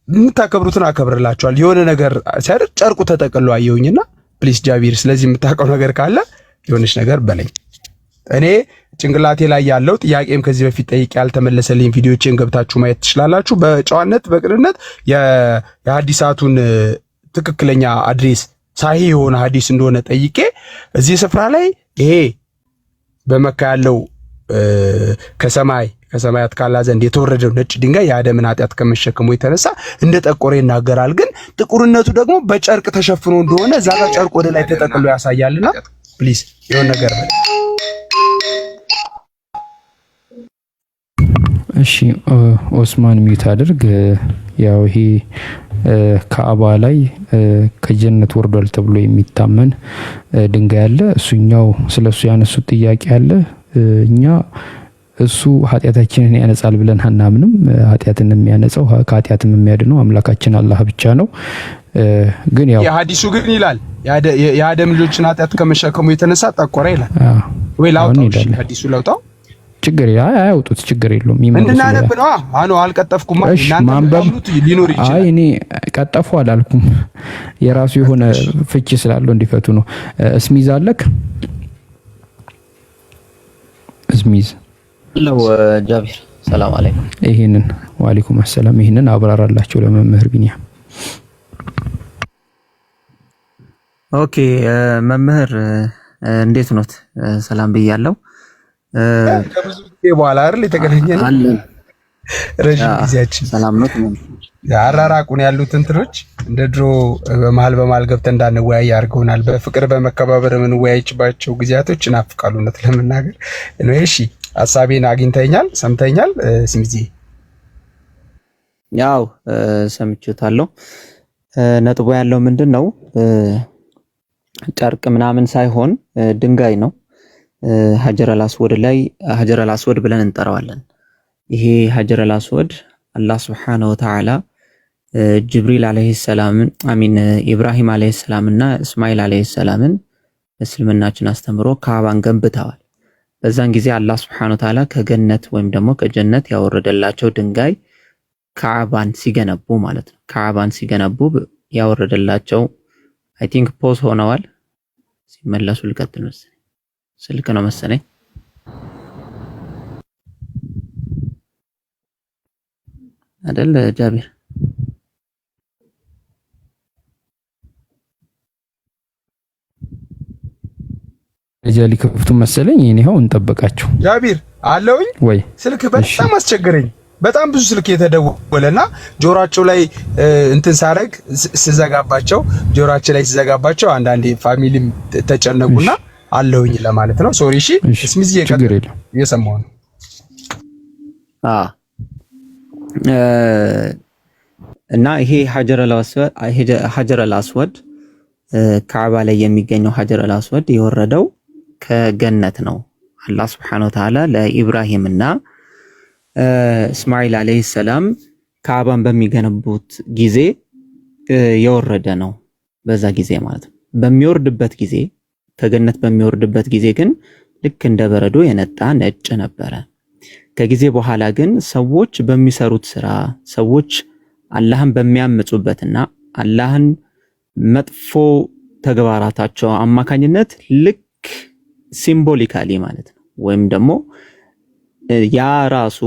የምታከብሩትን አከብርላችኋል። የሆነ ነገር ሲያደርግ ጨርቁ ተጠቅሎ አየሁኝና ፕሊስ ጃቢር፣ ስለዚህ የምታውቀው ነገር ካለ የሆነች ነገር በለኝ። እኔ ጭንቅላቴ ላይ ያለው ጥያቄም ከዚህ በፊት ጠይቄ ያልተመለሰልኝ ቪዲዮዎችን ገብታችሁ ማየት ትችላላችሁ። በጨዋነት በቅንነት የሐዲሳቱን ትክክለኛ አድሬስ ሳሂህ የሆነ ሐዲስ እንደሆነ ጠይቄ እዚህ ስፍራ ላይ ይሄ በመካ ያለው ከሰማያት ካላ ዘንድ የተወረደው ነጭ ድንጋይ የአደምን ኃጢአት ከመሸከሙ የተነሳ እንደጠቆረ ይናገራል። ግን ጥቁርነቱ ደግሞ በጨርቅ ተሸፍኖ እንደሆነ እዛ ጋር ጨርቅ ወደ ላይ ተጠቅሎ ያሳያልና ፕሊዝ የሆነ ነገር በል። እሺ ኦስማን ሚዩት አድርግ። ያው ይሄ ካዕባ ላይ ከጀነት ወርዷል ተብሎ የሚታመን ድንጋይ አለ። እሱኛው ስለሱ ያነሱት ጥያቄ አለ። እኛ እሱ ኃጢአታችንን ያነጻል ብለን አናምንም። ኃጢአትን የሚያነጻው ከኃጢአትም የሚያድነው አምላካችን አላህ ብቻ ነው። ግን ያው የሐዲሱ ግን ይላል የአደም ልጆችን ኃጢአት ከመሸከሙ የተነሳ ጠቆረ ይላል። ወይ ላውጣው? ሐዲሱ ላውጣው? ችግር አያውጡት፣ ችግር የለውም። እንድናነብ ነው። አልቀጠፍኩም። ማንበብ ሊኖር ይችላል። አይ እኔ ቀጠፉ አላልኩም። የራሱ የሆነ ፍቺ ስላለው እንዲፈቱ ነው። እስሚዝ አለክ? እስሚዝ ለው ጃቢር ሰላም አለይኩም። ይሄንን ወአለይኩም ሰላም። ይሄንን አብራራላችሁ ለመምህር ቢኒያም። ኦኬ መምህር እንዴት ኖት? ሰላም ብያለሁ። ከብዙ ጊዜ በኋላ አይደል የተገናኘነው? አለን ረጅም ጊዜያችን። ሰላም ነው። ያራራቁን ያሉት እንትኖች እንደ ድሮ በመሃል ገብተን እንዳንወያይ አድርገውናል። በፍቅር በመከባበር የምንወያይባቸው ጊዜያቶች እናፍቃሉ እውነት ለመናገር ነው። እሺ ሐሳቤን አግኝተኛል፣ ሰምተኛል። ስሚዚ ያው ሰምቼታለሁ። ነጥቦ ያለው ምንድነው? ጨርቅ ምናምን ሳይሆን ድንጋይ ነው። ሀጀረል አስወድ ብለን እንጠራዋለን። ይሄ ሀጀረል አስወድ አላህ Subhanahu Wa Ta'ala ጅብሪል አለይሂ ሰላም ኢብራሂም አለይሂ ሰላም እና እስማኤል አለይሂ ሰላምን እስልምናችን አስተምሮ ካዕባን ገንብተዋል። በዛን ጊዜ አላህ Subhanahu Wa Ta'ala ከገነት ወይም ደግሞ ከጀነት ያወረደላቸው ድንጋይ ካዕባን ሲገነቡ ማለት ነው። ካዕባን ሲገነቡ ያወረደላቸው አይ ቲንክ ፖዝ ሆነዋል። ሲመለሱ ልቀጥል መሰለኝ። ስልክ ነው መሰለኝ። አይደል ጃቢር? ጃሊ ከፍቱ መሰለኝ። ይሄው እንጠብቃቸው። ጃቢር አለውኝ ወይ? ስልክ በጣም አስቸገረኝ። በጣም ብዙ ስልክ የተደወለና ጆሮአቸው ላይ እንትን ሳረግ ስዘጋባቸው ጆሮአቸው ላይ ስዘጋባቸው አንዳንዴ ፋሚሊም ተጨነቁና አለውኝ ለማለት ነው። ሶሪ እሺ። እስሚዝ እየሰማሁ ነው። እና ይሄ ሀጀረል አስወድ ካዕባ ላይ የሚገኘው ሀጀረል አስወድ የወረደው ከገነት ነው። አላህ Subhanahu Wa Ta'ala ለኢብራሂምና እስማኤል አለይሂ ሰላም ካዕባን በሚገነቡት ጊዜ የወረደ ነው። በዛ ጊዜ ማለት ነው። በሚወርድበት ጊዜ ከገነት በሚወርድበት ጊዜ ግን ልክ እንደ በረዶ የነጣ ነጭ ነበረ። ከጊዜ በኋላ ግን ሰዎች በሚሰሩት ስራ ሰዎች አላህን በሚያምጹበትና አላህን መጥፎ ተግባራታቸው አማካኝነት ልክ ሲምቦሊካሊ ማለት ነው ወይም ደግሞ ያ ራሱ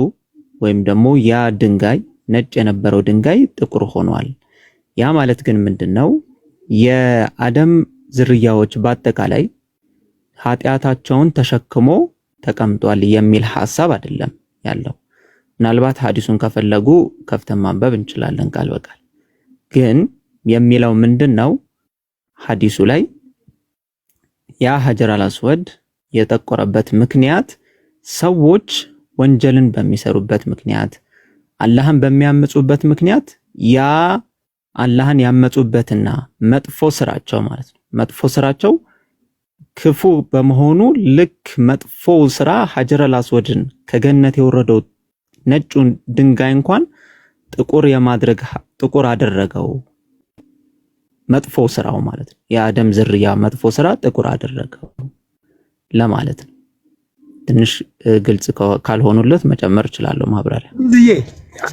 ወይም ደግሞ ያ ድንጋይ ነጭ የነበረው ድንጋይ ጥቁር ሆኗል። ያ ማለት ግን ምንድነው? የአደም ዝርያዎች በአጠቃላይ ኃጢያታቸውን ተሸክሞ ተቀምጧል የሚል ሐሳብ አይደለም ያለው። ምናልባት ሐዲሱን ከፈለጉ ከፍተን ማንበብ እንችላለን ቃል በቃል። ግን የሚለው ምንድነው? ሐዲሱ ላይ ያ ሀጀረል አስወድ የጠቆረበት ምክንያት ሰዎች ወንጀልን በሚሰሩበት ምክንያት አላህን በሚያመጹበት ምክንያት ያ አላህን ያመጹበትና መጥፎ ስራቸው ማለት ነው መጥፎ ስራቸው ክፉ በመሆኑ ልክ መጥፎ ስራ ሀጀረል አስወድን ከገነት የወረደው ነጩን ድንጋይ እንኳን ጥቁር የማድረግ ጥቁር አደረገው። መጥፎ ስራው ማለት ነው የአደም ዝርያ መጥፎ ስራ ጥቁር አደረገው ለማለት ነው። ትንሽ ግልጽ ካልሆኑለት መጨመር እችላለሁ ማብራሪያ ብዬ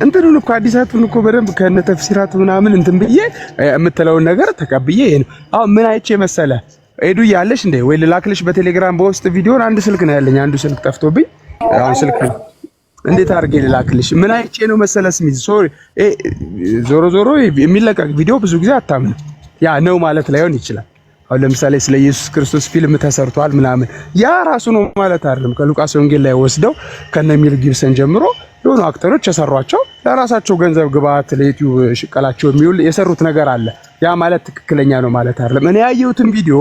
እንትኑን እኮ አዲሳቱን እኮ በደንብ ከነ ተፍሲራቱ ምናምን እንትን ብዬ የምትለውን ነገር ተቀብዬ አሁን ምን አይቼ መሰለ ኤዱ ያለሽ እንዴ ወይ ልላክልሽ በቴሌግራም በውስጥ ቪዲዮን አንድ ስልክ ነው ያለኝ አንዱ ስልክ ጠፍቶብኝ አሁን ስልክ እንዴት አድርጌ ልላክልሽ ምን አይቼ ነው መሰለ ስሚዝ ሶሪ ዞሮ ዞሮ የሚለቀቅ ቪዲዮ ብዙ ጊዜ አታምን ያ ነው ማለት ላይሆን ይችላል። አሁን ለምሳሌ ስለ ኢየሱስ ክርስቶስ ፊልም ተሰርቷል ምናምን ያ ራሱ ነው ማለት አይደለም። ከሉቃስ ወንጌል ላይ ወስደው ከነሚል ጊብሰን ጀምሮ የሆኑ አክተሮች የሰሯቸው ለራሳቸው ገንዘብ ግብአት ለዩቲዩብ ሽቀላቸው የሚውል የሰሩት ነገር አለ። ያ ማለት ትክክለኛ ነው ማለት አይደለም። እኔ ያየሁትን ቪዲዮ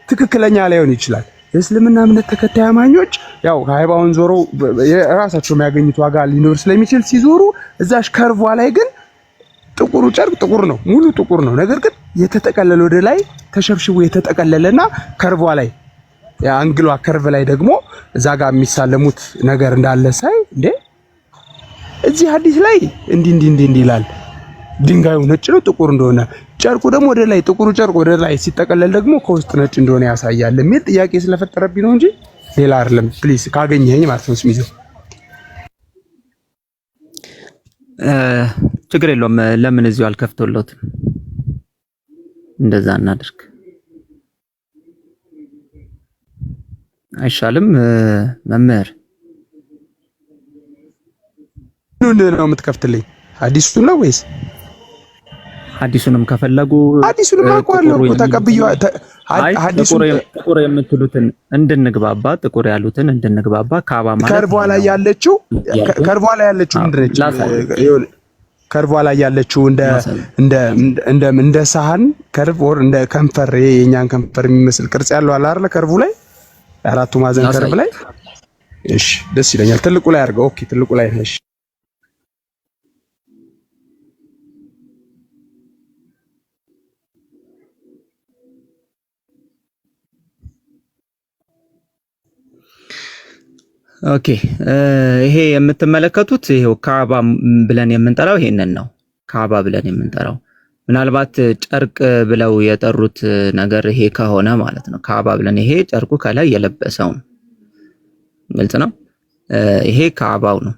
ትክክለኛ ላይሆን ይችላል። የእስልምና እምነት ተከታይ አማኞች ያው ሃይባውን ዞሮ የራሳቸው የሚያገኙት ዋጋ ሊኖር ስለሚችል ሲዞሩ እዛሽ ከርቧ ላይ ግን ጥቁሩ ጨርቅ ጥቁር ነው ሙሉ ጥቁር ነው። ነገር ግን የተጠቀለለ ወደ ላይ ተሸብሽቦ የተጠቀለለና ከርቧ ላይ የአንግሏ ከርቭ ላይ ደግሞ እዛ ጋር የሚሳለሙት ነገር እንዳለ ሳይ እንዴ እዚህ ሐዲስ ላይ እንዲህ ይላል። ድንጋዩ ነጭ ነው ጥቁር እንደሆነ ጨርቁ ደግሞ ወደ ላይ ጥቁሩ ጨርቅ ወደ ላይ ሲጠቀለል ደግሞ ከውስጥ ነጭ እንደሆነ ያሳያል የሚል ጥያቄ ስለፈጠረብኝ ነው እንጂ ሌላ አይደለም። ፕሊስ ካገኘኝ ማለት ነው ስሚዞ ችግር የለውም። ለምን እዚሁ አልከፍቶለትም? እንደዛ እናድርግ አይሻልም? መምህር ምን ነው የምትከፍትልኝ? ሐዲሱን ነው ወይስ ሐዲሱንም ከፈለጉ ሐዲሱንም አቋለው ተቀብዩ። ሐዲሱን ጥቁር የምትሉትን እንድንግባባ ጥቁር ያሉትን እንድንግባባ ካባ ማለት ከርቧ ላይ ያለችው ምንድነች? ከርቧ ላይ ያለችው እንደ ሳህን ከርብ ወር እንደ ከንፈር የኛን ከንፈር የሚመስል ቅርጽ ያለው አለ አይደል? ከርቡ ላይ አራቱ ማዕዘን ከርብ ላይ እሺ፣ ደስ ይለኛል። ትልቁ ላይ አድርገው። ኦኬ፣ ትልቁ ላይ ነሽ። ኦኬ፣ ይሄ የምትመለከቱት ይሄው ካዕባ ብለን የምንጠራው ይሄንን ነው። ካዕባ ብለን የምንጠራው ምናልባት ጨርቅ ብለው የጠሩት ነገር ይሄ ከሆነ ማለት ነው። ካዕባ ብለን ይሄ ጨርቁ ከላይ የለበሰው ግልጽ ነው። ይሄ ካዕባው ነው።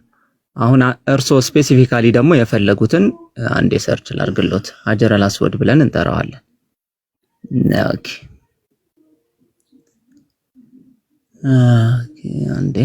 አሁን እርሶ ስፔሲፊካሊ ደግሞ የፈለጉትን አንዴ ሰርች ላድርግሎት ሀጀረል አስወድ ብለን እንጠራዋለን። ኦኬ አንዴ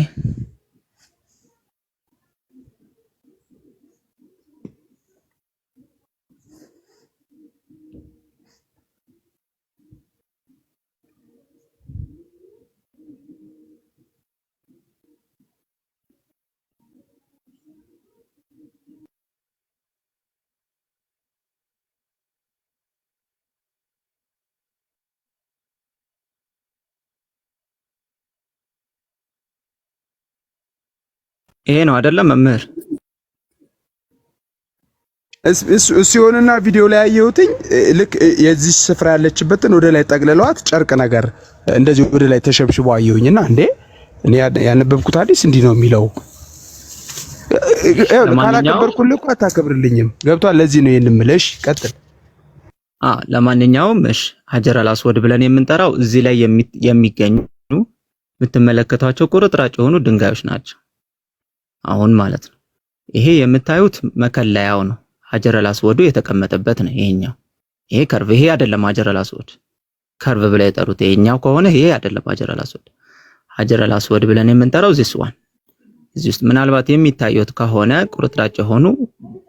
ይሄ ነው አይደለም መምህር? እሱ የሆነና ቪዲዮ ላይ ያየሁትኝ ልክ የዚህ ስፍራ ያለችበትን ወደ ላይ ጠቅልለዋት ጨርቅ ነገር እንደዚህ ወደ ላይ ተሸብሽቦ አየሁኝና እንዴ እኔ ያነበብኩት ሐዲስ እንዲህ ነው የሚለው። ካላከበርኩልህ እኮ አታከብርልኝም። ገብቷል? ለዚህ ነው የምልሽ። ቀጥል። ለማንኛውም እሺ ሀጀረል አስወድ ብለን የምንጠራው እዚህ ላይ የሚገኙ የምትመለከቷቸው ቁርጥራጭ የሆኑ ድንጋዮች ናቸው። አሁን ማለት ነው ይሄ የምታዩት መከለያው ነው። ሀጀረል አስወዱ የተቀመጠበት ነው ይሄኛው። ይሄ ከርቭ፣ ይሄ አይደለም ሀጀረል አስወድ። ከርቭ ብለው የጠሩት ይሄኛው ከሆነ ይሄ አይደለም ሀጀረል አስወድ። ሀጀረል አስወድ ብለን የምንጠራው እዚህ ስዋን እዚህ ውስጥ ምናልባት የሚታዩት ከሆነ ቁርጥራጭ የሆኑ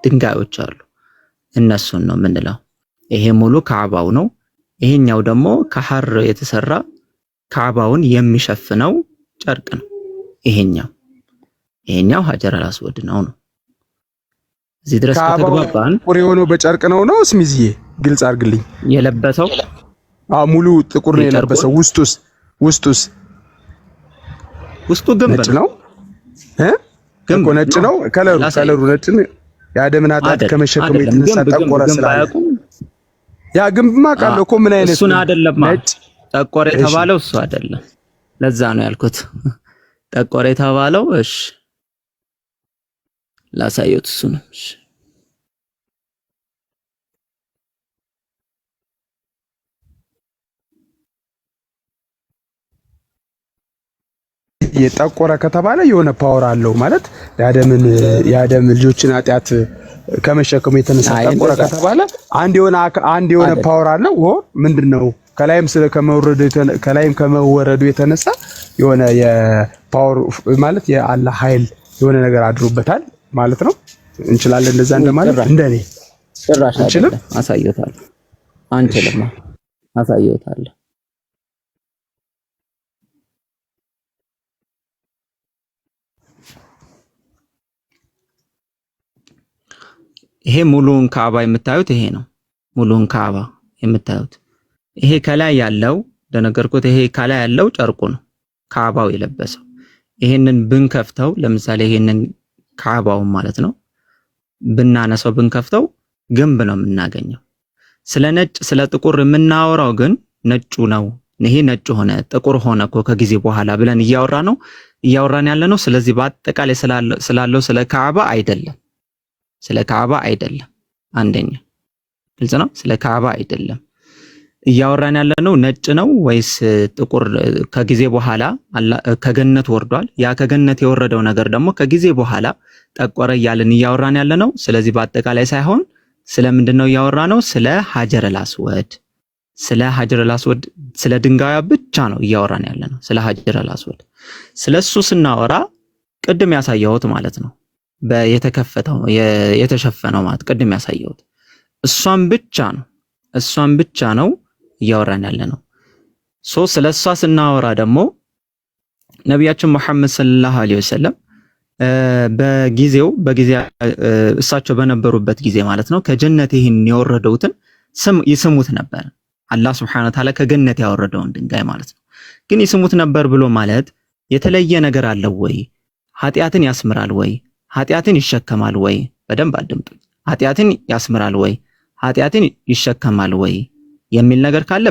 ድንጋዮች አሉ፣ እነሱን ነው የምንለው። ይሄ ሙሉ ካዕባው ነው። ይሄኛው ደግሞ ከሐር የተሰራ ካዕባውን የሚሸፍነው ጨርቅ ነው። ይሄኛው ሀጀረል አስወድ ነው። እዚህ ድረስ ከተግባባን ጥቁር የሆነው በጨርቅ ነው ስሚዝዬ ግልጽ አድርግልኝ። የለበሰው ሙሉ ጥቁር ነው የለበሰው። ውስጡ ግንብ ነው። ግንብ ነጭ ነው። ከለሩ ነጭ ነው። የአደምን ኃጢአት ከመሸከሙ የተነሳ ጠቆረ ስላለ ያ ግንብማ ቃል እኮ ምን አይነት እሱን አይደለም ጠቆረ የተባለው እሱ አይደለም። ለዛ ነው ያልኩት ጠቆረ የተባለው። እሺ ላሳየት እሱ ነው። እሺ የጠቆረ ከተባለ የሆነ ፓወር አለው ማለት የአደም ልጆችን ኃጢአት ከመሸከሙ የተነሳ ጠቆረ ከተባለ አንድ የሆነ ፓወር አለው። ምንድነው? ከላይም ከመወረዱ የተነሳ የሆነ የፓወር ማለት የአላህ ኃይል የሆነ ነገር አድሮበታል ማለት ነው። እንችላለን እንደዛ እንደማለት እንደኔ ጭራሽ አንችልም። አሳየታለሁ። አንችልም። አሳየታለሁ። ይሄ ሙሉን ካዕባ የምታዩት ይሄ ነው። ሙሉን ካዕባ የምታዩት ይሄ ከላይ ያለው እንደነገርኩት ይሄ ከላይ ያለው ጨርቁ ነው ካዕባው የለበሰው። ይሄንን ብንከፍተው ለምሳሌ ይሄንን ካዕባውን ማለት ነው ብናነሳው ብንከፍተው ግንብ ነው የምናገኘው። ስለ ነጭ ስለ ጥቁር የምናወራው ግን ነጩ ነው። ይሄ ነጭ ሆነ ጥቁር ሆነ እኮ ከጊዜ በኋላ ብለን እያወራን ያለ ነው። ስለዚህ በአጠቃላይ ስላለው ስለ ካዕባ አይደለም። ስለ ካዕባ አይደለም። አንደኛ ግልጽ ነው። ስለ ካዕባ አይደለም እያወራን ያለ ነው። ነጭ ነው ወይስ ጥቁር ከጊዜ በኋላ ከገነት ወርዷል። ያ ከገነት የወረደው ነገር ደግሞ ከጊዜ በኋላ ጠቆረ እያልን እያወራን ያለ ነው። ስለዚህ በአጠቃላይ ሳይሆን ስለምንድነው እያወራ ነው? ስለ ሀጀረል አስወድ ስለ ድንጋያ ብቻ ነው እያወራን ያለ ነው። ስለ ሀጀረል አስወድ ስለሱ ስናወራ ቅድም ያሳየሁት ማለት ነው የተሸፈነው ማለት ቅድም ያሳየሁት እሷን ብቻ ነው እያወራን ያለ ነው። ስለሷ ስናወራ ደግሞ ነቢያችን መሐመድ ሰለላሁ ዐለይሂ ወሰለም በጊዜው እሳቸው በነበሩበት ጊዜ ማለት ነው ከጀነት ይህን የወረደውትን ይስሙት ነበር። አላህ Subhanahu Wa Ta'ala ከገነት ያወረደውን ድንጋይ ማለት ነው። ግን ይስሙት ነበር ብሎ ማለት የተለየ ነገር አለው ወይ? ኃጢአትን ያስምራል ወይ? ኃጢአትን ይሸከማል ወይ? በደንብ አድምጡ። ኃጢአትን ያስምራል ወይ? ኃጢአትን ይሸከማል ወይ የሚል ነገር ካለ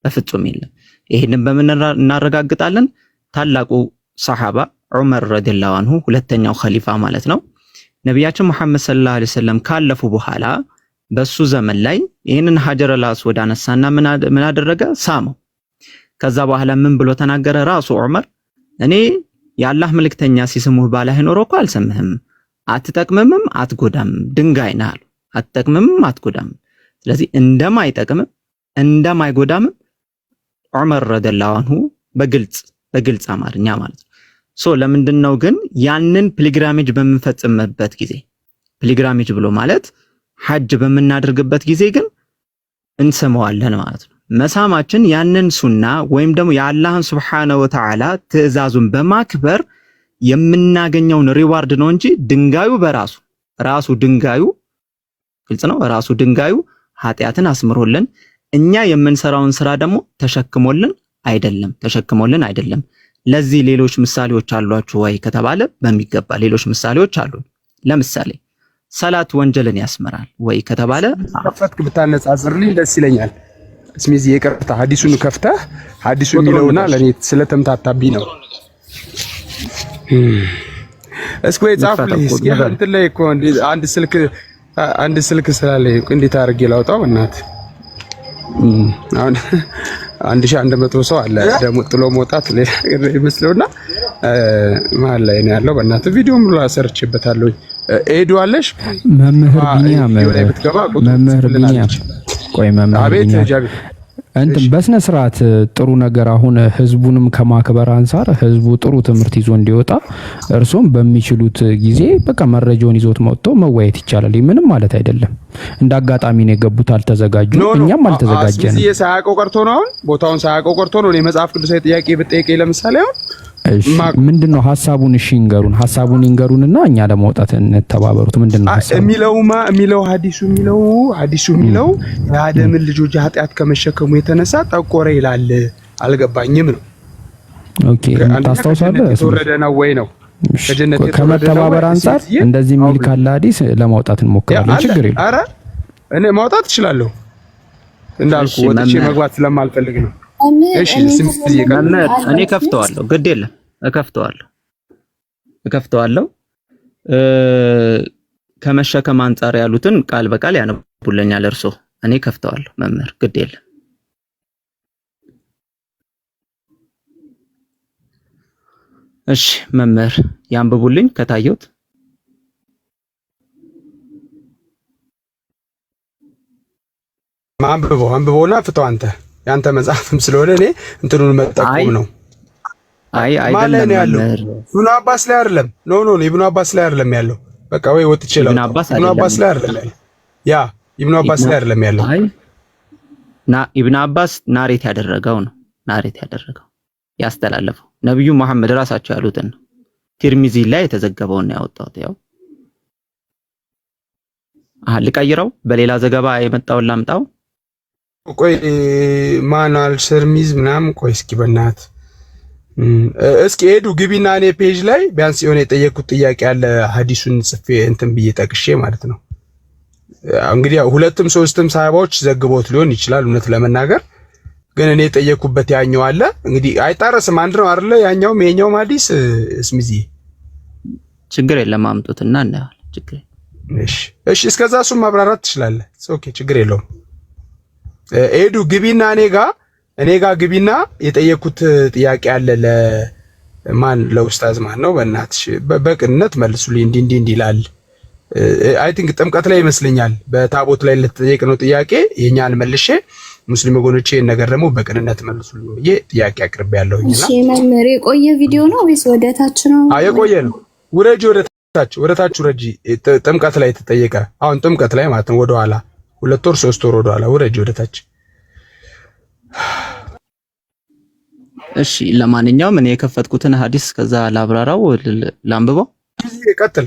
በፍጹም የለም። ይሄንን በምን እናረጋግጣለን? ታላቁ ሰሃባ ዑመር ረዲየላሁ ዐንሁ ሁለተኛው ኸሊፋ ማለት ነው ነቢያችን መሐመድ ሰለላሁ ዐለይሂ ወሰለም ካለፉ በኋላ በሱ ዘመን ላይ ይሄንን ሀጀረል አስወድ አነሳና ምን አደረገ? ሳመው። ከዛ በኋላ ምን ብሎ ተናገረ? ራሱ ዑመር እኔ የአላህ መልእክተኛ ሲስሙህ ባላህ ኖሮ እኮ አልሰምህም። አትጠቅምምም አትጎዳም ድንጋይ ነህ አሉ። አትጠቅምምም አትጎዳም። ስለዚህ እንደማይጠቅም እንደማይጎዳም ዑመር ረዲየላሁ ዐንሁ በግልጽ አማርኛ ማለት ነው። ለምንድነው ግን ያንን ፒልግራሜጅ በምንፈጽምበት ጊዜ ፒልግራሜጅ ብሎ ማለት ሐጅ በምናደርግበት ጊዜ ግን እንሰማዋለን ማለት ነው። መሳማችን ያንን ሱና ወይም ደግሞ የአላህን Subhanahu Wa Ta'ala ትእዛዙን በማክበር የምናገኘውን ሪዋርድ ነው እንጂ ድንጋዩ ራሱ ድንጋዩ ግልጽ ነው። ራሱ ድንጋዩ ኃጢያትን አስምሮልን እኛ የምንሰራውን ስራ ደግሞ ተሸክሞልን አይደለም። ለዚህ ሌሎች ምሳሌዎች አሏችሁ ወይ ከተባለ በሚገባ ሌሎች ምሳሌዎች አሉ። ለምሳሌ ሰላት ወንጀልን ያስመራል ወይ ከተባለ ከፈትክ ብታነጻጽርልኝ ደስ ይለኛል። እስሚዚ ይቅርታ ሐዲሱን ከፍተህ ሐዲሱ የሚለውና ለኔ ስለተምታታብኝ ነው። እስኪ ወይ ጻፍልኝ እስኪ እንትን ላይ እኮ አንድ ስልክ ስላለኝ እንዴት አድርጌ ላውጣው እናት አሁን 1100 ሰው አለ ደግሞ ጥሎ መውጣት ይመስለውና መሀል ላይ ነው ያለው። በእናት ቪዲዮ ሙሉ አሰርችበታለሁ። ኤዱ አለሽ መምህር ቢኒያም ቆይ መምህር ቢኒያም እንትን በስነ ስርዓት ጥሩ ነገር አሁን ህዝቡንም ከማክበር አንፃር ህዝቡ ጥሩ ትምህርት ይዞ እንዲወጣ እርሶም በሚችሉት ጊዜ በቃ መረጃውን ይዞት መጥቶ መወያየት ይቻላል። ምንም ማለት አይደለም። እንዳጋጣሚ ነው የገቡት አልተዘጋጁ፣ እኛም አልተዘጋጀንም። እዚህ ሳያውቀው ቀርቶ ነው አሁን ቦታውን ሳያውቀው ቀርቶ ነው። የመጽሐፍ ቅዱሳዊ ጥያቄ ብጠይቀኝ ለምሳሌ አሁን ምንድነው ሐሳቡን ሐሳቡን ይንገሩንና እኛ ለማውጣት እንተባበሩት። ምንድነው ሐሳቡ የሚለው ሐዲሱ የሚለው የአደምን ልጆች ኃጢአት ከመሸከሙ የተነሳ ጠቆረ ይላል። አልገባኝም ነው። ኦኬ ታስታውሳለህ? የተወረደ ነው ወይ ነው ከጀነት ከመተባበር አንፃር እንደዚህ የሚል ካለ ሐዲስ ለማውጣት እንሞክራለን። ችግር የለም። አረ እኔ ማውጣት እችላለሁ እንዳልኩ ወጥቼ መግባት ስለማልፈልግ ነው። እሺ እኔ ከፍተዋለሁ። ግድ የለም እከፍተዋለሁ። ከመሸከም አንፃር ያሉትን ቃል በቃል ያነቡልኛል እርሶ። እኔ ከፍተዋለሁ መምህር፣ ግድ የለም። እሺ መምህር ያንብቡልኝ ከታየውት። አንብበውና ፍተው አንተ ያንተ መጽሐፍም ስለሆነ እኔ እንትኑን መጠቆም ነው። አይ አይደለም መምህር ኢብኑ አባስ ላይ አይደለም። ኖ ኢብኑ አባስ ላይ አይደለም ያለው። በቃ ወይ ወጥቼ ነው። ኢብኑ አባስ ላይ አይደለም ያለው። ያ ኢብኑ አባስ ላይ አይደለም ያለው። አይ ኢብኑ አባስ ናሬት ያደረገው ያስተላለፈው ነብዩ መሐመድ ራሳቸው ያሉትን ነው። ትርሚዚ ላይ የተዘገበውን ነው ያወጣሁት። ያው ልቀይረው፣ በሌላ ዘገባ የመጣውን ላምጣው። ቆይ ማናል ሰርሚዝ ምናምን ቆይ እስኪ በእናት እስኪ ሄዱ ግቢና እኔ ፔጅ ላይ ቢያንስ የሆነ የጠየቁት ጥያቄ አለ። ሐዲሱን ጽፌ እንትን ብዬ ጠቅሼ ማለት ነው። እንግዲህ ሁለትም ሶስትም ሳሃባዎች ዘግቦት ሊሆን ይችላል እውነት ለመናገር ግን እኔ የጠየቁበት ያኛው አለ። እንግዲህ አይጣረስም፣ አንድ ነው አይደለ? ያኛውም የኛውም ሐዲስ እስሚዚ ችግር የለም አምጡትና እናያለን። ችግር እሺ እስከዛ እሱም ማብራራት ትችላለህ። ኦኬ ችግር የለውም። ኤዱ ግቢና እኔ ጋ ግቢና የጠየቁት ጥያቄ አለ። ለማን ለኡስታዝ ማን ነው? በእናትሽ በቅንነት መልሱልኝ። እንዲህ ይላል። አይ ቲንክ ጥምቀት ላይ ይመስለኛል በታቦት ላይ ለተጠየቀው ጥያቄ የኛን መልሼ ሙስሊም ወገኖቼ ነገር ደግሞ በቅንነት መልሱልኝ ብዬ ጥያቄ አቅርቤያለሁኝ። እሺ መምህር የቆየ ቪዲዮ ነው ወይስ ወደታች ነው? የቆየ ነው። ውረጂ ወደታች ውረጂ። ጥምቀት ላይ ተጠየቀ። አሁን ጥምቀት ላይ ማለት ነው ወደ ኋላ 2 ወር 3 ወር ወደ ኋላ ውረጂ ወደታች። እሺ ለማንኛውም እኔ የከፈትኩትን ሐዲስ ከዛ ላብራራው ላንብበው።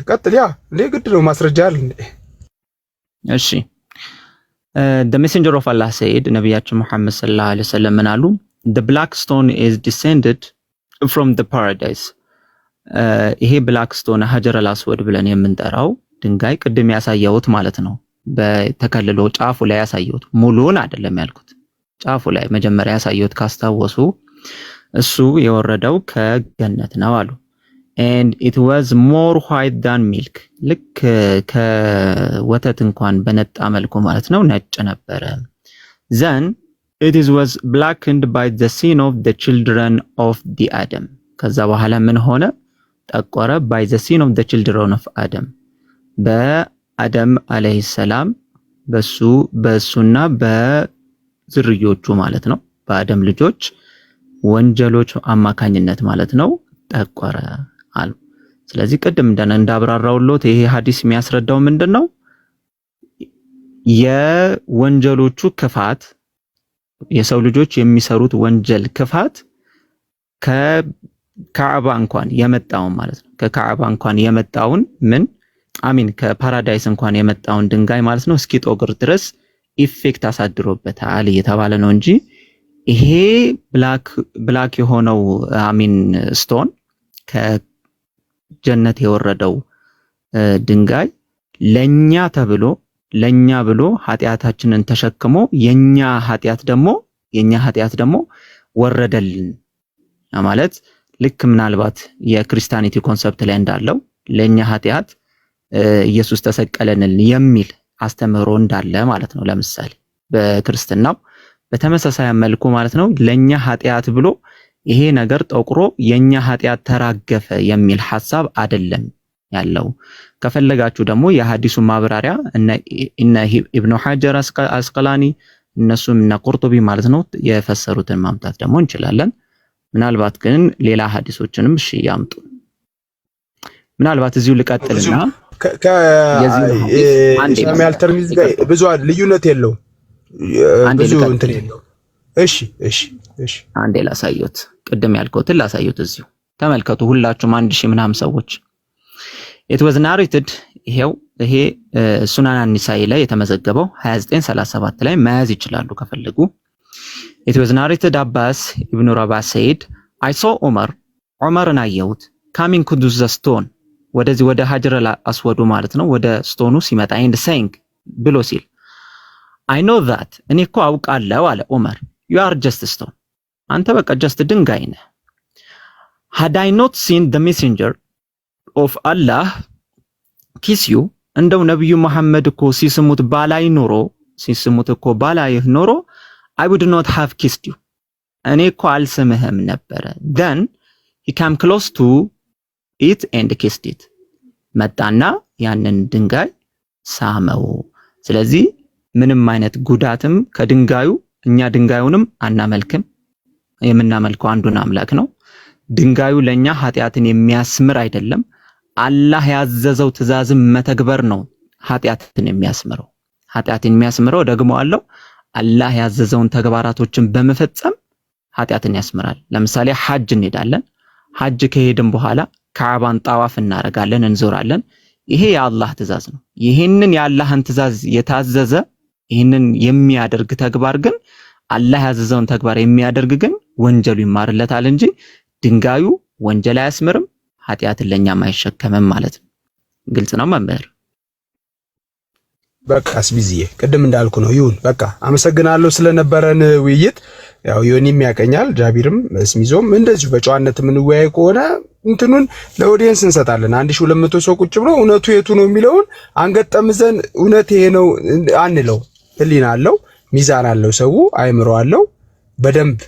ቀጥል። ያ ለግድ ነው ማስረጃ አለ እንዴ? እሺ the messenger of Allah said ነብያችን መሐመድ ሰለላሁ ዐለይሂ ወሰለም ምን አሉ? the black stone is descended from the paradise ይሄ ብላክ ስቶን ሀጀር አልአስወድ ብለን የምንጠራው ድንጋይ ቅድም ያሳየሁት ማለት ነው። በተከልሎ ጫፉ ላይ ያሳየሁት ሙሉን አይደለም ያልኩት፣ ጫፉ ላይ መጀመሪያ ያሳየሁት ካስታወሱ እሱ የወረደው ከገነት ነው አሉ። and it was more white than milk ልክ ከወተት እንኳን በነጣ መልኩ ማለት ነው ነጭ ነበረ። then it was blackened by the sin of the children of the Adam ከዛ በኋላ ምን ሆነ? ጠቆረ by the sin of the children of Adam በአደም አለይሂ ሰላም በሱና በዝርዮቹ ማለት ነው በአደም ልጆች ወንጀሎች አማካኝነት ማለት ነው ጠቆረ አሉ። ስለዚህ ቅድም እንዳብራራውሎት ይሄ ሐዲስ የሚያስረዳው ምንድነው የወንጀሎቹ ክፋት የሰው ልጆች የሚሰሩት ወንጀል ክፋት ከካዕባ እንኳን የመጣውን ማለት ነው ከካዕባ እንኳን የመጣውን ምን አሚን ከፓራዳይስ እንኳን የመጣውን ድንጋይ ማለት ነው እስኪጦግር ድረስ ኢፌክት አሳድሮበታል እየተባለ ነው እንጂ ይሄ ብላክ የሆነው አሚን ስቶን ከጀነት የወረደው ድንጋይ ለኛ ብሎ ኃጢያታችንን ተሸክሞ የኛ ኃጢያት ደግሞ ወረደልን ማለት ልክ ምናልባት የክርስቲያኒቲ ኮንሰፕት ላይ እንዳለው ለኛ ኃጢያት ኢየሱስ ተሰቀለልን የሚል አስተምህሮ እንዳለ ማለት ነው። ለምሳሌ በክርስትናው በተመሳሳይ መልኩ ማለት ነው ለኛ ኃጢያት ብሎ ይሄ ነገር ጠቁሮ የኛ ኃጢያት ተራገፈ የሚል ሐሳብ አይደለም ያለው። ከፈለጋችሁ ደግሞ የሐዲሱ ማብራሪያ እነ ኢብኑ ሐጀር አስቀላኒ እነሱም እነ ቁርጡቢ ማለት ነው የፈሰሩትን ማምጣት ደግሞ እንችላለን። ምናልባት ግን ሌላ ሐዲሶችንም እሺ ያምጡ። ምናልባት እዚሁ ልቀጥልና ከሳሙኤል ተርሚዝ ጋር ብዙ ልዩነት የለው ብዙ እንትን የለው። እሺ አንዴ ላሳየት ቅድም ያልኩትን ላሳየት እዚሁ ተመልከቱ ሁላችሁም 1000 ምናምን ሰዎች it was narrated ይሄ ሱናን አን-ኒሳኢ ላይ የተመዘገበው 2937 ላይ መያዝ ይችላሉ ከፈለጉ it was narrated Abbas ibn Rabah said I saw ዑመርን አየሁት coming to the stone ወደዚህ ወደ ሀጀር አስወዱ ማለት ነው ወደ ስቶኑ ሲመጣ and saying ብሎ ሲል I know that እኔ እኮ አውቃለሁ አለ ዑመር you are just stone አንተ በቃ just ድንጋይ ነህ had I not seen the messenger of Allah kiss you እንደው ነብዩ መሐመድ እኮ ሲስሙት ባላይህ ኖሮ I would not have kissed you እኔ እኮ አልስምህም ነበር then he came close to it and kissed it መጣና ያንን ድንጋይ ሳመው። ስለዚህ ምንም አይነት ጉዳትም ከድንጋዩ እኛ ድንጋዩንም አናመልክም የምናመልከው አንዱን አምላክ ነው። ድንጋዩ ለኛ ኃጢያትን የሚያስምር አይደለም አላህ ያዘዘው ትእዛዝም መተግበር ነው ኃጢያትን የሚያስምረው ደግሞ አለው አላህ ያዘዘውን ተግባራቶችን በመፈጸም ኃጢያትን ያስምራል። ለምሳሌ ሐጅ እንሄዳለን ሐጅ ከሄድን በኋላ ካዕባን ጣዋፍ እናረጋለን እንዞራለን ይሄ የአላህ ትእዛዝ ነው። ይሄንን የአላህን ትእዛዝ የታዘዘ ይሄንን የሚያደርግ ተግባር ግን አላህ ያዘዘውን ተግባር የሚያደርግ ግን ወንጀሉ ይማርለታል እንጂ ድንጋዩ ወንጀል አያስምርም ኃጢያትን ለኛም አይሸከምም ማለት ነው። ግልጽ ነው መምህር? በቃ አስቢዝዬ ቅድም እንዳልኩ ነው ይሁን በቃ አመሰግናለሁ ስለነበረን ውይይት። ያው ዮኒም ያቀኛል ጃቢርም እስሚዞም እንደዚሁ በጨዋነት የምንወያይ ከሆነ እንትኑን ለኦዲየንስ እንሰጣለን። 1200 ሰው ቁጭ ብሎ እውነቱ የቱ ነው የሚለውን አንገጠምዘን እውነት ይሄ ነው አንለው። ህሊና አለው ሚዛን አለው ሰው አይምሮ አለው በደንብ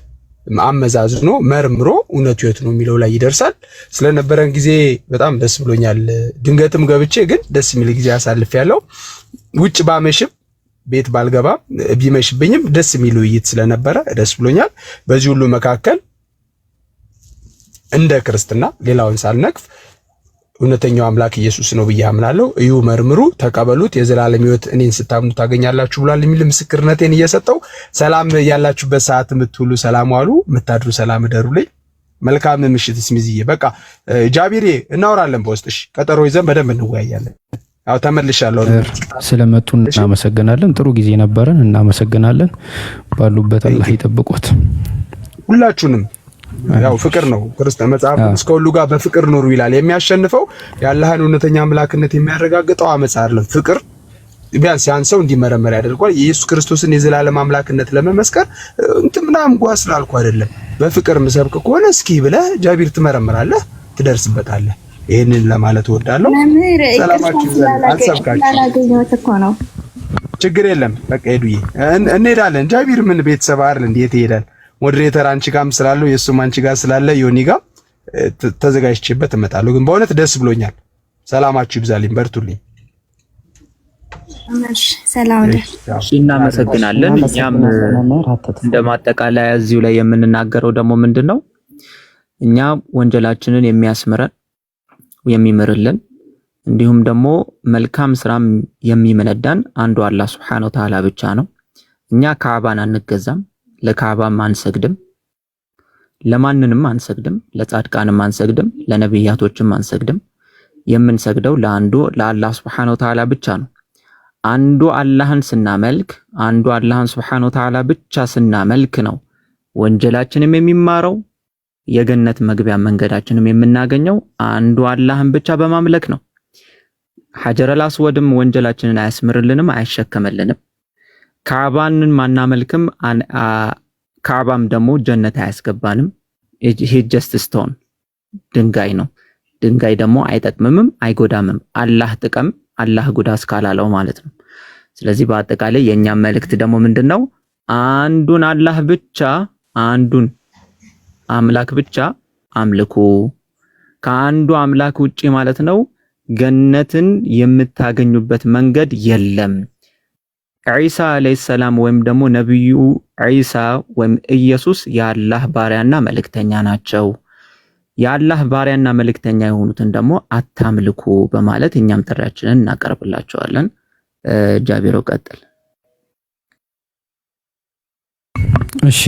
አመዛዝኖ መርምሮ እውነቱ የቱ ነው የሚለው ላይ ይደርሳል። ስለነበረን ጊዜ በጣም ደስ ብሎኛል። ድንገትም ገብቼ ግን ደስ የሚል ጊዜ አሳልፌያለሁ። ውጭ ባመሽም ቤት ባልገባ ቢመሽብኝም ደስ የሚል ውይይት ስለነበረ ደስ ብሎኛል። በዚህ ሁሉ መካከል እንደ ክርስትና ሌላውን ሳልነቅፍ እውነተኛው አምላክ ኢየሱስ ነው ብዬ አምናለሁ። እዩ፣ መርምሩ፣ ተቀበሉት፣ የዘላለም ሕይወት እኔን ስታምኑ ታገኛላችሁ ብሏል የሚል ምስክርነቴን እየሰጠው ሰላም ያላችሁበት ሰዓት የምትውሉ ሰላም ዋሉ፣ የምታድሩ ሰላም እደሩልኝ። መልካም ምሽት እስሚዝዬ። በቃ ጃቢሬ እናወራለን በውስጥሽ ቀጠሮ ይዘን በደንብ እንወያያለን። አው ተመልሻለሁ። ስለመጡ እናመሰግናለን። ጥሩ ጊዜ ነበረን። እናመሰግናለን። ባሉበት አላህ ይጠብቁት ሁላችሁንም። ያው ፍቅር ነው ክርስቲያን መጽሐፍ እስከ ሁሉ ጋር በፍቅር ኑሩ ይላል። የሚያሸንፈው የአላህን እውነተኛ አምላክነት የሚያረጋግጠው አመጽ አይደለም ፍቅር። ቢያንስ ያን ሰው እንዲመረመር ያደርጋል። የኢየሱስ ክርስቶስን የዘላለም አምላክነት ለመመስከር ምናምን ጓ ስላልኩ አይደለም። በፍቅር መስበክ ከሆነ እስኪ ብለህ ጃቢር ትመረምራለህ፣ ትደርስበታለህ። ይሄንን ለማለት እወዳለሁ። ሰላማችሁ ይብዛልኝ። ችግር የለም በቃ ሄዱዬ እንሄዳለን። ጃቢር ምን ቤተሰብ አይደል እንዴት ይሄዳል? ሞዴሬተር አንቺ ጋርም ስላለው የሱም አንቺ ጋር ስላለ ዮኒ ጋር ተዘጋጅቼበት እመጣለሁ። ግን በእውነት ደስ ብሎኛል። ሰላማችሁ ይብዛልኝ፣ በርቱልኝ። ሰላም እናመሰግናለን። እኛም እንደማጠቃለያ እዚሁ ላይ የምንናገረው ደግሞ ምንድነው እኛ ወንጀላችንን የሚያስምረን የሚምርልን እንዲሁም ደግሞ መልካም ስራም የሚመነዳን አንዱ አላህ Subhanahu Wa Ta'ala ብቻ ነው። እኛ ካዕባን አንገዛም፣ ለካዕባም አንሰግድም፣ ለማንንም አንሰግድም፣ ለጻድቃንም አንሰግድም፣ ለነብያቶችም አንሰግድም። የምንሰግደው ለአንዱ ለአላህ Subhanahu Wa Ta'ala ብቻ ነው። አንዱ አላህን ስናመልክ አንዱ አላህን Subhanahu Wa Ta'ala ብቻ ስናመልክ ነው ወንጀላችንም የሚማረው የገነት መግቢያ መንገዳችንም የምናገኘው አንዱ አላህን ብቻ በማምለክ ነው። ሐጀረል አስወድም ወንጀላችንን አያስምርልንም፣ አያሸከመልንም። ካዕባንን ማናመልክም ካዕባም ደግሞ ጀነት አያስገባንም። ይሄ ጀስት ስቶን ድንጋይ ነው። ድንጋይ ደግሞ አይጠቅምምም አይጎዳምም። አላህ ጥቀም አላህ ጉዳ እስካላለው ማለት ነው። ስለዚህ በአጠቃላይ የኛ መልእክት ደግሞ ምንድነው? አንዱን አላህ ብቻ አንዱን አምላክ ብቻ አምልኩ። ከአንዱ አምላክ ውጪ ማለት ነው ገነትን የምታገኙበት መንገድ የለም። ዒሳ አለይሂ ሰላም ወይም ደግሞ ነብዩ ዒሳ ወይም ኢየሱስ የአላህ ባሪያና መልእክተኛ ናቸው። የአላህ ባሪያና መልእክተኛ የሆኑትን ደግሞ አታምልኩ በማለት እኛም ጥሪያችንን እናቀርብላችኋለን። ጃቢሮ ቀጥል። እሺ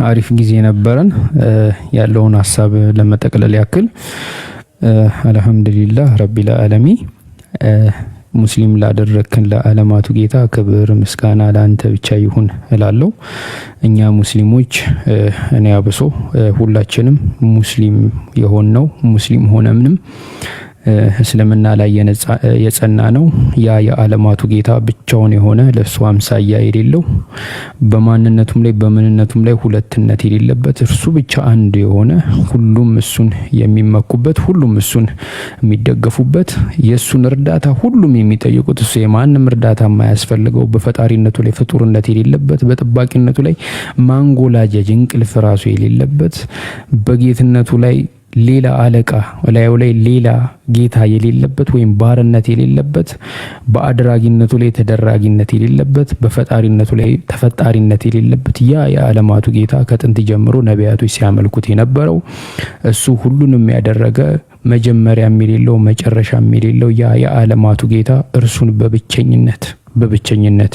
አሪፍ ጊዜ ነበረን። ያለውን ሐሳብ ለመጠቅለል ያክል አልহামዱሊላህ ረቢል ዓለሚን ሙስሊም ላደረከን ለዓለማቱ ጌታ ክብር ምስጋና ለአንተ ብቻ ይሁን እላለሁ። እኛ ሙስሊሞች እኔ አብሶ ሁላችንም ሙስሊም የሆነው ሙስሊም ሆነምንም እስልምና ላይ የጸና ነው። ያ የዓለማቱ ጌታ ብቻውን የሆነ ለሱ አምሳያ የሌለው በማንነቱም ላይ በምንነቱም ላይ ሁለትነት የሌለበት እርሱ ብቻ አንድ የሆነ ሁሉም እሱን የሚመኩበት ሁሉም እሱን የሚደገፉበት የሱን እርዳታ ሁሉም የሚጠይቁት እሱ የማንም እርዳታ የማያስፈልገው በፈጣሪነቱ ላይ ፍጡርነት የሌለበት በጥባቂነቱ ላይ ማንጎላጀጅ እንቅልፍ ራሱ የሌለበት በጌትነቱ ላይ ሌላ አለቃ ወላዩ ላይ ሌላ ጌታ የሌለበት ወይም ባርነት የሌለበት በአድራጊነቱ ላይ ተደራጊነት የሌለበት በፈጣሪነቱ ላይ ተፈጣሪነት የሌለበት ያ የዓለማቱ ጌታ ከጥንት ጀምሮ ነቢያቶች ሲያመልኩት የነበረው እሱ ሁሉንም ያደረገ መጀመሪያም የሌለው መጨረሻም የሌለው ያ የዓለማቱ ጌታ እርሱን በብቸኝነት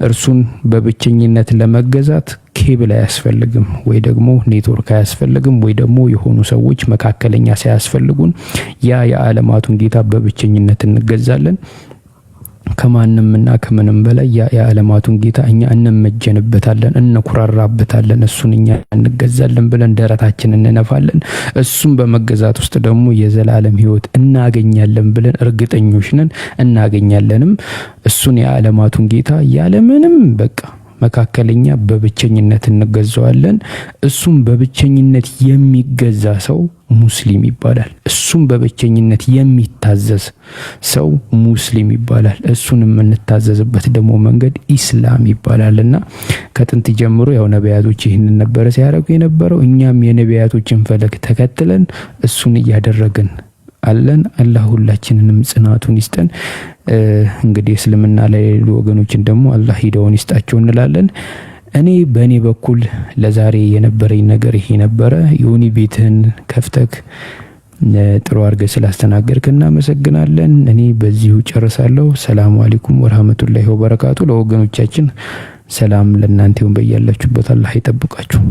እርሱን በብቸኝነት ለመገዛት ኬብል አያስፈልግም ወይ ደግሞ ኔትወርክ አያስፈልግም ወይ ደግሞ የሆኑ ሰዎች መካከለኛ ሳያስፈልጉን ያ የዓለማቱን ጌታ በብቸኝነት እንገዛለን። ከማንምና ከምንም በላይ ያ የዓለማቱን ጌታ እኛ እንመጀንበታለን፣ እንኩራራበታለን፣ እሱን እኛ እንገዛለን ብለን ደረታችንን እንነፋለን። እሱን በመገዛት ውስጥ ደግሞ የዘላለም ሕይወት እናገኛለን ብለን እርግጠኞች ነን፣ እናገኛለንም። እሱን የዓለማቱን ጌታ ያለምንም በቃ መካከለኛ በብቸኝነት እንገዛዋለን። እሱም በብቸኝነት የሚገዛ ሰው ሙስሊም ይባላል። እሱም በብቸኝነት የሚታዘዝ ሰው ሙስሊም ይባላል። እሱን የምንታዘዝበት ደግሞ መንገድ ኢስላም ይባላልና ከጥንት ጀምሮ ያው ነቢያቶች ይህንን ነበር ሲያደርጉ የነበረው። እኛም የነቢያቶችን ፈለግ ተከትለን እሱን እያደረግን አለን። አላህ ሁላችንንም ጽናቱን ይስጠን። እንግዲህ እስልምና ላይ ያሉ ወገኖችን ደግሞ አላህ ሂዳውን ይስጣቸው እንላለን። እኔ በእኔ በኩል ለዛሬ የነበረኝ ነገር ይሄ ነበረ። ዮኒ ቤትህን ከፍተክ ጥሩ አድርገህ ስላስተናገድክ እናመሰግናለን። እኔ በዚሁ ጨርሳለሁ። ሰላም አለይኩም ወራህመቱላሂ ወበረካቱ። ለወገኖቻችን ሰላም ለእናንተ ይሁን። በያላችሁበት አላህ ይጠብቃችሁ።